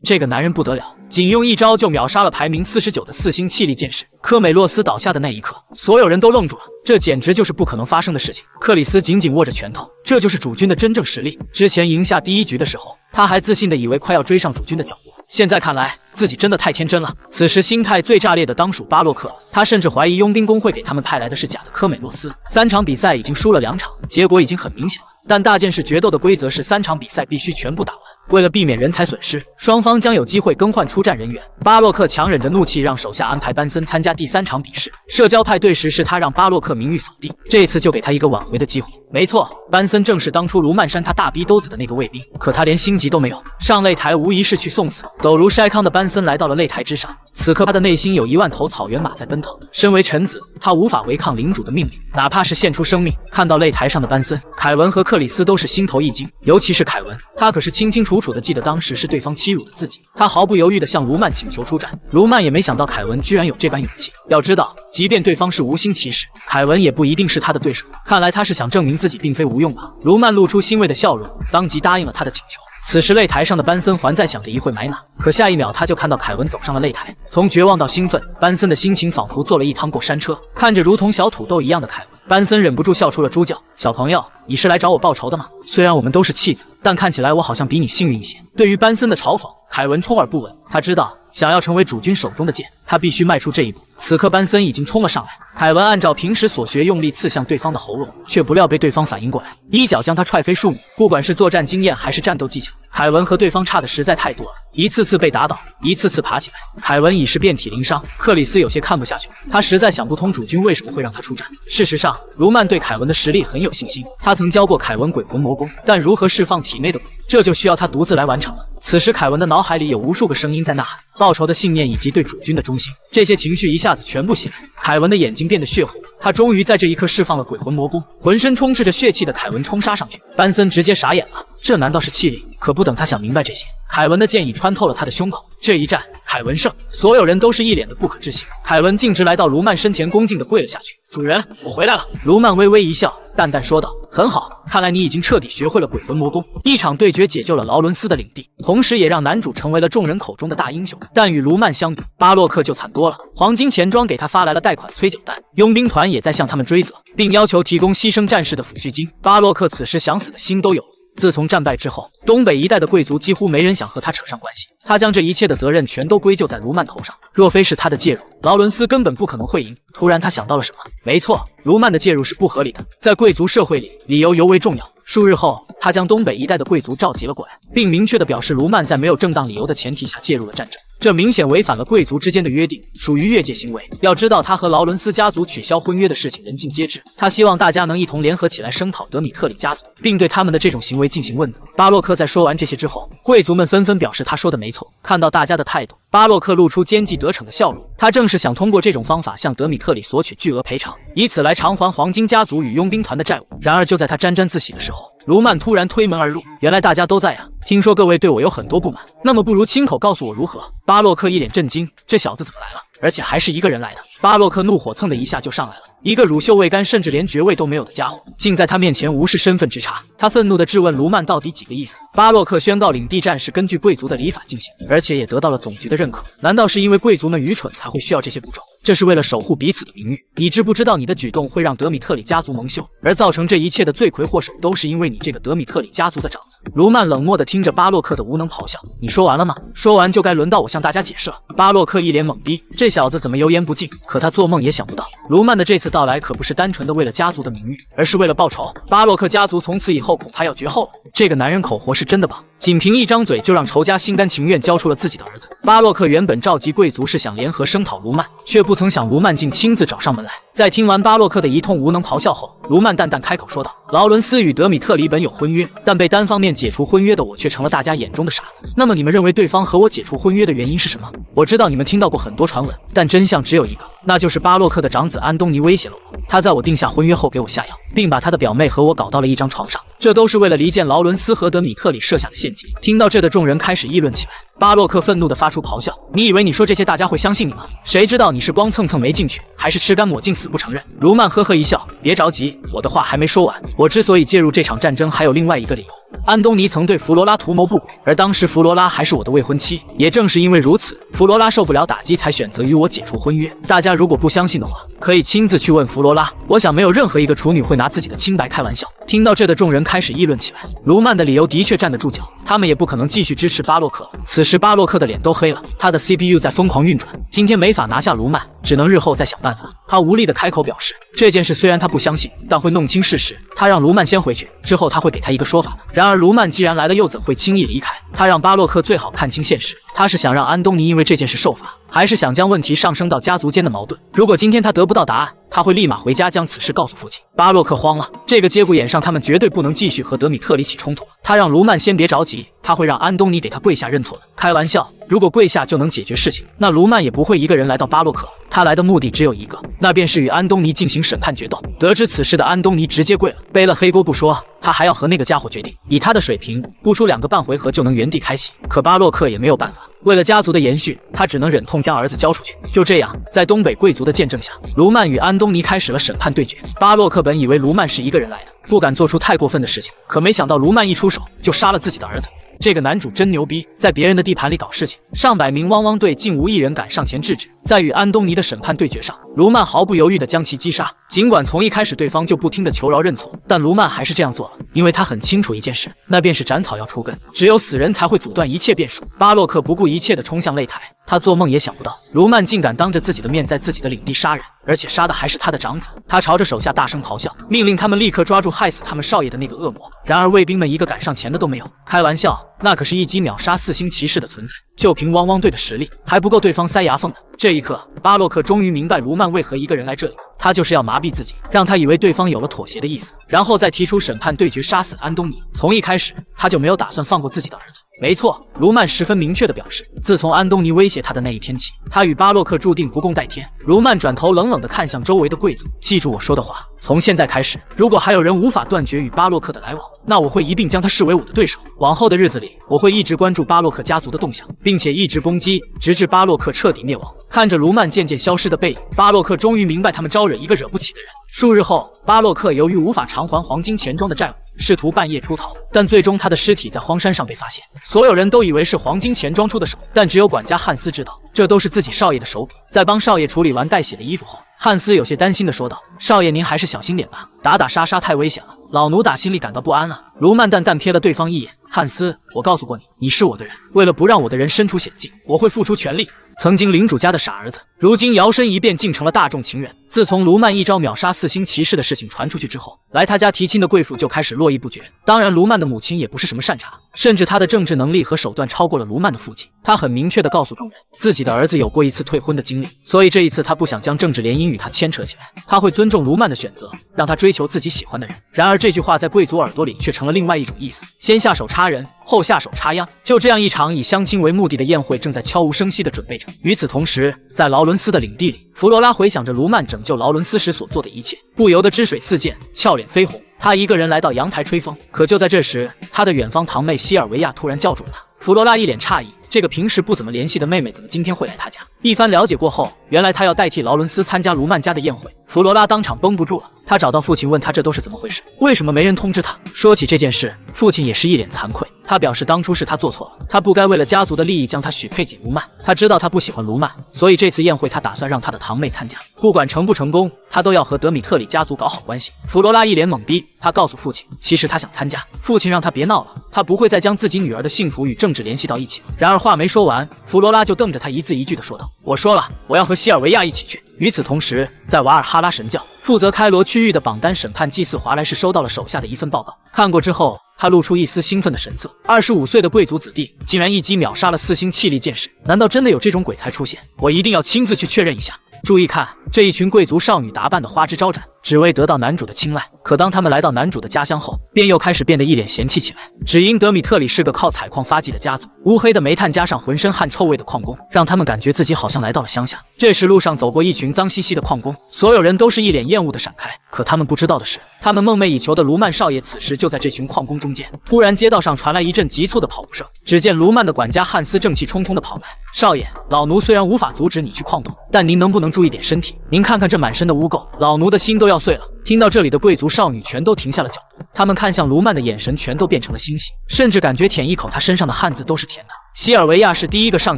Speaker 1: 这个男人不得了，仅用一招就秒杀了排名49的4星气力剑士。科美洛斯倒下的那一刻，所有人都愣住了，这简直就是不可能发生的事情。克里斯紧紧握着拳头，这就是主君的真正实力。之前赢下第1局的时候，他还自信的以为快要追上主君的脚步，现在看来自己真的太天真了。此时心态最炸裂的当属巴洛克，他甚至怀疑佣兵工会给他们派来的是假的科美洛斯。3场比赛已经输了2场，结果已经很明显了。但大剑士决斗的规则是3场比赛必须全部打完，为了避免人才损失，双方将有机会更换出战人员。巴洛克强忍着怒气，让手下安排班森参加第3场比试。社交派对时是他让巴洛克名誉扫地，这次就给他一个挽回的机会。没错，班森正是当初卢曼扇他大逼兜子的那个卫兵，可他连星级都没有，上擂台无疑是去送死。陡如筛糠的班森来到了擂台之上，此刻他的内心有1万头草原马在奔腾。身为臣子，他无法违抗领主的命令，哪怕是献出生命。看到擂台上的班森，凯文和克里斯都是心头一惊，尤其是凯文，他可是清清楚楚的记得当时是对方欺辱的自己。他毫不犹豫地向卢曼请求出战，卢曼也没想到凯文居然有这般勇气。要知道，即便对方是无心起使，凯文也不一定是他的对手。看来他是想证明自己并非无用吧。卢曼露出欣慰的笑容，当即答应了他的请求。此时擂台上的班森还在想着一会买哪，可下一秒他就看到凯文走上了擂台。从绝望到兴奋，班森的心情仿佛坐了一趟过山车。看着如同小土豆一样的凯文，班森忍不住笑出了猪叫。小朋友，你是来找我报仇的吗？虽然我们都是弃子，但看起来我好像比你幸运一些。对于班森的嘲讽，凯文充耳不闻。他知道，想要成为主君手中的剑，他必须迈出这一步。此刻班森已经冲了上来，凯文按照平时所学用力刺向对方的喉咙，却不料被对方反应过来，一脚将他踹飞数米。不管是作战经验还是战斗技巧，凯文和对方差的实在太多了，一次次被打倒，一次次爬起来。凯文已是遍体鳞伤，克里斯有些看不下去，他实在想不通主君为什么会让他出战。事实上，卢曼对凯文的实力很有信心，他曾教过凯文鬼魂魔功，但如何释放体内的鬼，这就需要他独自来完成了。此时凯文的脑海里有无数个声音在呐喊，报仇的信念以及对主君的忠心，这些情绪一下子全部袭来，凯文的眼睛变得血红，他终于在这一刻释放了鬼魂魔功。浑身充斥着血气的凯文冲杀上去，班森直接傻眼了，这难道是气力？可不等他想明白这些，凯文的剑已穿透了他的胸口。这一战，凯文胜，所有人都是一脸的不可置信。凯文径直来到卢曼身前，恭敬地跪了下去。主人，我回来了。卢曼微微一笑，淡淡说道：“很好，看来你已经彻底学会了鬼魂魔功。”一场对决解救了劳伦斯的领地，同时也让男主成为了众人口中的大英雄。但与卢曼相比，巴洛克就惨多了。黄金钱庄给他发来了贷款催缴单，佣兵团也在向他们追责，并要求提供牺牲战士的抚恤金。巴洛克此时想死的心都有了。自从战败之后，东北一带的贵族几乎没人想和他扯上关系。他将这一切的责任全都归咎在卢曼头上，若非是他的介入，劳伦斯根本不可能会赢。突然他想到了什么，没错，卢曼的介入是不合理的，在贵族社会里，理由尤为重要。数日后，他将东北一带的贵族召集了过来，并明确地表示卢曼在没有正当理由的前提下介入了战争，这明显违反了贵族之间的约定，属于越界行为。要知道，他和劳伦斯家族取消婚约的事情人尽皆知，他希望大家能一同联合起来声讨德米特里家族，并对他们的这种行为进行问责。巴洛克在说完这些之后，贵族们纷纷表示他说的没错。看到大家的态度，巴洛克露出奸计得逞的笑容，他正是想通过这种方法向德米特里索取巨额赔偿，以此来偿还黄金家族与佣兵团的债务。然而就在他沾沾自喜的时候，卢曼突然推门而入，原来大家都在啊！听说各位对我有很多不满，那么不如亲口告诉我如何？巴洛克一脸震惊，这小子怎么来了？而且还是一个人来的。巴洛克怒火蹭的一下就上来了，一个乳臭未干甚至连爵位都没有的家伙，竟在他面前无视身份之差。他愤怒地质问卢曼到底几个意思。巴洛克宣告领地战是根据贵族的礼法进行，而且也得到了总局的认可。难道是因为贵族们愚蠢才会需要这些步骤？这是为了守护彼此的名誉。你知不知道你的举动会让德米特里家族蒙羞，而造成这一切的罪魁祸首都是因为你这个德米特里家族的长子。卢曼冷漠地听着巴洛克的无能咆哮，你说完了吗？说完就该轮到我向大家解释了。巴洛克一脸懵逼，这小子怎么油盐不进？可他做梦也想不到，卢曼的这次到来可不是单纯的为了家族的名誉，而是为了报仇。巴洛克家族从此以后恐怕要绝后了。这个男人口活是真的棒，仅凭一张嘴就让仇家心甘情愿交出了自己的儿子。巴洛克原本召集贵族是想联合声讨卢曼，却不曾想卢曼竟亲自找上门来。在听完巴洛克的一通无能咆哮后，卢曼淡淡开口说道：“劳伦斯与德米特里本有婚约，但被单方面解除婚约的我却成了大家眼中的傻子。那么你们认为对方和我解除婚约的原因是什么？我知道你们听到过很多传闻，但真相只有一个，那就是巴洛克的长子安东尼威胁了我，他在我定下婚约后给我下药，并把他的表妹和我搞到了一张床上，这都是为了离间劳伦斯和德米特里设下的陷阱。”听到这的众人开始议论起来。巴洛克愤怒地发出咆哮：“你以为你说这些大家会相信你吗？谁知道你是光蹭蹭没进去，还是吃干抹净死不承认？”卢曼呵呵一笑：“别着急，我的话还没说完。我之所以介入这场战争，还有另外一个理由。安东尼曾对弗罗拉图谋不轨，而当时弗罗拉还是我的未婚妻。也正是因为如此，弗罗拉受不了打击，才选择与我解除婚约。大家如果不相信的话，可以亲自去问弗罗拉。我想没有任何一个处女会拿自己的清白开玩笑。”听到这的众人开始议论起来。卢曼的理由的确站得住脚，他们也不可能继续支持巴洛克了。此时巴洛克的脸都黑了，他的 CPU 在疯狂运转，今天没法拿下卢曼，只能日后再想办法。他无力的开口表示，这件事虽然他不相信，但会弄清事实。他让卢曼先回去，之后他会给他一个说法的。然而卢曼既然来了，又怎会轻易离开？他让巴洛克最好看清现实，他是想让安东尼因为这件事受罚。还是想将问题上升到家族间的矛盾。如果今天他得不到答案，他会立马回家将此事告诉父亲。巴洛克慌了，这个节骨眼上，他们绝对不能继续和德米特里起冲突。他让卢曼先别着急，他会让安东尼给他跪下认错的。开玩笑，如果跪下就能解决事情，那卢曼也不会一个人来到巴洛克。他来的目的只有一个，那便是与安东尼进行审判决斗。得知此事的安东尼直接跪了，背了黑锅不说，他还要和那个家伙决定。以他的水平，不出2个半回合就能原地开洗。可巴洛克也没有办法，为了家族的延续，他只能忍痛将儿子交出去。就这样，在东北贵族的见证下，卢曼与安东尼开始了审判对决。巴洛克本以为卢曼是一个人来的，不敢做出太过分的事情，可没想到卢曼一出手就杀了自己的儿子。这个男主真牛逼，在别人的地盘里搞事情，上百名汪汪队竟无一人敢上前制止。在与安东尼的审判对决上，卢曼毫不犹豫地将其击杀。尽管从一开始对方就不听的求饶认错，但卢曼还是这样做了，因为他很清楚一件事，那便是斩草要除根，只有死人才会阻断一切变数。巴洛克不顾一切地冲向擂台，他做梦也想不到卢曼竟敢当着自己的面在自己的领地杀人，而且杀的还是他的长子。他朝着手下大声咆哮，命令他们立刻抓住害死他们少爷的那个恶魔。然而卫兵们一个敢上前的都没有。开玩笑，那可是一击秒杀4星骑士的存在，就凭汪汪队的实力还不够对方塞牙缝的。这一刻，巴洛克终于明白卢曼为何一个人来这里，他就是要麻痹自己，让他以为对方有了妥协的意思，然后再提出审判对决杀死安东尼。从一开始他就没有打算放过自己的儿子。没错，卢曼十分明确地表示，自从安东尼威胁他的那一天起，他与巴洛克注定不共戴天。卢曼转头冷冷地看向周围的贵族，记住我说的话，从现在开始，如果还有人无法断绝与巴洛克的来往，那我会一并将他视为我的对手。往后的日子里，我会一直关注巴洛克家族的动向，并且一直攻击，直至巴洛克彻底灭亡。看着卢曼渐渐消失的背影，巴洛克终于明白他们招惹一个惹不起的人。数日后，巴洛克由于无法偿还黄金钱庄的债务，试图半夜出逃，但最终他的尸体在荒山上被发现。所有人都以为是黄金钱庄出的手，但只有管家汉斯知道，这都是自己少爷的手笔。在帮少爷处理完带血的衣服后，汉斯有些担心地说道：“少爷，您还是小心点吧，打打杀杀太危险了，老奴打心里感到不安啊。”卢曼淡淡瞥了对方一眼：“汉斯，我告诉过你，你是我的人，为了不让我的人身处险境，我会付出全力。”曾经领主家的傻儿子，如今摇身一变竟成了大众情人。自从卢曼一招秒杀4星骑士的事情传出去之后，来他家提亲的贵妇就开始络绎不绝。当然，卢曼的母亲也不是什么善茬，甚至他的政治能力和手段超过了卢曼的父亲。他很明确地告诉众人，自己的儿子有过一次退婚的经历，所以这一次他不想将政治联姻与他牵扯起来。他会尊重卢曼的选择，让他追求自己喜欢的人。然而这句话在贵族耳朵里却成了另外一种意思，先下手插人，后下手插秧。就这样，一场以相亲为目的的宴会正在悄无声息地准备着。与此同时，在劳伦斯的领地里，弗罗拉回想着卢曼拯救劳伦斯时所做的一切，不由得汁水四溅，俏脸绯红。他一个人来到阳台吹风，可就在这时，他的远方堂妹西尔维亚突然叫住了他。弗罗拉一脸诧异，这个平时不怎么联系的妹妹怎么今天会来他家？一番了解过后，原来她要代替劳伦斯参加卢曼家的宴会。弗罗拉当场绷不住了，她找到父亲问他这都是怎么回事，为什么没人通知他？说起这件事，父亲也是一脸惭愧，他表示当初是他做错了，他不该为了家族的利益将他许配给卢曼。他知道他不喜欢卢曼，所以这次宴会他打算让他的堂妹参加，不管成不成功，他都要和德米特里家族搞好关系。弗罗拉一脸懵逼，他告诉父亲，其实他想参加，父亲让他别闹了，他不会再将自己女儿的幸福与政治联系到一起了。然而话没说完，弗罗拉就瞪着他一字一句地说道：“我说了，我要和西尔维亚一起去。”与此同时，在瓦尔哈拉神教负责开罗区域的榜单审判祭司华莱士收到了手下的一份报告，看过之后，他露出一丝兴奋的神色。25岁的贵族子弟竟然一击秒杀了4星气力剑士，难道真的有这种鬼才出现？我一定要亲自去确认一下。注意看，这一群贵族少女打扮得花枝招展，只为得到男主的青睐。可当他们来到男主的家乡后，便又开始变得一脸嫌弃起来，只因德米特里是个靠采矿发迹的家族，乌黑的煤炭加上浑身汗臭味的矿工，让他们感觉自己好像来到了乡下。这时路上走过一群脏兮兮的矿工，所有人都是一脸厌恶的闪开。可他们不知道的是，他们梦寐以求的卢曼少爷此时就在这群矿工中间。突然街道上传来一阵急促的跑步声，只见卢曼的管家汉斯正气冲冲地跑来。少爷，老奴虽然无法阻止你去矿洞，但您能不能注意点身体？您看看这满身的污垢，老奴的心都要碎了。听到这里的贵族少女全都停下了脚步，她们看向卢曼的眼神全都变成了欣喜，甚至感觉舔一口他身上的汗渍都是甜的。西尔维亚是第一个上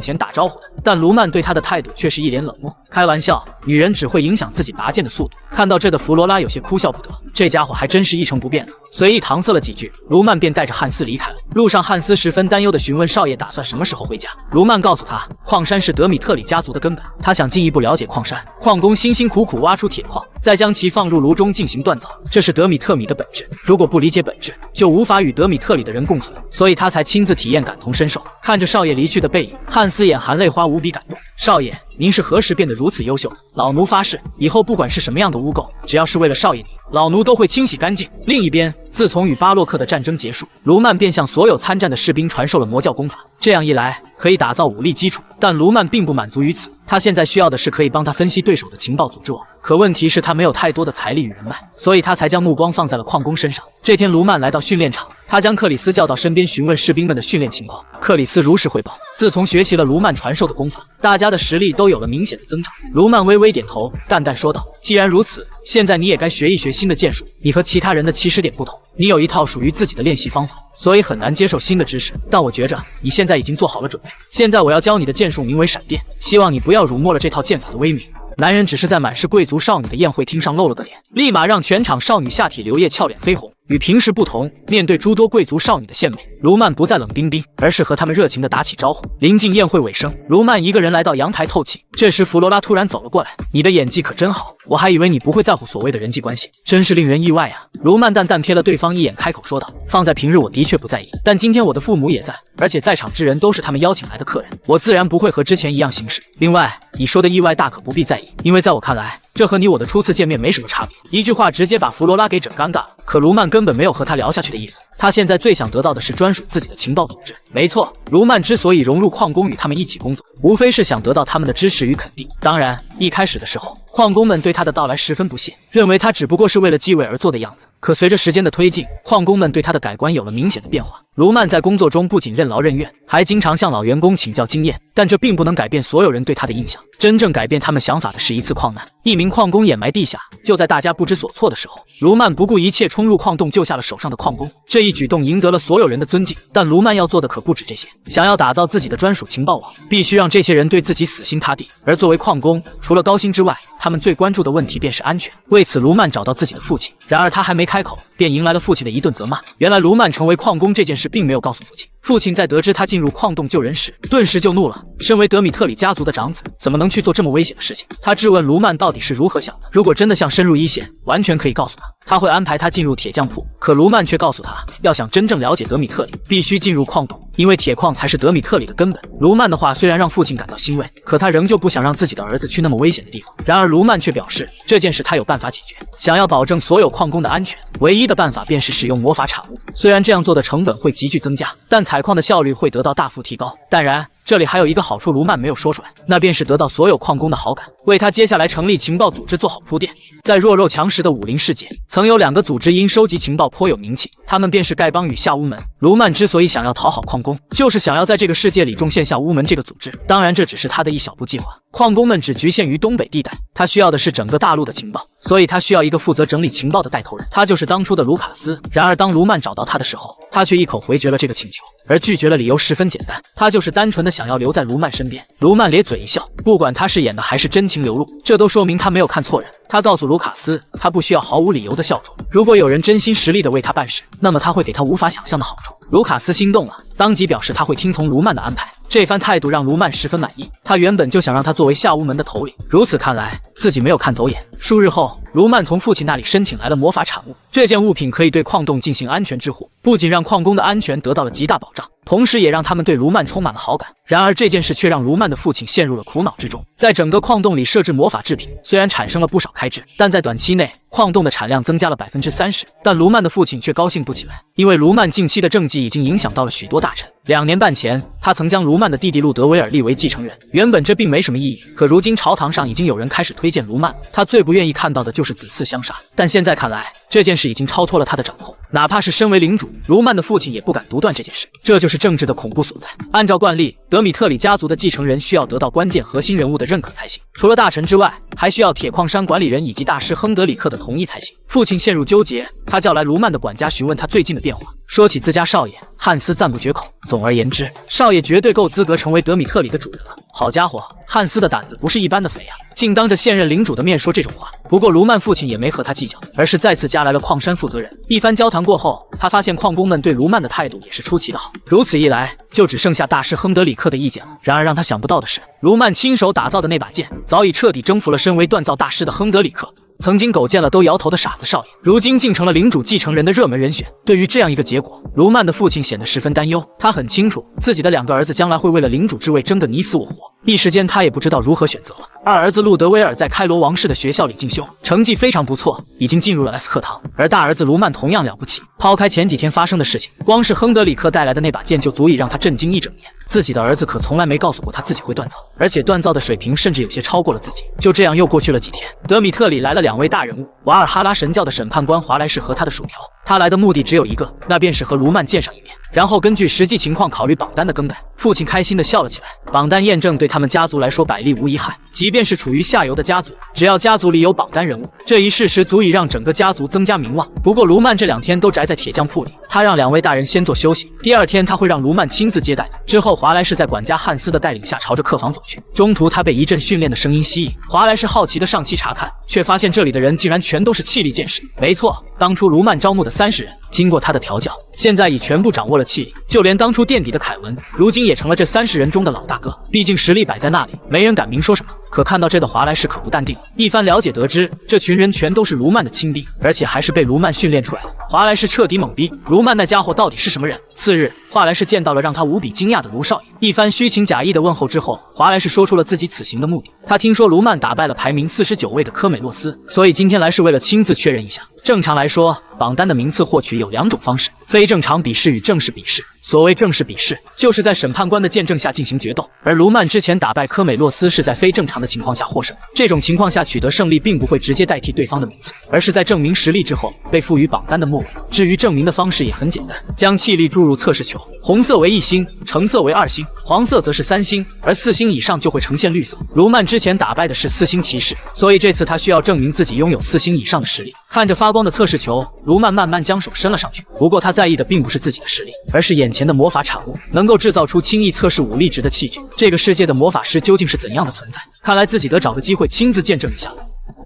Speaker 1: 前打招呼的，但卢曼对他的态度却是一脸冷漠。开玩笑，女人只会影响自己拔剑的速度。看到这的弗罗拉有些哭笑不得，这家伙还真是一成不变的。随意搪塞了几句，卢曼便带着汉斯离开了。路上，汉斯十分担忧地询问少爷打算什么时候回家。卢曼告诉他，矿山是德米特里家族的根本，他想进一步了解矿山。矿工辛辛苦苦挖出铁矿，再将其放入炉中进行锻造，这是德米特米的本质。如果不理解本质，就无法与德米特里的人共存，所以他才亲自体验，感同身受。看着少爷离去的背影，汉斯眼含泪花，无比感动。少爷，您是何时变得如此优秀的？老奴发誓，以后不管是什么样的污垢，只要是为了少爷你，老奴都会清洗干净。另一边，自从与巴洛克的战争结束，卢曼便向所有参战的士兵传授了魔教功法，这样一来可以打造武力基础。但卢曼并不满足于此，他现在需要的是可以帮他分析对手的情报组织网。可问题是，他没有太多的财力与人脉，所以他才将目光放在了矿工身上。这天，卢曼来到训练场，他将克里斯叫到身边，询问士兵们的训练情况。克里斯如实汇报，自从学习了卢曼传授的功法，大家的实力都有了明显的增长。卢曼微微点头，淡淡说道：“既然如此，现在你也该学一学新的剑术。你和其他人的起始点不同，你有一套属于自己的练习方法，所以很难接受新的知识。但我觉着你现在已经做好了准备。现在我要教你的剑术名为闪电，希望你不要辱没了这套剑法的威名。”男人只是在满是贵族少女的宴会厅上露了个脸，立马让全场少女下体流液，俏脸绯红。与平时不同，面对诸多贵族少女的献媚，卢曼不再冷冰冰，而是和他们热情地打起招呼。临近宴会尾声，卢曼一个人来到阳台透气。这时弗罗拉突然走了过来：“你的演技可真好，我还以为你不会在乎所谓的人际关系，真是令人意外啊。”卢曼淡淡瞥了对方一眼，开口说道：“放在平日我的确不在意，但今天我的父母也在，而且在场之人都是他们邀请来的客人，我自然不会和之前一样行事。另外，你说的意外大可不必在意，因为在我看来，这和你我的初次见面没什么差别。”一句话直接把弗罗拉给整尴尬了。可卢曼根本没有和他聊下去的意思，他现在最想得到的是专属自己的情报组织。没错，卢曼之所以融入矿工与他们一起工作，无非是想得到他们的支持与肯定。当然，一开始的时候，矿工们对他的到来十分不屑，认为他只不过是为了继位而做的样子。可随着时间的推进，矿工们对他的改观有了明显的变化。卢曼在工作中不仅任劳任怨，还经常向老员工请教经验，但这并不能改变所有人对他的印象。真正改变他们想法的是一次矿难，一名矿工掩埋地下，就在大家不知所措的时候，卢曼不顾一切冲入矿洞，救下了手上的矿工。这一举动赢得了所有人的尊敬。但卢曼要做的可不止这些，想要打造自己的专属情报网，必须让这些人对自己死心塌地。而作为矿工，除了高薪之外，他们最关注的问题便是安全。为此，卢曼找到自己的父亲，然而他还没开口，便迎来了父亲的一顿责骂。原来卢曼成为矿工这件事并没有告诉父亲。父亲在得知他进入矿洞救人时，顿时就怒了。身为德米特里家族的长子，怎么能去做这么危险的事情？他质问卢曼到底是如何想的。如果真的想深入一线，完全可以告诉他，他会安排他进入铁匠铺。可卢曼却告诉他，要想真正了解德米特里，必须进入矿洞，因为铁矿才是德米特里的根本。卢曼的话虽然让父亲感到欣慰，可他仍旧不想让自己的儿子去那么危险的地方。然而卢曼却表示，这件事他有办法解决。想要保证所有矿工的安全，唯一的办法便是使用魔法产物。虽然这样做的成本会急剧增加，但采矿的效率会得到大幅提高。当然，这里还有一个好处，卢曼没有说出来，那便是得到所有矿工的好感，为他接下来成立情报组织做好铺垫。在弱肉强食的武林世界，曾有两个组织因收集情报颇有名气，他们便是丐帮与下巫门。卢曼之所以想要讨好矿工，就是想要在这个世界里重现下巫门这个组织。当然，这只是他的一小步计划。矿工们只局限于东北地带，他需要的是整个大陆的情报，所以他需要一个负责整理情报的带头人，他就是当初的卢卡斯。然而当卢曼找到他的时候，他却一口回绝了这个请求，而拒绝了理由十分简单，他就是单纯的想要留在卢曼身边。卢曼咧嘴一笑，不管他是演的还是真情流露，这都说明他没有看错人。他告诉卢卡斯，他不需要毫无理由的效忠，如果有人真心实力的为他办事，那么他会给他无法想象的好处。卢卡斯心动了，当即表示他会听从卢曼的安排。这番态度让卢曼十分满意，他原本就想让他作为下巫门的头领，如此看来自己没有看走眼。数日后，卢曼从父亲那里申请来了魔法产物，这件物品可以对矿洞进行安全治护，不仅让矿工的安全得到了极大保障，同时也让他们对卢曼充满了好感。然而这件事却让卢曼的父亲陷入了苦恼之中。在整个矿洞里设置魔法制品，虽然产生了不少开支，但在短期内矿洞的产量增加了30%。但卢曼的父亲却高兴不起来，因为卢曼近期的政绩已经影响到了许多大臣。2年半前，他曾将卢曼的弟弟路德维尔立为继承人，原本这并没什么意义，可如今朝堂上已经有人开始推荐卢曼，他最不愿意看到的就是子嗣相杀。但现在看来，这件事已经超脱了他的掌控，哪怕是身为领主，卢曼的父亲也不敢独断这件事，这就是政治的恐怖所在。按照惯例，德米特里家族的继承人需要得到关键核心人物的认可才行，除了大臣之外，还需要铁矿山管理人以及大师亨德里克的同意才行。父亲陷入纠结，他叫来卢曼的管家询问他最近的变化，说起自家少爷，汉斯赞不绝口。总而言之，少爷绝对够资格成为德米特里的主人了。好家伙，汉斯的胆子不是一般的肥啊，竟当着现任领主的面说这种话。不过卢曼父亲也没和他计较，而是再次加来了矿山负责人。一番交谈过后，他发现矿工们对卢曼的态度也是出奇的好，如此一来就只剩下大师亨德里克的意见了。然而让他想不到的是，卢曼亲手打造的那把剑早已彻底征服了身为锻造大师的亨德里克。曾经狗见了都摇头的傻子少爷，如今竟成了领主继承人的热门人选。对于这样一个结果，卢曼的父亲显得十分担忧。他很清楚自己的2个儿子将来会为了领主之位争得你死我活，一时间他也不知道如何选择了。二儿子路德威尔在开罗王室的学校里进修，成绩非常不错，已经进入了 S 课堂。而大儿子卢曼同样了不起，抛开前几天发生的事情，光是亨德里克带来的那把剑就足以让他震惊一整年。自己的儿子可从来没告诉过他自己会锻造，而且锻造的水平甚至有些超过了自己。就这样又过去了几天，德米特里来了2位大人物，瓦尔哈拉神教的审判官华莱士和他的薯条。他来的目的只有一个，那便是和卢曼见上一面，然后根据实际情况考虑榜单的更改。父亲开心地笑了起来，榜单验证对他们家族来说百利无一害，即便是处于下游的家族，只要家族里有榜单人物，这一事实足以让整个家族增加名望。不过卢曼这2天都宅在铁匠铺里，他让2位大人先做休息，第2天他会让卢曼亲自接待。之后华莱士在管家汉斯的带领下朝着客房走去，中途他被一阵训练的声音吸引，华莱士好奇地上期查看，却发现这里的人竟然全都是气力剑士。没错，当初卢曼招募的30人，经过他的调教，现在已全部掌握了气力，就连当初垫底的凯文，如今也成了这30人中的老大哥。毕竟实力摆在那里，没人敢明说什么。可看到这的华莱士可不淡定，一番了解得知，这群人全都是卢曼的亲兵，而且还是被卢曼训练出来的。华莱士彻底懵逼，卢曼那家伙到底是什么人？次日，华莱士见到了让他无比惊讶的卢少爷，一番虚情假意的问候之后，华莱士说出了自己此行的目的。他听说卢曼打败了排名49位的科美洛斯，所以今天来是为了亲自确认一下。正常来说，榜单的名次获取有2种方式，非正常比试与正式比试。所谓正式比试，就是在审判官的见证下进行决斗，而卢曼之前打败科美洛斯是在非正常的情况下获胜。这种情况下取得胜利并不会直接代替对方的名次，而是在证明实力之后被赋予榜单的末尾。至于证明的方式也很简单，将气力注入测试球，红色为1星，橙色为2星，黄色则是3星，而4星以上就会呈现绿色。卢曼之前打败的是4星骑士，所以这次他需要证明自己拥有4星以上的实力。看着发光的测试球，卢曼慢慢将手伸了上去。不过他在意的并不是自己的实力，而是眼前的魔法产物，能够制造出轻易测试武力值的器具。这个世界的魔法师究竟是怎样的存在？看来自己得找个机会亲自见证一下了。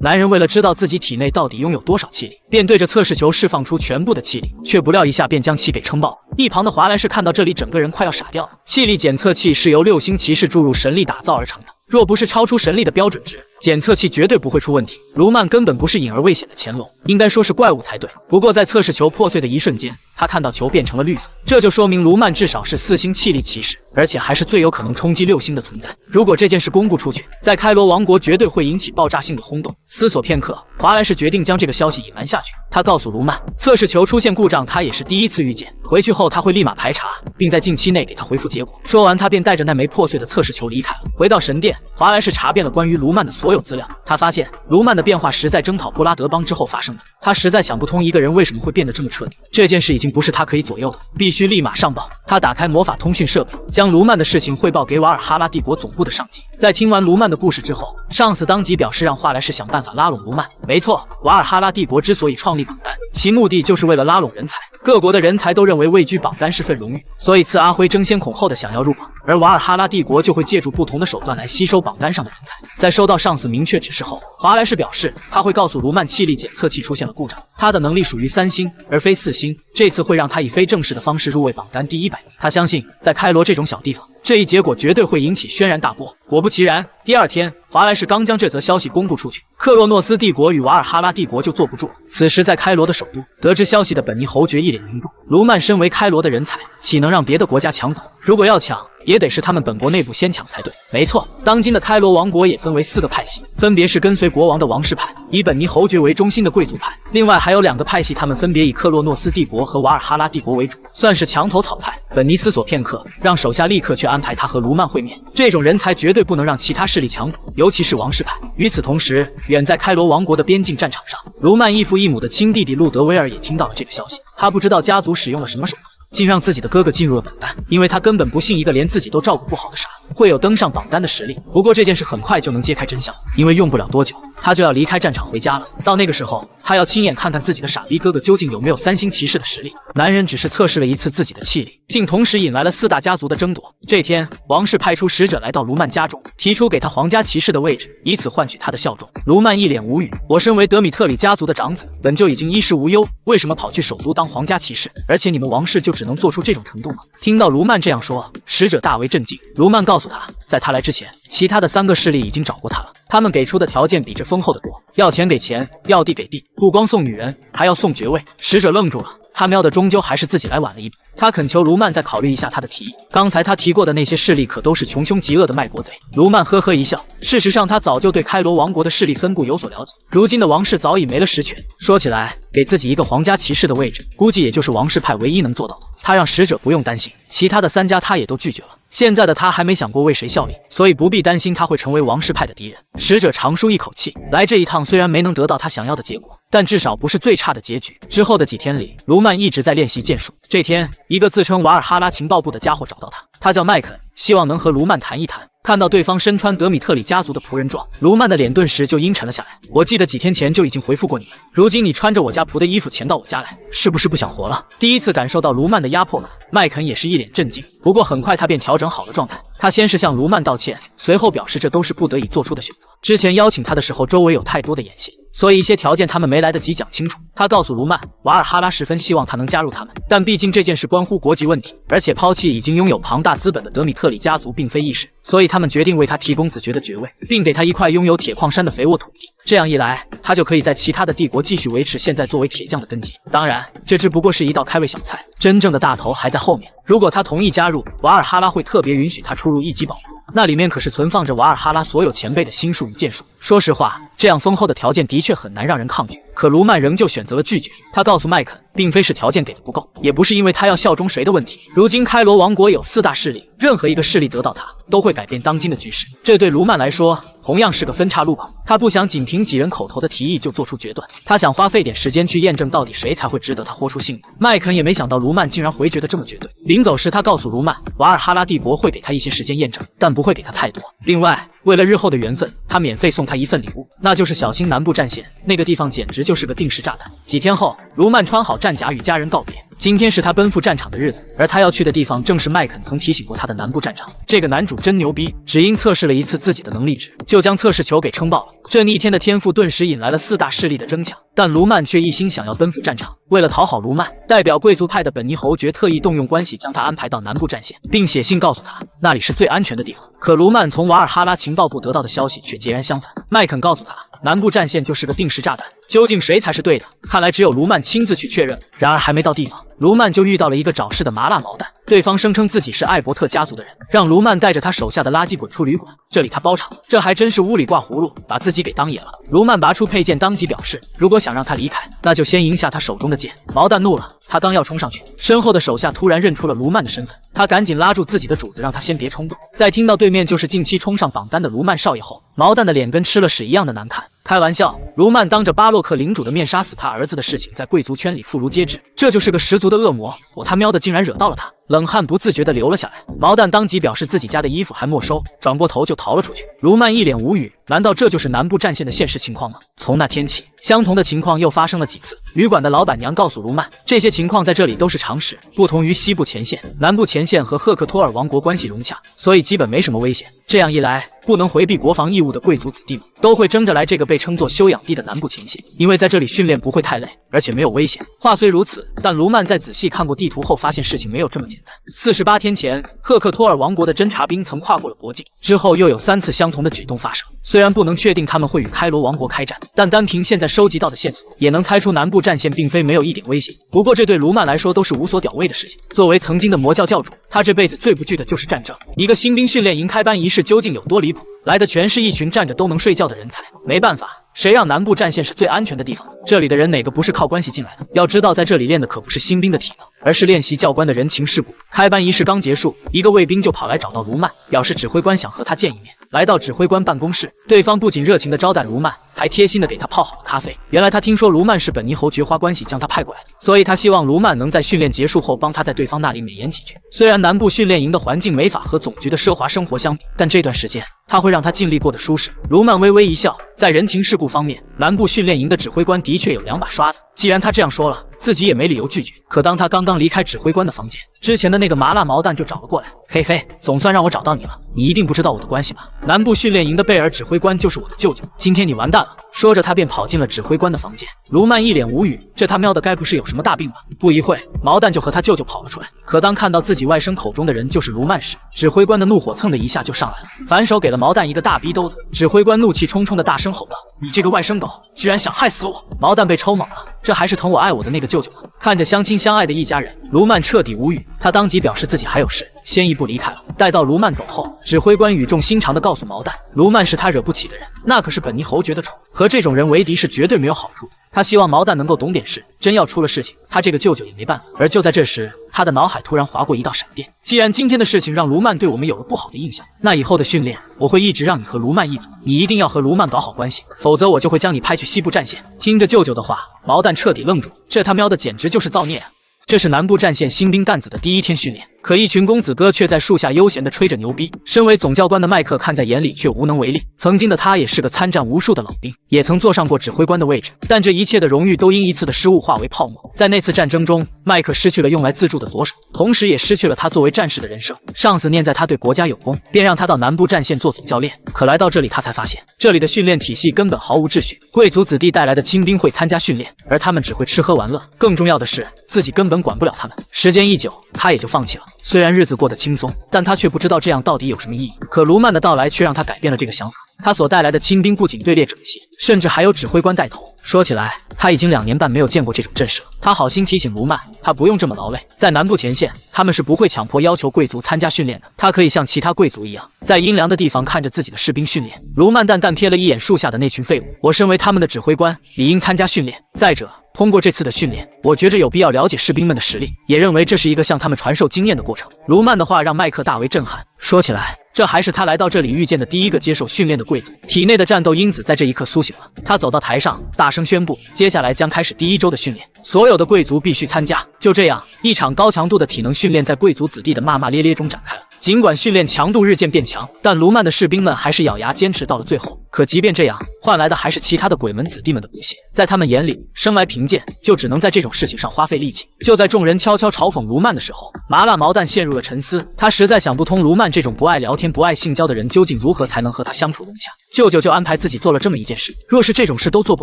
Speaker 1: 男人为了知道自己体内到底拥有多少气力，便对着测试球释放出全部的气力，却不料一下便将其给撑爆。一旁的华莱士看到这里，整个人快要傻掉了。气力检测器是由6星骑士注入神力打造而成的，若不是超出神力的标准值，检测器绝对不会出问题。卢曼根本不是隐而未显的乾隆，应该说是怪物才对。不过在测试球破碎的一瞬间，他看到球变成了绿色，这就说明卢曼至少是4星气力骑士，而且还是最有可能冲击6星的存在。如果这件事公布出去，在开罗王国绝对会引起爆炸性的轰动。思索片刻，华莱士决定将这个消息隐瞒下去。他告诉卢曼，测试球出现故障，他也是第一次遇见。回去后他会立马排查，并在近期内给他回复结果。说完，他便带着那枚破碎的测试球离开了。回到神殿，华莱士查遍了关于卢曼的所有资料，他发现卢曼的变化实在征讨布拉德邦之后发生的。他实在想不通一个人为什么会变得这么彻底。这件事已经不是他可以左右的，必须立马上报。他打开魔法通讯设备，将卢曼的事情汇报给瓦尔哈拉帝国总部的上级。在听完卢曼的故事之后，上司当即表示让华莱士想办法拉拢卢曼。没错，瓦尔哈拉帝国之所以创立榜单，其目的就是为了拉拢人才。各国的人才都认为位居榜单是份荣誉，所以次阿辉争先恐后的想要入榜，而瓦尔哈拉帝国就会借助不同的手段来吸收榜单上的人才。在收到上司明确指示后，华莱士表示他会告诉卢曼气力检测器出现了故障，他的能力属于3星而非4星，这次会让他以非正式的方式入围榜单第100名。他相信在开罗这种小地方，这一结果绝对会引起轩然大波。果不其然，第2天，华莱士刚将这则消息公布出去，克洛诺斯帝国与瓦尔哈拉帝国就坐不住了。此时在开罗的首都，得知消息的本尼侯爵一脸凝重。卢曼身为开罗的人才，岂能让别的国家抢走？如果要抢，也得是他们本国内部先抢才对。没错，当今的开罗王国也分为4个派系，分别是跟随国王的王室派，以本尼侯爵为中心的贵族派，另外还有2个派系，他们分别以克洛诺斯帝国和瓦尔哈拉帝国为主，算是墙头草派。本尼思索片刻，让手下立刻去安排他和卢曼会面。这种人才绝对不能让其他势力抢走，尤其是王室派。与此同时，远在开罗王国的边境战场上，卢曼异父异母的亲弟弟路德威尔也听到了这个消息。他不知道家族使用了什么手段，竟让自己的哥哥进入了榜单，因为他根本不信一个连自己都照顾不好的傻子会有登上榜单的实力。不过这件事很快就能揭开真相，因为用不了多久，他就要离开战场回家了。到那个时候，他要亲眼看看自己的傻逼哥哥究竟有没有3星骑士的实力。男人只是测试了一次自己的气力，竟同时引来了4大家族的争夺。这天，王室派出使者来到卢曼家中，提出给他皇家骑士的位置，以此换取他的效忠。卢曼一脸无语，我身为德米特里家族的长子，本就已经衣食无忧，为什么跑去首都当皇家骑士？而且你们王室就只能做出这种程度吗？听到卢曼这样说，使者大为震惊。卢曼告诉他，在他来之前，其他的3个势力已经找过他了，他们给出的条件比这丰厚的多。要钱给钱，要地给地，不光送女人，还要送爵位。使者愣住了，他喵的终究还是自己来晚了一步。他恳求卢曼再考虑一下他的提议。刚才他提过的那些势力可都是穷凶极恶的卖国贼。卢曼呵呵一笑，事实上他早就对开罗王国的势力分布有所了解。如今的王室早已没了实权，说起来，给自己一个皇家骑士的位置，估计也就是王室派唯一能做到的。他让使者不用担心，其他的3家他也都拒绝了。现在的他还没想过为谁效力，所以不必担心他会成为王室派的敌人。使者长舒一口气，来这一趟虽然没能得到他想要的结果，但至少不是最差的结局。之后的几天里，卢曼一直在练习剑术。这天，一个自称瓦尔哈拉情报部的家伙找到他，他叫麦肯，希望能和卢曼谈一谈。看到对方身穿德米特里家族的仆人装，卢曼的脸顿时就阴沉了下来。我记得几天前就已经回复过你了，如今你穿着我家仆的衣服潜到我家来，是不是不想活了？第一次感受到卢曼的压迫感，麦肯也是一脸震惊。不过很快他便调整好了状态，他先是向卢曼道歉，随后表示这都是不得已做出的选择。之前邀请他的时候，周围有太多的眼线，所以一些条件他们没来得及讲清楚。他告诉卢曼，瓦尔哈拉十分希望他能加入他们，但毕竟这件事关乎国籍问题，而且抛弃已经拥有庞大资本的德米特里家族并非易事，所以他们决定为他提供子爵的爵位，并给他一块拥有铁矿山的肥沃土地。这样一来，他就可以在其他的帝国继续维持现在作为铁匠的根基。当然，这只不过是一道开胃小菜，真正的大头还在后面。如果他同意加入，瓦尔哈拉会特别允许他出入一级宝库，那里面可是存放着瓦尔哈拉所有前辈的心术与剑术。说实话，这样丰厚的条件的确很难让人抗拒。可卢曼仍旧选择了拒绝。他告诉麦肯，并非是条件给的不够，也不是因为他要效忠谁的问题。如今开罗王国有4大势力，任何一个势力得到他，都会改变当今的局势。这对卢曼来说，同样是个分岔路口。他不想仅凭几人口头的提议就做出决断，他想花费点时间去验证到底谁才会值得他豁出性命。麦肯也没想到卢曼竟然回绝得这么绝对。临走时，他告诉卢曼，瓦尔哈拉帝国会给他一些时间验证，但不会给他太多。另外，为了日后的缘分，他免费送他一份礼物，那就是小心南部战线。那个地方简直就是个定时炸弹。几天后，卢曼穿好战甲与家人告别。今天是他奔赴战场的日子，而他要去的地方正是麦肯曾提醒过他的南部战场。这个男主真牛逼，只因测试了一次自己的能力值，就将测试球给撑爆了。这逆天的天赋顿时引来了4大势力的争抢，但卢曼却一心想要奔赴战场。为了讨好卢曼，代表贵族派的本尼侯爵特意动用关系将他安排到南部战线，并写信告诉他那里是最安全的地方。可卢曼从瓦尔哈拉情报部得到的消息却截然相反。麦肯告诉他，南部战线就是个定时炸弹，究竟谁才是对的？看来只有卢曼亲自去确认。然而还没到地方，卢曼就遇到了一个找事的麻辣毛蛋。对方声称自己是艾伯特家族的人，让卢曼带着他手下的垃圾滚出旅馆，这里他包场。这还真是屋里挂葫芦，把自己给当野了。卢曼拔出佩剑，当即表示，如果想让他离开，那就先赢下他手中的剑。毛蛋怒了，他刚要冲上去，身后的手下突然认出了卢曼的身份，他赶紧拉住自己的主子，让他先别冲动。在听到对面就是近期冲上榜单的卢曼少爷后，毛蛋的脸跟吃了屎一样的难看。开玩笑，卢曼当着巴洛克领主的面杀死他儿子的事情，在贵族圈里妇孺皆知，这就是个十足的恶魔。我他喵的竟然惹到了他，冷汗不自觉地流了下来。毛蛋当即表示自己家的衣服还没收，转过头就逃了出去。卢曼一脸无语，难道这就是南部战线的现实情况吗？从那天起，相同的情况又发生了几次。旅馆的老板娘告诉卢曼，这些情况在这里都是常事，不同于西部前线，南部前线和赫克托尔王国关系融洽，所以基本没什么危险。这样一来，不能回避国防义务的贵族子弟们都会争着来这个被称作休养地的南部前线，因为在这里训练不会太累，而且没有危险。话虽如此，但卢曼在仔细看过地图后发现事情没有这么简单。48天前，赫克托尔王国的侦察兵曾跨过了国境，之后又有3次相同的举动发生。虽然不能确定他们会与开罗王国开战，但单凭现在收集到的线索，也能猜出南部战线并非没有一点危险。不过这对卢曼来说都是无所屌味的事情。作为曾经的魔教教主，他这辈子最不惧的就是战争。一个新兵训练营开班仪式究竟有多离谱？来的全是一群站着都能睡觉的人才。没办法，谁让南部战线是最安全的地方？这里的人哪个不是靠关系进来的？要知道，在这里练的可不是新兵的体能，而是练习教官的人情世故。开班仪式刚结束，一个卫兵就跑来找到卢曼，表示指挥官想和他见一面。来到指挥官办公室，对方不仅热情地招待卢曼，还贴心地给他泡好了咖啡。原来他听说卢曼是本尼侯爵花关系将他派过来的，所以他希望卢曼能在训练结束后帮他在对方那里美言几句。虽然南部训练营的环境没法和总局的奢华生活相比，但这段时间他会让他尽力过得舒适。卢曼微微一笑，在人情世故方面，南部训练营的指挥官的确有2把刷子。既然他这样说了，自己也没理由拒绝。可当他刚刚离开指挥官的房间，之前的那个麻辣毛蛋就找了过来。嘿嘿，总算让我找到你了，你一定不知道我的关系吧？南部训练营的贝尔指挥官就是我的舅舅，今天你完蛋了。说着，他便跑进了指挥官的房间。卢曼一脸无语，这他喵的该不是有什么大病吧？不一会，毛蛋就和他舅舅跑了出来。可当看到自己外甥口中的人就是卢曼时，指挥官的怒火蹭的一下就上来了，反手给了毛蛋一个大逼兜子。指挥官怒气冲冲的大声吼道：“你这个外甥狗，居然想害死我！”毛蛋被抽懵了，这还是疼我爱我的那个舅舅吗？看着相亲相爱的一家人，卢曼彻底无语，他当即表示自己还有事，先一步离开了。待到卢曼走后，指挥官语重心长地告诉毛蛋，卢曼是他惹不起的人，那可是本尼侯爵的宠，和这种人为敌是绝对没有好处的。他希望毛蛋能够懂点事，真要出了事情，他这个舅舅也没办法。而就在这时，他的脑海突然划过一道闪电，既然今天的事情让卢曼对我们有了不好的印象，那以后的训练我会一直让你和卢曼一组，你一定要和卢曼搞好关系，否则我就会将你派去西部战线。听着舅舅的话，毛蛋彻底愣住，这他喵的简直就是造孽啊！这是南部战线新兵蛋子的第一天训练，可一群公子哥却在树下悠闲地吹着牛逼。身为总教官的麦克看在眼里，却无能为力。曾经的他也是个参战无数的老兵，也曾坐上过指挥官的位置，但这一切的荣誉都因一次的失误化为泡沫。在那次战争中，麦克失去了用来自助的左手，同时也失去了他作为战士的人生。上司念在他对国家有功，便让他到南部战线做总教练。可来到这里，他才发现这里的训练体系根本毫无秩序。贵族子弟带来的亲兵会参加训练，而他们只会吃喝玩乐，更重要的是，自己根本管不了他们。时间一久，他也就放弃了。虽然日子过得轻松，但他却不知道这样到底有什么意义。可卢曼的到来却让他改变了这个想法。他所带来的亲兵不仅队列整齐，甚至还有指挥官带头。说起来，他已经2年半没有见过这种阵势了。他好心提醒卢曼，他不用这么劳累。在南部前线，他们是不会强迫要求贵族参加训练的。他可以像其他贵族一样，在阴凉的地方看着自己的士兵训练。卢曼淡淡瞥了一眼树下的那群废物，我身为他们的指挥官，理应参加训练。再者，通过这次的训练，我觉着有必要了解士兵们的实力，也认为这是一个向他们传授经验的过程。卢曼的话让麦克大为震撼。说起来，这还是他来到这里遇见的第一个接受训练的贵族，体内的战斗因子在这一刻苏醒了。他走到台上，大声宣布，接下来将开始第1周的训练，所有的贵族必须参加。就这样，一场高强度的体能训练在贵族子弟的骂骂咧咧中展开了。尽管训练强度日渐变强，但卢曼的士兵们还是咬牙坚持到了最后。可即便这样，换来的还是其他的鬼门子弟们的不屑。在他们眼里，生来贫贱就只能在这种事情上花费力气。就在众人悄悄嘲讽卢曼的时候，麻辣毛蛋陷入了沉思。他实在想不通卢曼这种不爱聊天、不爱性交的人究竟如何才能和他相处融洽。舅舅就安排自己做了这么一件事，若是这种事都做不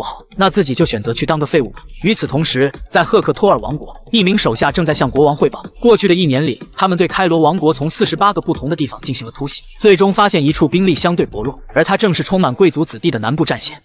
Speaker 1: 好，那自己就选择去当个废物吧。与此同时，在赫克托尔王国，一名手下正在向国王汇报，过去的1年里，他们对开罗王国从48个不同的地方进行了突袭，最终发现一处兵力相对薄弱，而它正是充满贵族子弟的南部战线。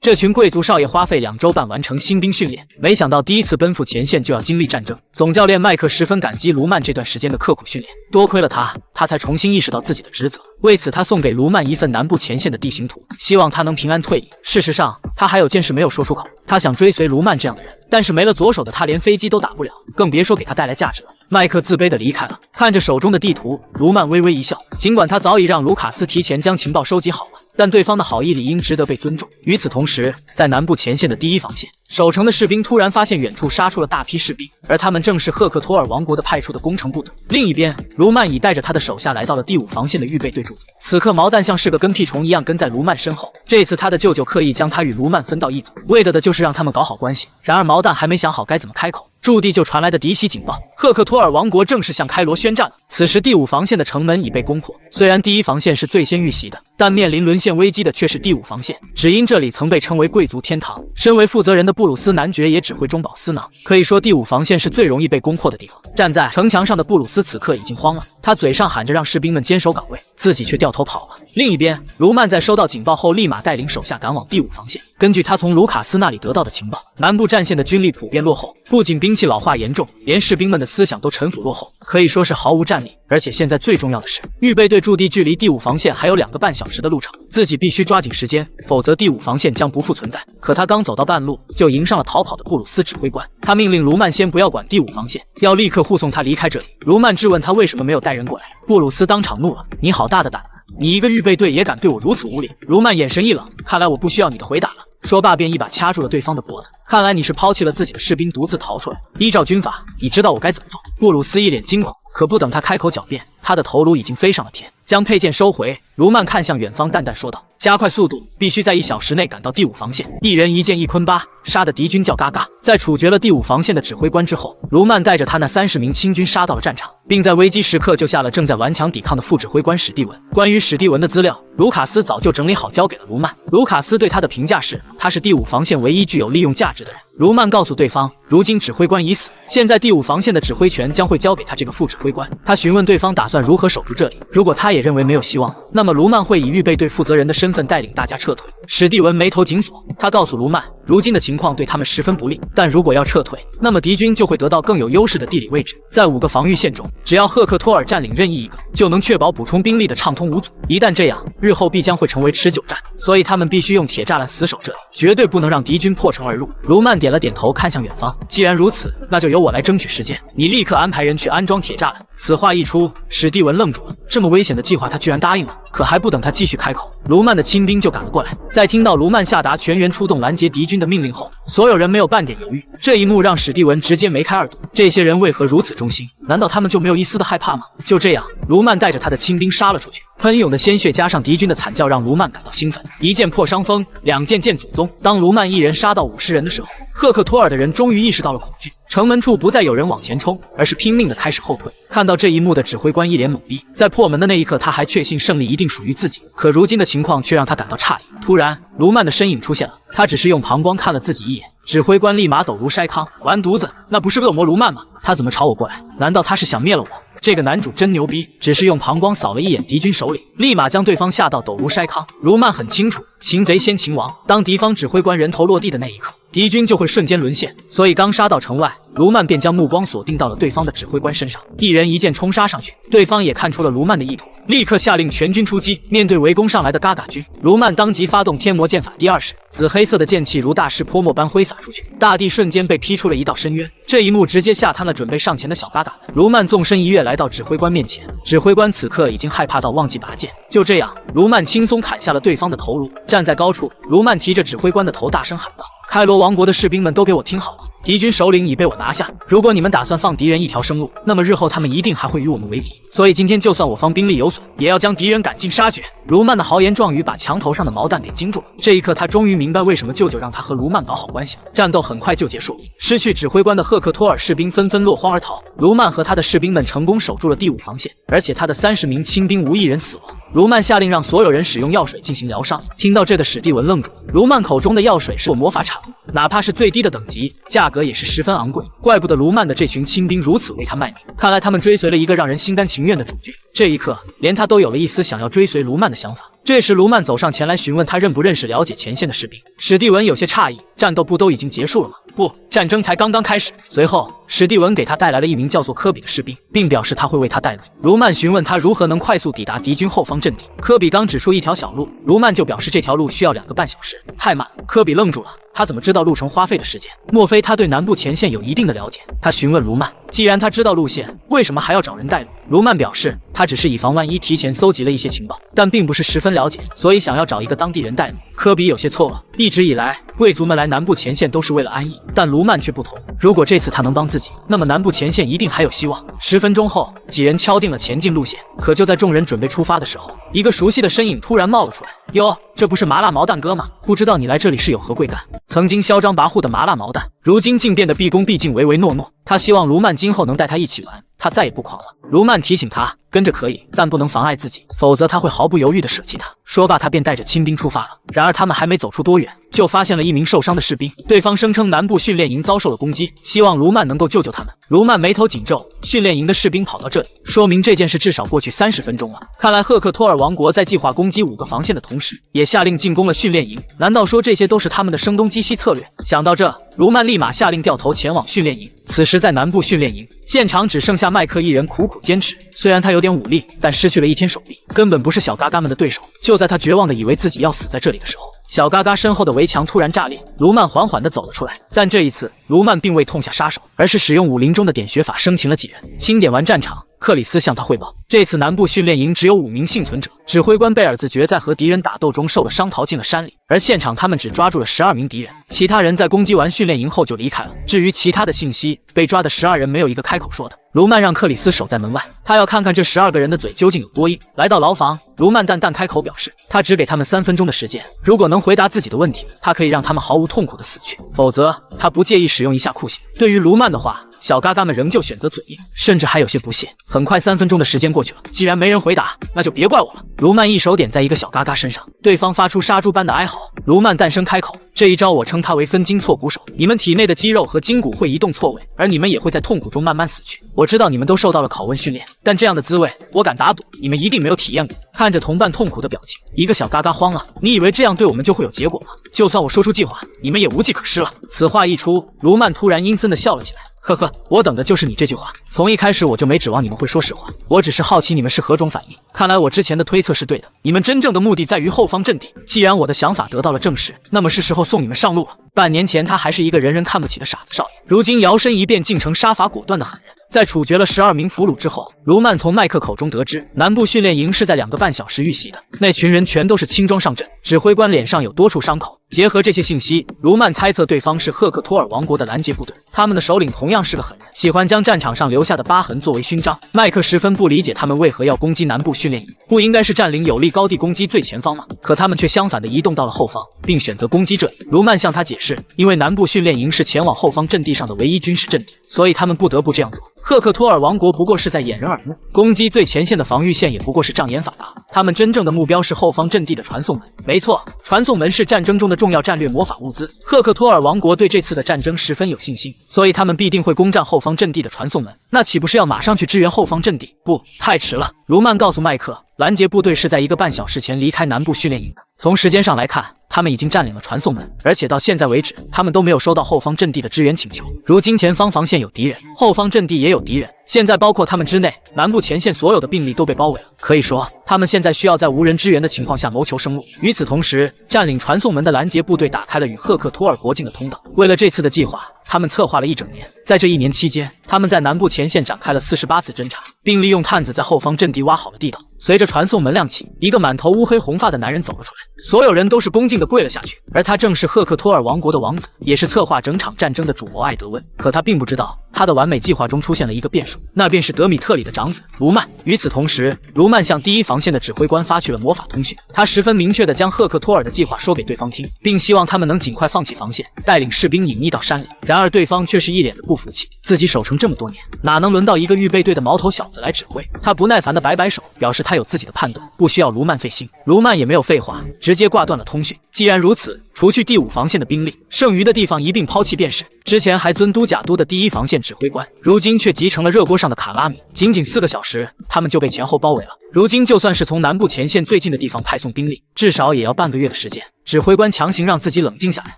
Speaker 1: 这群贵族少爷花费2周半完成新兵训练，没想到第一次奔赴前线就要经历战争。总教练麦克十分感激卢曼这段时间的刻苦训练，多亏了他才重新意识到自己的职责。为此，他送给卢曼一份南部前线的地形图，希望他能平安退役。事实上，他还有件事没有说出口，他想追随卢曼这样的人，但是没了左手的他连飞机都打不了，更别说给他带来价值了。麦克自卑地离开了，看着手中的地图，卢曼微微一笑。尽管他早已让卢卡斯提前将情报收集好了，但对方的好意理应值得被尊重。与此同时，在南部前线的第1防线，守城的士兵突然发现远处杀出了大批士兵，而他们正是赫克托尔王国的派出的攻城部队。另一边，卢曼已带着他的手下来到了第5防线的预备队驻地。此刻，毛蛋像是个跟屁虫一样跟在卢曼身后。这次他的舅舅刻意将他与卢曼分到一组，为的就是让他们搞好关系。然而毛蛋还没想好该怎么开口，驻地就传来的敌袭警报，赫克托尔王国正式向开罗宣战了。此时第5防线的城门已被攻破，虽然第1防线是最先遇袭的，但面临沦陷危机的却是第5防线。只因这里曾被称为贵族天堂，身为负责人的布鲁斯男爵也只会中饱私囊，可以说第5防线是最容易被攻破的地方。站在城墙上的布鲁斯此刻已经慌了，他嘴上喊着让士兵们坚守岗位，自己却掉头跑了。另一边，卢曼在收到警报后立马带领手下赶往第5防线。根据他从卢卡斯那里得到的情报，南部战线的军力普遍落后，不仅兵器老化严重，连士兵们的思想都陈腐落后，可以说是毫无战力。而且现在最重要的是，预备队驻地距离第5防线还有2个半小时的路程，自己必须抓紧时间，否则第5防线将不复存在。可他刚走到半路，就迎上了逃跑的布鲁斯指挥官。他命令卢曼先不要管第5防线，要立刻护送他离开这里。卢曼质问他为什么没有带人过来，布鲁斯当场怒了：“你好大的胆子！你一个预备队也敢对我如此无礼！”卢曼眼神一冷，看来我不需要你的回答了。说罢便一把掐住了对方的脖子。看来你是抛弃了自己的士兵独自逃出来。依照军法，你知道我该怎么做。布鲁斯一脸惊恐。可不等他开口狡辩，他的头颅已经飞上了天。将佩剑收回，卢曼看向远方，淡淡说道：“加快速度，必须在1小时内赶到第5防线。一人一剑一坤巴，杀得敌军叫嘎嘎。”在处决了第5防线的指挥官之后，卢曼带着他那30名清军杀到了战场，并在危机时刻救下了正在顽强抵抗的副指挥官史蒂文。关于史蒂文的资料，卢卡斯早就整理好交给了卢曼。卢卡斯对他的评价是，他是第5防线唯一具有利用价值的人。卢曼告诉对方，如今指挥官已死，现在第5防线的指挥权将会交给他这个副指挥官。他询问对方打算如何守住这里，如果他也认为没有希望，那么卢曼会以预备队负责人的身份带领大家撤退。史蒂文眉头紧锁，他告诉卢曼，如今的情况对他们十分不利，但如果要撤退，那么敌军就会得到更有优势的地理位置。在5个防御线中，只要赫克托尔占领任意一个，就能确保补充兵力的畅通无阻。一旦这样，日后必将会成为持久战，所以他们必须用铁栅栏死守这里，绝对不能让敌军破城而入。卢曼点了点头，看向远方，既然如此，那就由我来争取时间，你立刻安排人去安装铁栅栏。此话一出，史蒂文愣住了，这么危险的计划他居然答应了。可还不等他继续开口，卢曼的亲兵就赶了过来。在听到卢曼下达全员出动拦截敌军的命令后，所有人没有半点犹豫。这一幕让史蒂文直接眉开二度，这些人为何如此忠心？难道他们就没有一丝的害怕吗？就这样，卢曼带着他的亲兵杀了出去，喷涌的鲜血加上敌军的惨叫，让卢曼感到兴奋。一剑破伤风，2剑见祖宗。当卢曼一人杀到50人的时候，赫克托尔的人终于意识到了恐惧，城门处不再有人往前冲，而是拼命的开始后退。看到这一幕的指挥官一脸懵逼，在破门的那一刻，他还确信胜利一定属于自己，可如今的情况却让他感到诧异。突然，卢曼的身影出现了，他只是用膀胱看了自己一眼，指挥官立马抖如筛糠，完犊子，那不是恶魔卢曼吗？他怎么朝我过来？难道他是想灭了我？这个男主真牛逼，只是用膀胱扫了一眼敌军首领，立马将对方吓到抖如筛糠。卢曼很清楚，擒贼先擒王，当敌方指挥官人头落地的那一刻，敌军就会瞬间沦陷，所以刚杀到城外，卢曼便将目光锁定到了对方的指挥官身上，一人一剑冲杀上去。对方也看出了卢曼的意图，立刻下令全军出击。面对围攻上来的嘎嘎军，卢曼当即发动天魔剑法第20式，紫黑色的剑气如大势泼墨般挥洒出去，大地瞬间被劈出了一道深渊。这一幕直接吓瘫了准备上前的小嘎嘎。卢曼纵身一跃来到指挥官面前，指挥官此刻已经害怕到忘记拔剑。就这样，卢曼轻松砍下了对方的头颅。站在高处，卢曼提着指挥官的头大声喊道：“开罗王国的士兵们都给我听好了，敌军首领已被我拿下，如果你们打算放敌人一条生路，那么日后他们一定还会与我们为敌，所以今天就算我方兵力有损，也要将敌人赶尽杀绝。”卢曼的豪言壮语把墙头上的毛蛋给惊住了。这一刻，他终于明白为什么舅舅让他和卢曼搞好关系了。战斗很快就结束，失去指挥官的赫克托尔士兵纷纷落荒而逃。卢曼和他的士兵们成功守住了第5防线，而且他的30名亲兵无一人死亡。卢曼下令让所有人使用药水进行疗伤。听到这的史蒂文愣住了，卢曼口中的药水是魔法产物，哪怕是最低的等级，价格也是十分昂贵。怪不得卢曼的这群亲兵如此为他卖命，看来他们追随了一个让人心甘情愿的主角。这一刻，连他都有了一丝想要追随卢曼的想法。这时，卢曼走上前来询问他认不认识了解前线的士兵。史蒂文有些诧异，战斗不都已经结束了吗？不，战争才刚刚开始。随后，史蒂文给他带来了一名叫做科比的士兵，并表示他会为他带路。卢曼询问他如何能快速抵达敌军后方阵地。科比刚指出一条小路，卢曼就表示这条路需要2个半小时，太慢了。科比愣住了，他怎么知道路程花费的时间？莫非他对南部前线有一定的了解？他询问卢曼，既然他知道路线，为什么还要找人带路？卢曼表示，他只是以防万一提前搜集了一些情报，但并不是十分了解，所以想要找一个当地人带路。科比有些错愕，一直以来，贵族们来南部前线都是为了安逸，但卢曼却不同。如果这次他能帮自己，那么南部前线一定还有希望。10分钟后，几人敲定了前进路线。可就在众人准备出发的时候，一个熟悉的身影突然冒了出来。哟，这不是麻辣毛蛋哥吗？不知道你来这里是有何贵干？曾经嚣张跋扈的麻辣毛蛋，如今竟变得毕恭毕敬、唯唯诺诺。他希望卢曼今后能带他一起玩，他再也不狂了。卢曼提醒他，跟着可以，但不能妨碍自己，否则他会毫不犹豫地舍弃他。说罢，他便带着亲兵出发了。然而他们还没走出多远，就发现了一名受伤的士兵，对方声称南部训练营遭受了攻击，希望卢曼能够救救他们。卢曼眉头紧皱，训练营的士兵跑到这里，说明这件事至少过去30分钟了。看来赫克托尔王国在计划攻击5个防线的同时，也下令进攻了训练营。难道说这些都是他们的声东击西策略？想到这，卢曼立马下令掉头前往训练营。此时在南部训练营现场只剩下麦克一人苦苦坚持，虽然他有点武力，但失去了1天手臂，根本不是小嘎嘎们的对手。就在他绝望的以为自己要死在这里的时候，小嘎嘎身后的围墙突然炸裂，卢曼缓缓地走了出来。但这一次，卢曼并未痛下杀手，而是使用武林中的点穴法生擒了几人。清点完战场，克里斯向他汇报，这次南部训练营只有5名幸存者，指挥官贝尔自觉在和敌人打斗中受了伤，逃进了山里。而现场他们只抓住了12名敌人，其他人在攻击完训练营后就离开了。至于其他的信息，被抓的12人没有一个开口说的。卢曼让克里斯守在门外，他要看看这12个人的嘴究竟有多硬。来到牢房，卢曼淡淡开口表示，他只给他们3分钟的时间，如果能回答自己的问题，他可以让他们毫无痛苦的死去，否则他不介意使用一下酷刑。对于卢曼的话，小嘎嘎们仍旧选择嘴硬，甚至还有些不屑。很快3分钟的时间过去了，既然没人回答，那就别怪我了。卢曼一手点在一个小嘎嘎身上，对方发出杀猪般的哀嚎。卢曼淡声开口，这一招我称它为分筋错骨手，你们体内的肌肉和筋骨会移动错位，而你们也会在痛苦中慢慢死去。我知道你们都受到了拷问训练，但这样的滋味，我敢打赌你们一定没有体验过。看着同伴痛苦的表情，一个小嘎嘎慌了，你以为这样对我们就会有结果吗？就算我说出计划，你们也无计可施了。此话一出，卢曼突然阴森地笑了起来。呵呵，我等的就是你这句话。从一开始我就没指望你们会说实话，我只是好奇你们是何种反应。看来我之前的推测是对的，你们真正的目的在于后方阵地。既然我的想法得到了证实，那么是时候送你们上路了。半年前他还是一个人人看不起的傻子少爷，如今摇身一变，竟成杀伐果断的狠人。在处决了12名俘虏之后，卢曼从麦克口中得知，南部训练营是在2个半小时遇袭的，那群人全都是轻装上阵，指挥官脸上有多处伤口。结合这些信息，卢曼猜测对方是赫克托尔王国的拦截部队，他们的首领同样是个狠人，喜欢将战场上留下的疤痕作为勋章。麦克十分不理解他们为何要攻击南部训练营，不应该是占领有利高地攻击最前方吗？可他们却相反的移动到了后方，并选择攻击这里。卢曼向他解释，因为南部训练营是前往后方阵地上的唯一军事阵地，所以他们不得不这样做。赫克托尔王国不过是在掩人耳目，攻击最前线的防御线也不过是障眼法达，他们真正的目标是后方阵地的传送门。没错，传送门是战争中的重要战略魔法物资。赫克托尔王国对这次的战争十分有信心，所以他们必定会攻占后方阵地的传送门。那岂不是要马上去支援后方阵地？不，太迟了。卢曼告诉麦克，拦截部队是在1个半小时前离开南部训练营的。从时间上来看，他们已经占领了传送门，而且到现在为止，他们都没有收到后方阵地的支援请求。如今前方防线有敌人，后方阵地也有敌人，现在包括他们之内，南部前线所有的兵力都被包围了。可以说，他们现在需要在无人支援的情况下谋求生路。与此同时，占领传送门的拦截部队打开了与赫克托尔国境的通道。为了这次的计划，他们策划了1整年。在这1年期间，他们在南部前线展开了48次侦察，并利用探子在后方阵地挖好了地道。随着传送门亮起，一个满头乌黑红发的男人走了出来，所有人都是恭敬地跪了下去，而他正是赫克托尔王国的王子，也是策划整场战争的主谋艾德温。可他并不知道，他的完美计划中出现了一个变数，那便是德米特里的长子卢曼。与此同时，卢曼向第1防线的指挥官发去了魔法通讯，他十分明确地将赫克托尔的计划说给对方听，并希望他们能尽快放弃防线，带领士兵隐匿到山里。然而对方却是一脸的不服气，自己守城这么多年，哪能轮到一个预备队的毛头小子来指挥？他不耐烦地摆摆手，表示他有自己的判断，不需要卢曼费心。卢曼也没有废话，直接挂断了通讯。既然如此，除去第5防线的兵力，剩余的地方一并抛弃便是。之前还尊都假都的第1防线指挥官，如今却急成了热锅上的卡拉米。仅仅4个小时，他们就被前后包围了。如今就算是从南部前线最近的地方派送兵力，至少也要半个月的时间。指挥官强行让自己冷静下来，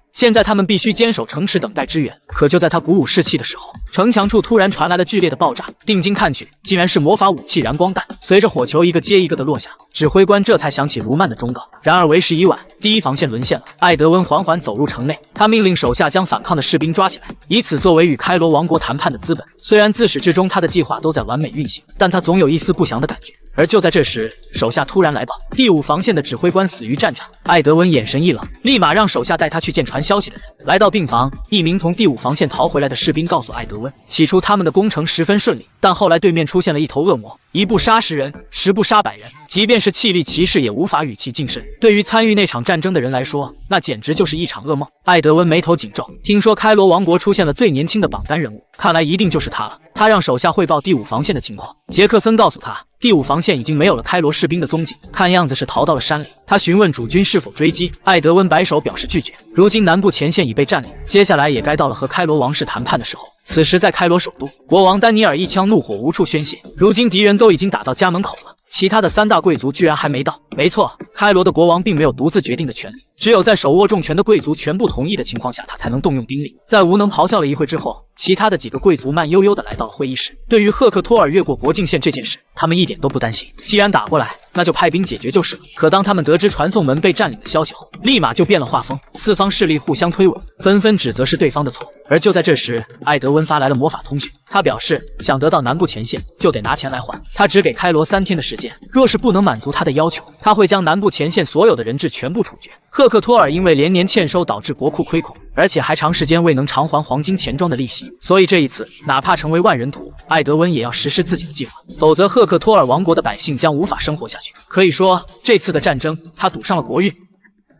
Speaker 1: 现在他们必须坚守城池等待支援。可就在他鼓舞士气的时候，城墙处突然传来了剧烈的爆炸，定睛看去，竟然是魔法武器燃光弹。随着火球一个接一个的落下，指挥官这才想起卢曼的忠告。然而为时已晚，第1防线沦陷了。艾德温缓缓走入城内，他命令手下将反抗的士兵抓起来，以此作为与开罗王国谈判的资本。虽然自始至终他的计划都在完美运行，但他总有一丝不祥的感觉。而就在这时，手下突然来报，第5防线的指挥官死于战场。艾德温眼神一冷，立马让手下带他去见传消息的人。来到病房，一名从第5防线逃回来的士兵告诉艾德温，起初他们的攻城十分顺利，但后来对面出现了一头恶魔，1步杀10人，10步杀100人，即便是气力骑士也无法与其近身。对于参与那场战争的人来说，那简直就是一场噩梦。艾德温眉头紧皱，听说开罗王国出现了最年轻的榜单人物，看来一定就是他了。他让手下汇报第5防线的情况，杰克森告诉他，第5防线已经没有了开罗士兵的踪迹，看样子是逃到了山里。他询问主军是否追击，艾德温摆手表示拒绝。如今南部前线已被占领，接下来也该到了和开罗王室谈判的时候。此时在开罗首都，国王丹尼尔一腔怒火无处宣泄，如今敌人都已经打到家门口了，其他的3大贵族居然还没到。没错，开罗的国王并没有独自决定的权利，只有在手握重权的贵族全部同意的情况下，他才能动用兵力。在无能咆哮了一会之后，其他的几个贵族慢悠悠地来到了会议室。对于赫克托尔越过国境线这件事，他们一点都不担心。既然打过来，那就派兵解决就是了。可当他们得知传送门被占领的消息后，立马就变了画风，四方势力互相推诿，纷纷指责是对方的错。而就在这时，艾德温发来了魔法通讯，他表示想得到南部前线，就得拿钱来换。他只给开罗3天的时间，若是不能满足他的要求，他会将南部前线所有的人质全部处决。赫克托尔因为连年欠收导致国库亏空，而且还长时间未能偿还黄金钱庄的利息，所以这一次哪怕成为万人屠，艾德温也要实施自己的计划，否则赫克托尔王国的百姓将无法生活下去。可以说，这次的战争他赌上了国运。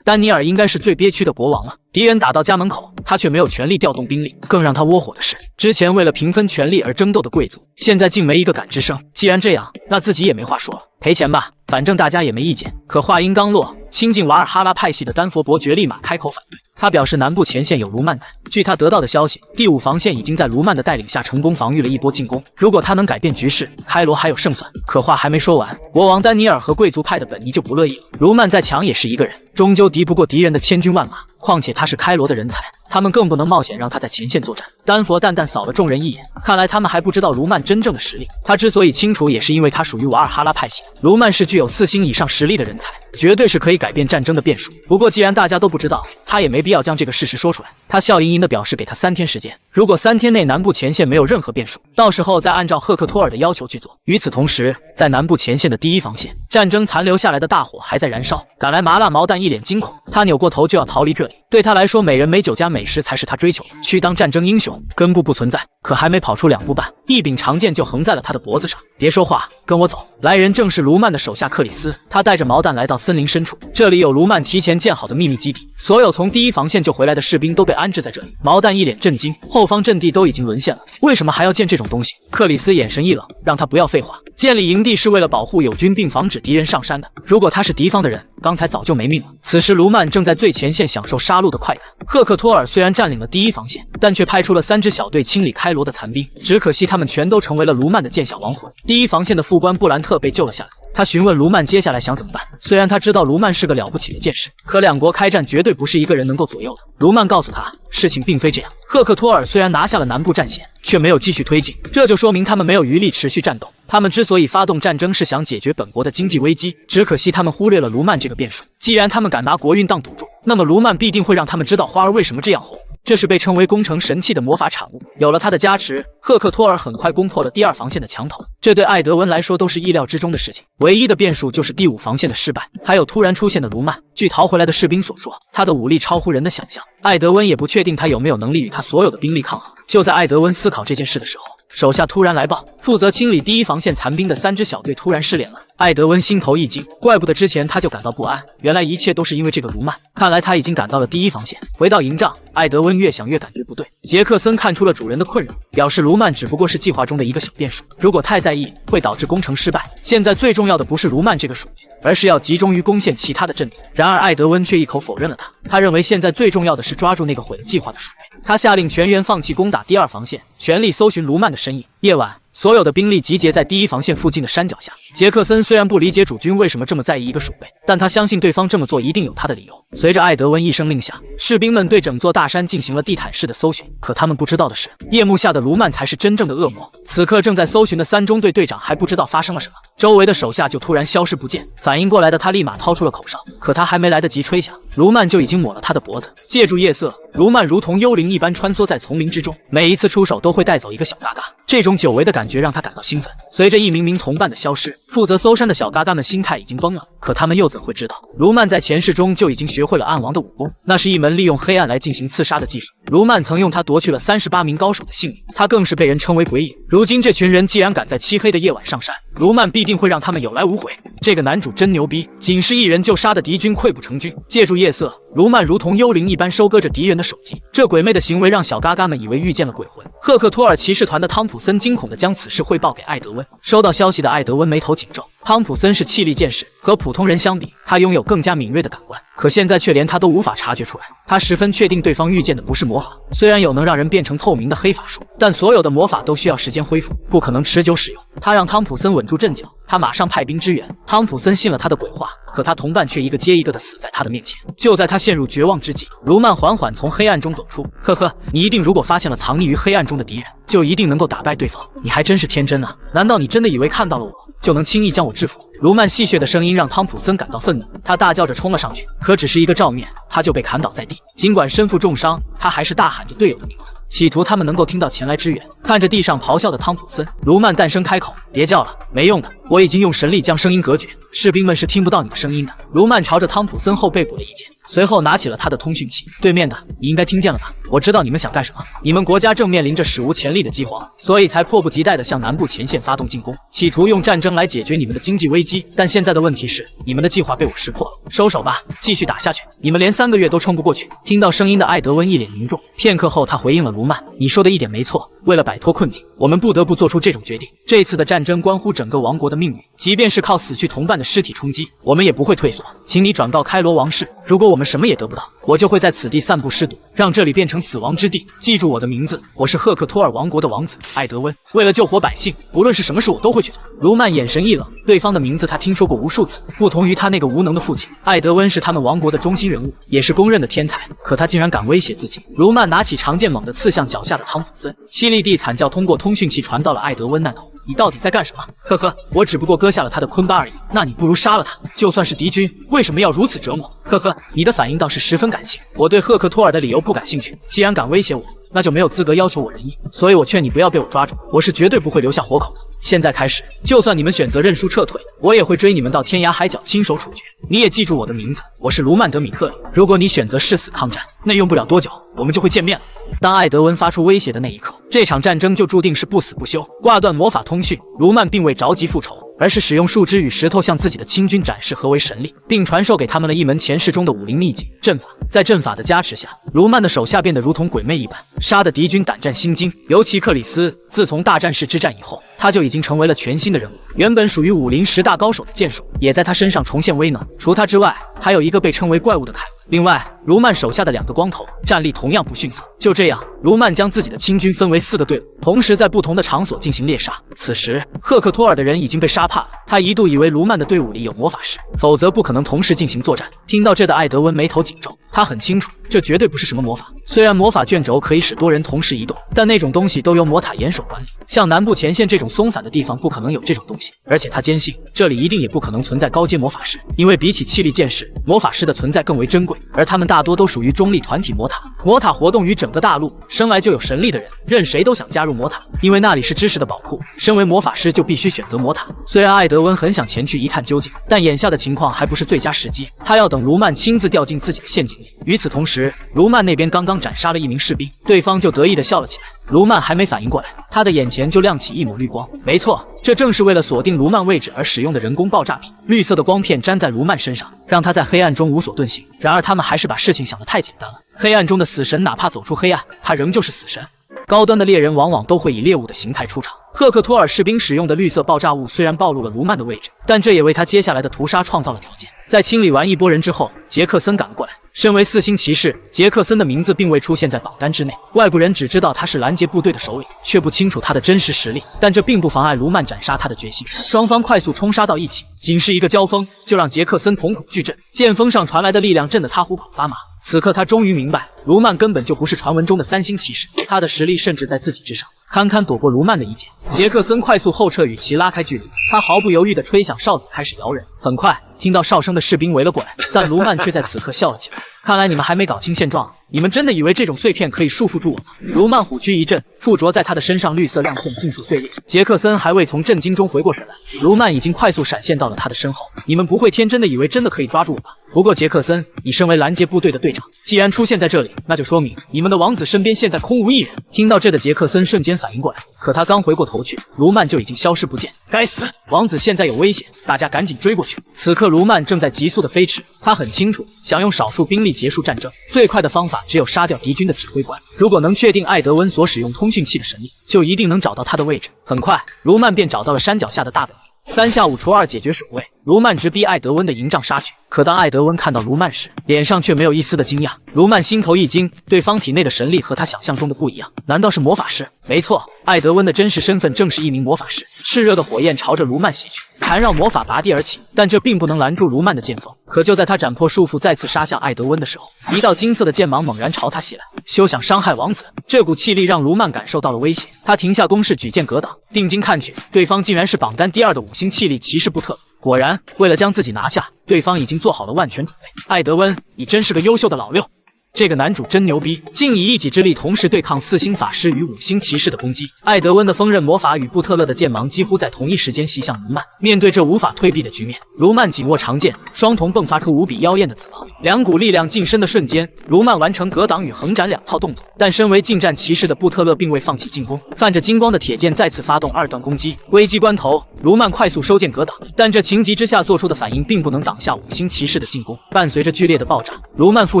Speaker 1: 丹尼尔应该是最憋屈的国王了，敌人打到家门口，他却没有权力调动兵力。更让他窝火的是，之前为了平分权力而争斗的贵族，现在竟没一个敢吱声。既然这样，那自己也没话说了，赔钱吧，反正大家也没意见。可话音刚落，亲近瓦尔哈拉派系的丹佛伯爵立马开口反对。他表示南部前线有卢曼在，据他得到的消息，第5防线已经在卢曼的带领下成功防御了一波进攻。如果他能改变局势，开罗还有胜算。可话还没说完，国王丹尼尔和贵族派的本尼就不乐意了。卢曼再强也是一个人，终究敌不过敌人的千军万马，况且他是开罗的人才，他们更不能冒险让他在前线作战。丹佛淡淡扫了众人一眼，看来他们还不知道卢曼真正的实力。他之所以清楚，也是因为他属于瓦尔哈拉派系。卢曼是具有4星以上实力的人才，绝对是可以改变战争的变数。不过既然大家都不知道，他也没必要将这个事实说出来。他笑盈盈地表示给他3天时间，如果3天内南部前线没有任何变数，到时候再按照赫克托尔的要求去做。与此同时，在南部前线的第1防线，战争残留下来的大火还在燃烧。赶来麻辣毛蛋一脸惊恐，他扭过头就要逃离这里。对他来说，美人美酒加美食才是他追求的，去当战争英雄根本不存在。可还没跑出2步半，一柄长剑就横在了他的脖子上。别说话，跟我走。来人正是卢曼的手下克里斯，他带着毛蛋来到森林深处，这里有卢曼提前建好的秘密基地，所有从第1防线救回来的士兵都被安置在这里。毛蛋一脸震惊，后方阵地都已经沦陷了，为什么还要建这种东西？克里斯眼神一冷，让他不要废话。建立营地是为了保护友军并防止敌人上山的，如果他是敌方的人，刚才早就没命了。此时卢曼正在最前线享受杀戮的快感。赫克托尔虽然占领了第1防线，但却派出了3支小队清理开罗的残兵，只可惜他们全都成为了卢曼的剑下亡魂。第1防线的副官布兰特被救了下来，他询问卢曼接下来想怎么办。虽然他知道卢曼是个了不起的剑士，可2国开战绝对不是一个人能够左右的。卢曼告诉他，事情并非这样。赫克托尔虽然拿下了南部战线，却没有继续推进，这就说明他们没有余力持续战斗。他们之所以发动战争，是想解决本国的经济危机，只可惜他们忽略了卢曼这个变数。既然他们敢拿国运当赌注，那么卢曼必定会让他们知道花儿为什么这样红。这是被称为工程神器的魔法产物，有了它的加持，赫克托尔很快攻破了第2防线的墙头，这对艾德温来说都是意料之中的事情。唯一的变数就是第5防线的失败，还有突然出现的卢曼。据逃回来的士兵所说，他的武力超乎人的想象，艾德温也不确定他有没有能力与他所有的兵力抗衡。就在艾德温思考这件事的时候，手下突然来报，负责清理第1防线残兵的3支小队突然失联了。艾德温心头一惊，怪不得之前他就感到不安，原来一切都是因为这个卢曼。看来他已经赶到了第1防线。回到营帐，艾德温越想越感觉不对。杰克森看出了主人的困扰，表示卢曼只不过是计划中的一个小变数，如果太在意会导致工程失败。现在最重要的不是卢曼这个属性，而是要集中于攻陷其他的阵地。然而艾德温却一口否认了他认为现在最重要的是抓住那个毁了计划的鼠辈。他下令全员放弃攻打第2防线，全力搜寻卢曼的身影。夜晚，所有的兵力集结在第1防线附近的山脚下。杰克森虽然不理解主君为什么这么在意一个鼠辈，但他相信对方这么做一定有他的理由。随着艾德温一声令下，士兵们对整座大山进行了地毯式的搜寻。可他们不知道的是，夜幕下的卢曼才是真正的恶魔。此刻正在搜寻的3中队队长还不知道发生了什么，周围的手下就突然消失不见。反应过来的他立马掏出了口哨，可他还没来得及吹响，卢曼就已经抹了他的脖子。借助夜色，卢曼如同幽灵一般穿梭在丛林之中，每一次出手都会带走一个小嘎嘎。这种久违的感觉让他感到兴奋。随着一名名同伴的消失，负责搜山的小嘎嘎们心态已经崩了。可他们又怎会知道，卢曼在前世中就已经学会了暗王的武功，那是一门利用黑暗来进行刺杀的技术。卢曼曾用它夺去了38名高手的性命，他更是被人称为鬼影。如今这群人既然敢在漆黑的夜晚上山，卢曼必定会让他们有来无回。这个男主真牛逼，仅是一人就杀得敌军溃不成军。借助夜色，卢曼如同幽灵一般收割着敌人的手机，这鬼魅的行为让小嘎嘎们以为遇见了鬼魂。赫克托尔骑士团的汤普森惊恐地将此事汇报给艾德温。收到消息的艾德温眉头紧皱，汤普森是气力剑士，和普通人相比，他拥有更加敏锐的感官，可现在却连他都无法察觉出来。他十分确定对方遇见的不是魔法，虽然有能让人变成透明的黑法术，但所有的魔法都需要时间恢复，不可能持久使用。他让汤普森稳住阵脚，他马上派兵支援。汤普森信了他的鬼话，可他同伴却一个接一个的死在他的面前。就在他陷入绝望之际，卢曼缓缓从黑暗中走出。呵呵，你一定如果发现了藏匿于黑暗中的敌人，就一定能够打败对方。你还真是天真啊！难道你真的以为看到了我就能轻易将我制服？卢曼戏谑的声音让汤普森感到愤怒，他大叫着冲了上去，可只是一个照面，他就被砍倒在地。尽管身负重伤，他还是大喊着队友的名字，企图他们能够听到前来支援。看着地上咆哮的汤普森，卢曼淡声开口：“别叫了，没用的，我已经用神力将声音隔绝，士兵们是听不到你的声音的。”卢曼朝着汤普森后背补了一剑，随后拿起了他的通讯器。对面的，你应该听见了吧？我知道你们想干什么。你们国家正面临着史无前例的饥荒，所以才迫不及待地向南部前线发动进攻，企图用战争来解决你们的经济危机。但现在的问题是，你们的计划被我识破了。收手吧，继续打下去，你们连3个月都撑不过去。听到声音的艾德温一脸凝重，片刻后他回应了卢曼：“你说的一点没错，为了摆脱困境，我们不得不做出这种决定。这次的战争关乎整个王国的命运，即便是靠死去同伴的尸体冲击，我们也不会退缩。请你转告开罗王室，如果我们什么也得不到，我就会在此地散布尸毒，让这里变成死亡之地。记住我的名字，我是赫克托尔王国的王子艾德温。为了救活百姓，不论是什么事我都会去做。”卢曼眼神一冷，对方的名字他听说过无数次。不同于他那个无能的父亲，艾德温是他们王国的中心人物，也是公认的天才，可他竟然敢威胁自己。卢曼拿起长剑猛地刺向脚下的汤普森，凄厉地惨叫通过通讯器传到了艾德温那头。你到底在干什么？呵呵，我只不过割下了他的坤巴而已。那你不如杀了他，就算是敌军，为什么要如此折磨？呵呵，你的反应倒是十分感性。我对赫克托尔的理由不感兴趣，既然敢威胁我，那就没有资格要求我仁义。所以我劝你不要被我抓住，我是绝对不会留下活口的。现在开始，就算你们选择认输撤退，我也会追你们到天涯海角，亲手处决。你也记住我的名字，我是卢曼德米特里。如果你选择誓死抗战，那用不了多久，我们就会见面了。当艾德温发出威胁的那一刻，这场战争就注定是不死不休。挂断魔法通讯，卢曼并未着急复仇，而是使用树枝与石头向自己的亲军展示何为神力，并传授给他们了一门前世中的武林秘籍——阵法。在阵法的加持下，卢曼的手下变得如同鬼魅一般，杀得敌军胆战心惊。尤其克里斯，自从大战士之战以后，他就已经成为了全新的人物。原本属于武林10大高手的剑术，也在他身上重现威能。除他之外，还有一个被称为怪物的凯文。另外，卢曼手下的2个光头战力同样不逊色。就这样，卢曼将自己的亲军分为4个队伍，同时在不同的场所进行猎杀。此时，赫克托尔的人已经被杀怕了。他一度以为卢曼的队伍里有魔法师，否则不可能同时进行作战。听到这的艾德温眉头紧皱，他很清楚，这绝对不是什么魔法。虽然魔法卷轴可以使多人同时移动，但那种东西都由魔塔严守管理。像南部前线这种松散的地方，不可能有这种东西。而且他坚信，这里一定也不可能存在高阶魔法师，因为比起气力剑士，魔法师的存在更为珍贵，而他们大多都属于中立团体魔塔。魔塔活动于整个大陆，生来就有神力的人，任谁都想加入魔塔，因为那里是知识的宝库。身为魔法师就必须选择魔塔。虽然艾德温很想前去一探究竟，但眼下的情况还不是最佳时机，他要等卢曼亲自掉进自己的陷阱里。与此同时，卢曼那边刚刚斩杀了一名士兵，对方就得意地笑了起来。卢曼还没反应过来，他的眼前就亮起一抹绿光。没错，这正是为了锁定卢曼位置而使用的人工爆炸品。绿色的光片粘在卢曼身上，让他在黑暗中无所遁形。然而他们还是把事情想得太简单了。黑暗中的死神哪怕走出黑暗，他仍旧是死神。高端的猎人往往都会以猎物的形态出场。赫克托尔士兵使用的绿色爆炸物虽然暴露了卢曼的位置，但这也为他接下来的屠杀创造了条件。在清理完一拨人之后，杰克森赶了过来。身为4星骑士，杰克森的名字并未出现在榜单之内，外部人只知道他是拦截部队的首领，却不清楚他的真实实力。但这并不妨碍卢曼斩杀他的决心。双方快速冲杀到一起，仅是一个交锋，就让杰克森瞳孔巨震，剑锋上传来的力量震得他虎口发麻。此刻他终于明白，卢曼根本就不是传闻中的3星骑士，他的实力甚至在自己之上。堪堪躲过卢曼的一剑，杰克森快速后撤，与其拉开距离。他毫不犹豫地吹响哨子，开始摇人。很快，听到哨声的士兵围了过来，但卢曼却在此刻笑了起来。看来你们还没搞清现状，你们真的以为这种碎片可以束缚住我吗？卢曼虎躯一震，附着在他的身上绿色亮片尽数碎裂。杰克森还未从震惊中回过神来，卢曼已经快速闪现到了他的身后。你们不会天真的以为真的可以抓住我吧？不过杰克森，你身为拦截部队的队长，既然出现在这里，那就说明你们的王子身边现在空无一人。听到这的杰克森瞬间反应过来，可他刚回过头去，卢曼就已经消失不见。该死，王子现在有危险，大家赶紧追过去。此刻卢曼正在急速的飞驰，他很清楚，想用少数兵力结束战争，最快的方法只有杀掉敌军的指挥官。如果能确定艾德温所使用通讯器的神力，就一定能找到他的位置。很快，卢曼便找到了山脚下的大本营。3下5除2解决守卫，卢曼直逼艾德温的营帐杀去。可当艾德温看到卢曼时，脸上却没有一丝的惊讶。卢曼心头一惊，对方体内的神力和他想象中的不一样，难道是魔法师？没错，艾德温的真实身份正是一名魔法师。炽热的火焰朝着卢曼袭去，缠绕魔法拔地而起，但这并不能拦住卢曼的剑锋。可就在他斩破束缚，再次杀向艾德温的时候，一道金色的剑芒猛然朝他袭来，休想伤害王子！这股气力让卢曼感受到了威胁，他停下攻势，举剑格挡，定睛看去，对方竟然是榜单第2的5星气力骑士布特。果然，为了将自己拿下，对方已经做好了万全准备。艾德温，你真是个优秀的老六。这个男主真牛逼，竟以一己之力同时对抗4星法师与5星骑士的攻击。艾德温的锋刃魔法与布特勒的剑芒几乎在同一时间袭向卢曼。面对这无法退避的局面，卢曼紧握长剑，双瞳迸发出无比妖艳的紫芒。2股力量近身的瞬间，卢曼完成格挡与横斩2套动作。但身为近战骑士的布特勒并未放弃进攻，泛着金光的铁剑再次发动2段攻击。危机关头，卢曼快速收剑格挡，但这情急之下做出的反应并不能挡下5星骑士的进攻。伴随着剧烈的爆炸，卢曼负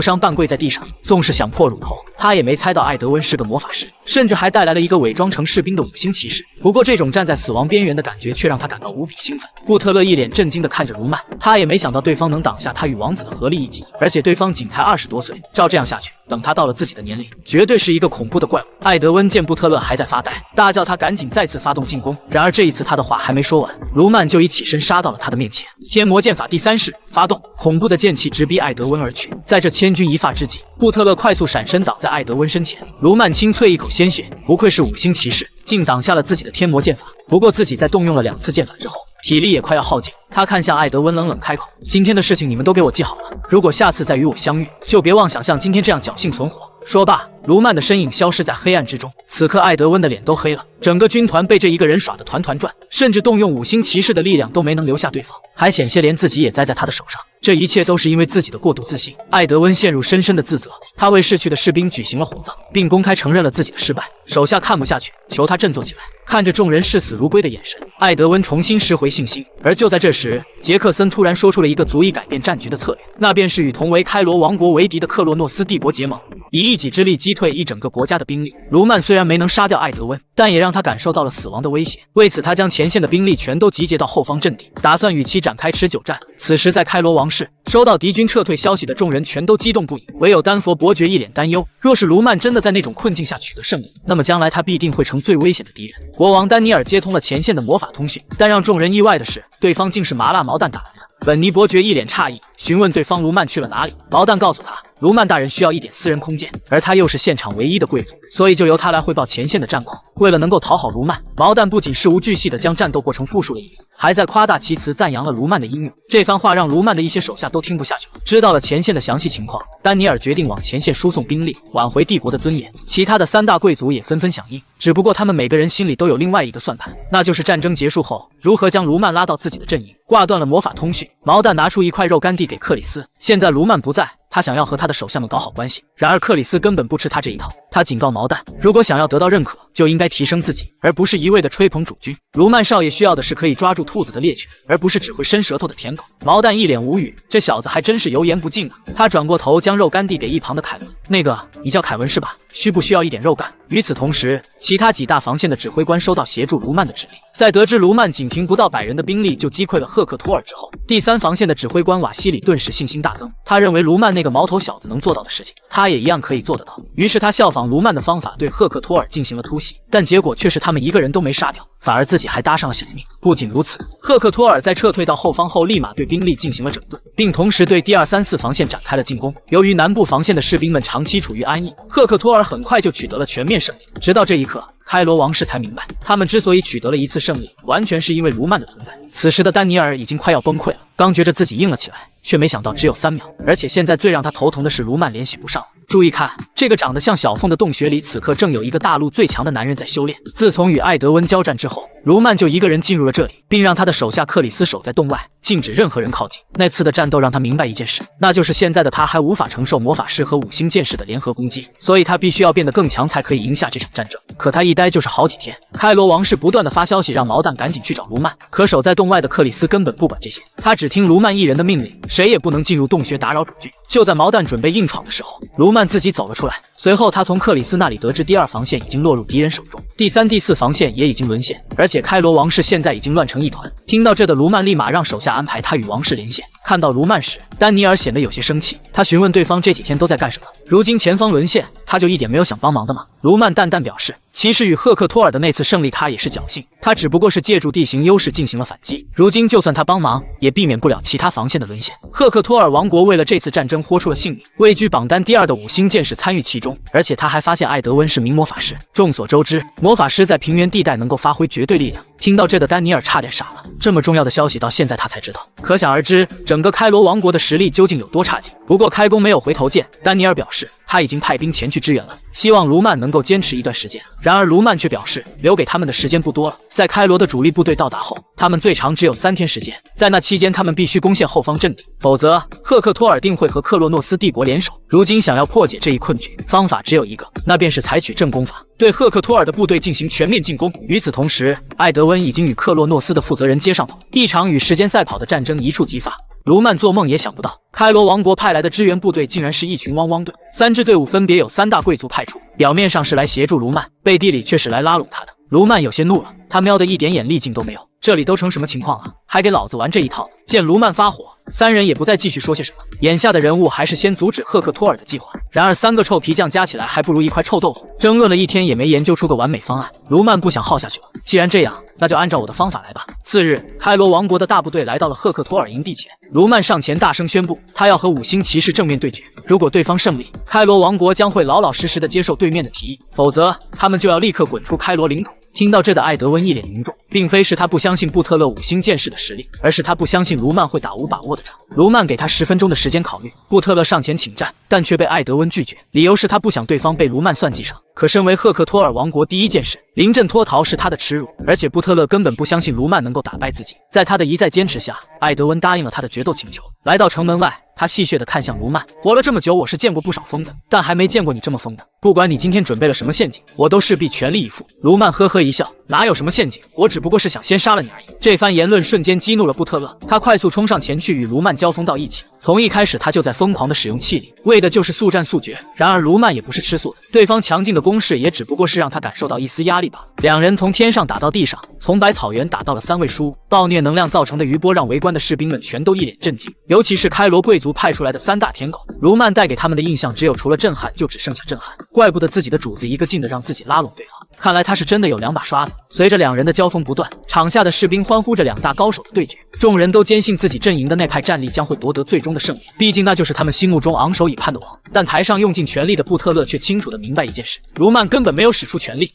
Speaker 1: 伤半跪在地上。纵是想破乳头，他也没猜到艾德温是个魔法师，甚至还带来了一个伪装成士兵的5星骑士。不过这种站在死亡边缘的感觉却让他感到无比兴奋。布特勒一脸震惊地看着卢曼，他也没想到对方能挡下他与王子的合力一击，而且对方仅才20多岁，照这样下去，等他到了自己的年龄，绝对是一个恐怖的怪物。艾德温见布特勒还在发呆，大叫他赶紧再次发动进攻。然而这一次他的话还没说完，卢曼就已起身杀到了他的面前。天魔剑法第3式发动，恐怖的剑气直逼艾德温而去。在这千钧一发之际，布特勒快速闪身挡在艾德温身前，卢曼轻啐一口鲜血，不愧是5星骑士，竟挡下了自己的天魔剑法。不过自己在动用了2次剑法之后，体力也快要耗尽。他看向艾德温，冷冷开口：“今天的事情你们都给我记好了，如果下次再与我相遇，就别妄想像今天这样侥幸存活。”说罢，卢曼的身影消失在黑暗之中。此刻艾德温的脸都黑了，整个军团被这一个人耍得团团转，甚至动用5星骑士的力量都没能留下对方，还险些连自己也栽在他的手上。这一切都是因为自己的过度自信。艾德温陷入深深的自责，他为逝去的士兵举行了火葬，并公开承认了自己的失败。手下看不下去，求他振作起来。看着众人视死如归的眼神，艾德温重新拾回信心。而就在这时，杰克森突然说出了一个足以改变战局的策略，那便是与同为开罗王国为敌的克洛诺斯帝国结盟，以一己之力击退一整个国家的兵力。卢曼虽然没能杀掉艾德温，但也让他感受到了死亡的威胁。为此，他将前线的兵力全都集结到后方阵地，打算与其展开持久战。此时，在开罗王室，收到敌军撤退消息的众人全都激动不已，唯有丹佛伯爵一脸担忧。若是卢曼真的在那种困境下取得胜利，那么将来他必定会成最危险的敌人。国王丹尼尔接通了前线的魔法通讯，但让众人意外的是，对方竟是麻辣毛蛋打来的。本尼伯爵一脸诧异，询问对方卢曼去了哪里。毛蛋告诉他，卢曼大人需要一点私人空间，而他又是现场唯一的贵族，所以就由他来汇报前线的战况。为了能够讨好卢曼，毛蛋不仅事无巨细地将战斗过程复述了一遍，还在夸大其词赞扬了卢曼的英勇。这番话让卢曼的一些手下都听不下去了。知道了前线的详细情况，丹尼尔决定往前线输送兵力，挽回帝国的尊严。其他的3大贵族也纷纷响应，只不过他们每个人心里都有另外一个算盘，那就是战争结束后如何将卢曼拉到自己的阵营。挂断了魔法通讯，毛蛋拿出一块肉干递给克里斯。现在卢曼不在，他想要和他的手下们搞好关系。然而克里斯根本不吃他这一套，他警告毛蛋，如果想要得到认可，就应该提升自己，而不是一味的吹捧主君。卢曼少爷需要的是可以抓住兔子的猎犬，而不是只会伸舌头的舔狗。毛蛋一脸无语，这小子还真是油盐不进啊。他转过头将肉干递给一旁的凯文，那个，你叫凯文是吧？需不需要一点肉干？与此同时，其他几大防线的指挥官收到协助卢曼的指令。在得知卢曼仅凭不到100人的兵力就击溃了赫克托尔之后，第3防线的指挥官瓦西里顿时信心大增。他认为卢曼那个毛头小子能做到的事情，他也一样可以做得到。于是他效仿卢曼的方法，对赫克托尔进行了突袭，但结果却是他们一个人都没杀掉，反而自己还搭上了小命。不仅如此，赫克托尔在撤退到后方后，立马对兵力进行了整顿，并同时对第2、3、4防线展开了进攻。由于南部防线的士兵们长期处于安逸，赫克托尔很快就取得了全面胜利。直到这一刻，开罗王室才明白，他们之所以取得了一次胜利，完全是因为卢曼的存在。此时的丹尼尔已经快要崩溃了，刚觉着自己硬了起来，却没想到只有3秒。而且现在最让他头疼的是，卢曼联系不上。注意看，这个长得像小凤的洞穴里，此刻正有一个大陆最强的男人在修炼。自从与艾德温交战之后，卢曼就一个人进入了这里，并让他的手下克里斯守在洞外，禁止任何人靠近。那次的战斗让他明白一件事，那就是现在的他还无法承受魔法师和5星剑士的联合攻击，所以他必须要变得更强才可以赢下这场战争。可他一待就是好几天。开罗王室不断的发消息让毛蛋赶紧去找卢曼，可守在洞外的克里斯根本不管这些，他只听卢曼一人的命令，谁也不能进入洞穴打扰主君。就在毛蛋准备硬闯的时候，卢曼自己走了出来，随后他从克里斯那里得知第2防线已经落入敌人手中，第3、第4防线也已经沦陷，而且开罗王室现在已经乱成一团。听到这的卢曼立马让手下安排他与王室连线。看到卢曼时，丹尼尔显得有些生气，他询问对方这几天都在干什么。如今前方沦陷，他就一点没有想帮忙的吗？卢曼淡淡表示，其实与赫克托尔的那次胜利他也是侥幸，他只不过是借助地形优势进行了反击。如今就算他帮忙，也避免不了其他防线的沦陷。赫克托尔王国为了这次战争豁出了性命，位居榜单第2的5星剑士参与其中，而且他还发现艾德温是名魔法师。众所周知，魔法师在平原地带能够发挥绝对力量。听到这的丹尼尔差点傻了，这么重要的消息到现在他才知道，可想而知整个开罗王国的实力究竟有多差劲。不过开弓没有回头箭，丹尼尔表示他已经派兵前去支援了，希望卢曼能够坚持一段时间。然而卢曼却表示留给他们的时间不多了，在开罗的主力部队到达后，他们最长只有3天时间，在那期间他们必须攻陷后方阵地，否则赫克托尔定会和克洛诺斯帝国联手。如今想要破解这一困局，方法只有一个，那便是采取正攻法，对赫克托尔的部队进行全面进攻。与此同时，艾德温已经与克洛诺斯的负责人接上头，一场与时间赛跑的战争一触即发。卢曼做梦也想不到，开罗王国派来的支援部队竟然是一群汪汪队。3支队伍分别有3大贵族派出，表面上是来协助卢曼，背地里却是来拉拢他的。卢曼有些怒了，他瞄的一点眼力劲都没有，这里都成什么情况了，还给老子玩这一套！见卢曼发火，3人也不再继续说些什么，眼下的人物还是先阻止赫克托尔的计划。然而3个臭皮匠加起来还不如一块臭豆腐，争论了一天也没研究出个完美方案。卢曼不想耗下去了，既然这样，那就按照我的方法来吧。次日，开罗王国的大部队来到了赫克托尔营地前，卢曼上前大声宣布，他要和5星骑士正面对决。如果对方胜利，开罗王国将会老老实实的接受对面的提议，否则他们就要立刻滚出开罗领土。听到这的艾德温一脸凝重，并非是他不相信布特勒5星剑士的实力，而是他不相信卢曼会打无把握的仗。卢曼给他10分钟的时间考虑，布特勒上前请战，但却被艾德温拒绝，理由是他不想对方被卢曼算计上。可身为赫克托尔王国第1剑士，临阵脱逃是他的耻辱，而且布特勒根本不相信卢曼能够打败自己。在他的一再坚持下，艾德温答应了他的决斗请求。来到城门外，他戏谑地看向卢曼，活了这么久，我是见过不少疯子，但还没见过你这么疯的。不管你今天准备了什么陷阱，我都势必全力以赴。卢曼呵呵一笑，哪有什么陷阱，我只不过是想先杀了你而已。这番言论瞬间激怒了布特勒，他快速冲上前去与卢曼交锋到一起。从一开始他就在疯狂地使用气力，为的就是速战速决。然而卢曼也不是吃素的，对方强劲的攻势也只不过是让他感受到一丝压力罢了。两人从天上打到地上，从百草园打到了3位数屋，暴虐能量造成的余波让围观的士兵们全都一脸震惊，尤其是开罗贵族派出来的3大舔狗，卢曼带给他们的印象只有除了震撼就只剩下震撼，怪不得自己的主子一个劲的让自己拉拢对方，看来他是真的有2把刷子。随着两人的交锋不断，场下的士兵欢呼着2大高手的对决，众人都坚信自己阵营的那派战力将会夺得最终的胜利，毕竟那就是他们心目中昂首以盼的王。但台上用尽全力的布特勒却清楚地明白一件事，卢曼根本没有使出全力。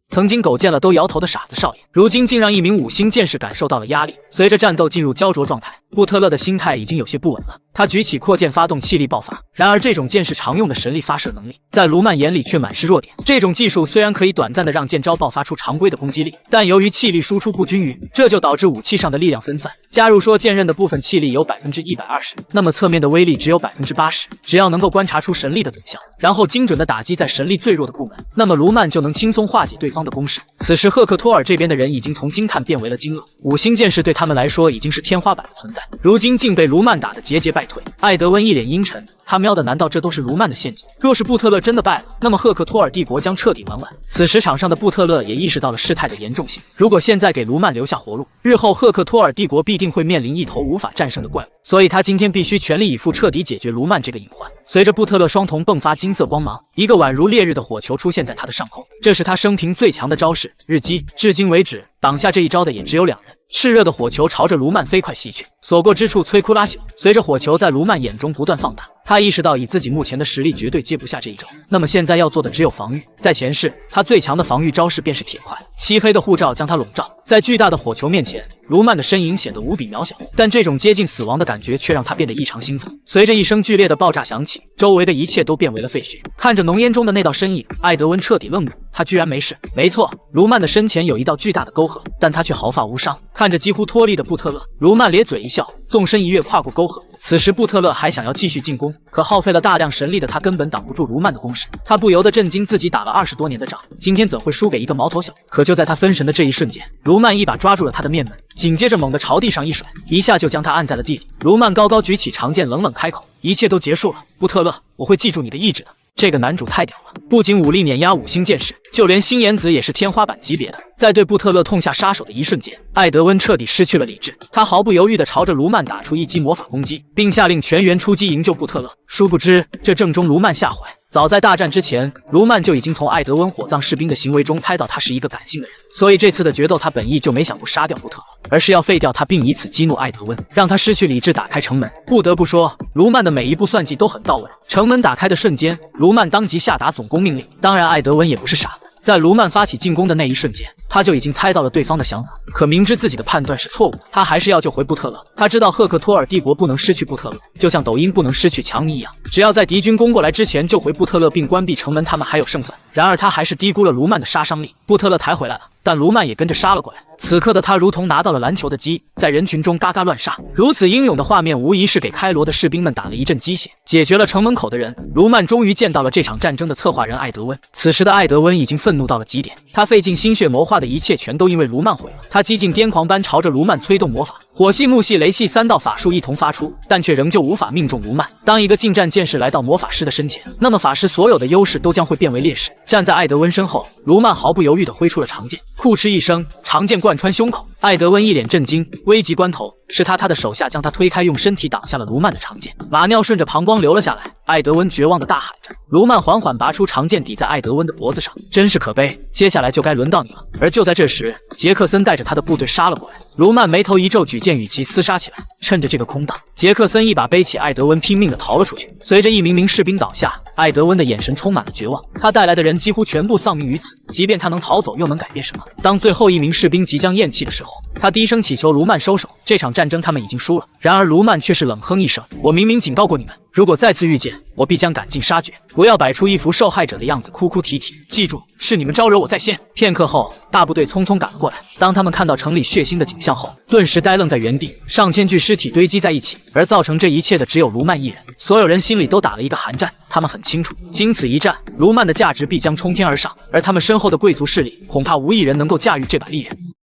Speaker 1: 曾经狗见了都摇头的傻子少爷，如今竟让一名5星剑士感受到了压力。随着战斗进入焦灼状态，布特勒的心态已经有些不稳了。他举起扩剑发动气力爆发，然而这种剑士常用的神力发射能力，在卢曼眼里却满是弱点。这种技术虽然可以短暂的让剑招爆发出常规的攻击力，但由于气力输出不均匀，这就导致武器上的力量分散。假如说剑刃的部分气力有 120%， 那么侧面的威力只有 80%。只要能够观察出神力的走向，然后精准的打击在神力最弱的部门，那么卢曼就能轻松化解对方的攻势。此时赫克托尔这边的人已经从惊叹变为了惊愕，5星剑士对他们来说已经是天花板的存在，如今竟被卢曼打得节节败退。艾德温一脸阴沉，他瞄的难道这都是卢曼的陷阱？若是布特勒真的败了，那么赫克托尔帝国将彻底玩完。此时场上的布特勒也意识到了事态的严重性，如果现在给卢曼留下活路，日后赫克托尔帝国必定会面临一头无法战胜的怪物，所以他今天必须全力以赴彻底解决卢曼这个隐患。随着布特勒双瞳迸发金色光芒，一个宛如烈日的火球出现在他的上空，这是他生平最强的招式日击。至今为止挡下这一招的也只有2人。炽热的火球朝着卢曼飞快袭去，所过之处摧枯拉朽。随着火球在卢曼眼中不断放大，他意识到以自己目前的实力绝对接不下这一招，那么现在要做的只有防御。在前世，他最强的防御招式便是铁块，漆黑的护罩将他笼罩，在巨大的火球面前，卢曼的身影显得无比渺小，但这种接近死亡的感觉却让他变得异常兴奋。随着一声剧烈的爆炸响起，周围的一切都变为了废墟。看着浓烟中的那道身影，艾德温彻底愣住，他居然没事。没错，卢曼的身前有一道巨大的沟壑，但他却毫发无伤。看着几乎脱力的布特勒，卢曼咧嘴一笑，纵身一跃跨过沟壑。此时布特勒还想要继续进攻，可耗费了大量神力的他根本挡不住卢曼的攻势。他不由得震惊，自己打了20多年的仗，今天怎会输给一个毛头小子？可就在他分神的这一瞬间，卢曼一把抓住了他的面门，紧接着猛地朝地上一甩，一下就将他按在了地里。卢曼高高举起长剑，冷冷开口：一切都结束了，布特勒，我会记住你的意志的。这个男主太屌了，不仅武力碾压5星剑士，就连星岩子也是天花板级别的。在对布特勒痛下杀手的一瞬间，艾德温彻底失去了理智，他毫不犹豫地朝着卢曼打出一击魔法攻击，并下令全员出击营救布特勒。殊不知，这正中卢曼下怀。早在大战之前，卢曼就已经从艾德温火葬士兵的行为中猜到他是一个感性的人，所以这次的决斗他本意就没想过杀掉布特勒，而是要废掉他，并以此激怒艾德温，让他失去理智，打开城门。不得不说，卢曼的每一步算计都很到位。城门打开的瞬间，卢曼当即下达总攻命令。当然，艾德温也不是傻子，在卢曼发起进攻的那一瞬间，他就已经猜到了对方的想法，可明知自己的判断是错误的，他还是要救回布特勒。他知道赫克托尔帝国不能失去布特勒，就像抖音不能失去强尼一样，只要在敌军攻过来之前救回布特勒并关闭城门，他们还有胜算。然而他还是低估了卢曼的杀伤力，布特勒抬回来了，但卢曼也跟着杀了过来。此刻的他如同拿到了篮球的鸡，在人群中嘎嘎乱杀。如此英勇的画面，无疑是给开罗的士兵们打了一阵鸡血。解决了城门口的人，卢曼终于见到了这场战争的策划人艾德温。此时的艾德温已经愤怒到了极点，他费尽心血谋划的一切全都因为卢曼毁了。他激进癫狂般朝着卢曼催动魔法，火系、木系、雷系3道法术一同发出，但却仍旧无法命中卢曼。当一个近战剑士来到魔法师的身前，那么法师所有的优势都将会变为劣势。站在艾德温身后，卢曼毫不犹豫地挥出了长剑，酷嗤一声，长剑贯穿胸口。艾德温一脸震惊，危急关头是他的手下将他推开，用身体挡下了卢曼的长剑，马尿顺着膀胱流了下来。艾德温绝望地大喊着，卢曼缓缓拔出长剑抵在艾德温的脖子上，真是可悲，接下来就该轮到你了。而就在这时，杰克森带着他的部队杀了过来，卢曼眉头一皱，举剑与其厮杀起来。趁着这个空档，杰克森一把背起艾德温，拼命地逃了出去。随着一名名士兵倒下，艾德温的眼神充满了绝望，他带来的人几乎全部丧命于此，即便他能逃走，又能改变什么？当最后一名士兵即将咽气的时候，他低声祈求卢曼收手，这场战争他们已经输了。然而卢曼却是冷哼一声，我明明警告过你们，如果再次遇见，我必将赶尽杀绝，不要摆出一副受害者的样子，哭哭啼啼。记住，是你们招惹我在先。片刻后，大部队匆匆赶了过来。当他们看到城里血腥的景象后，顿时呆愣在原地。上千具尸体堆积在一起，而造成这一切的只有卢曼一人。所有人心里都打了一个寒战，他们很清楚，经此一战，卢曼的价值必将冲天而上，而他们身后的贵族势力，恐怕无一人能够驾驭这把利刃。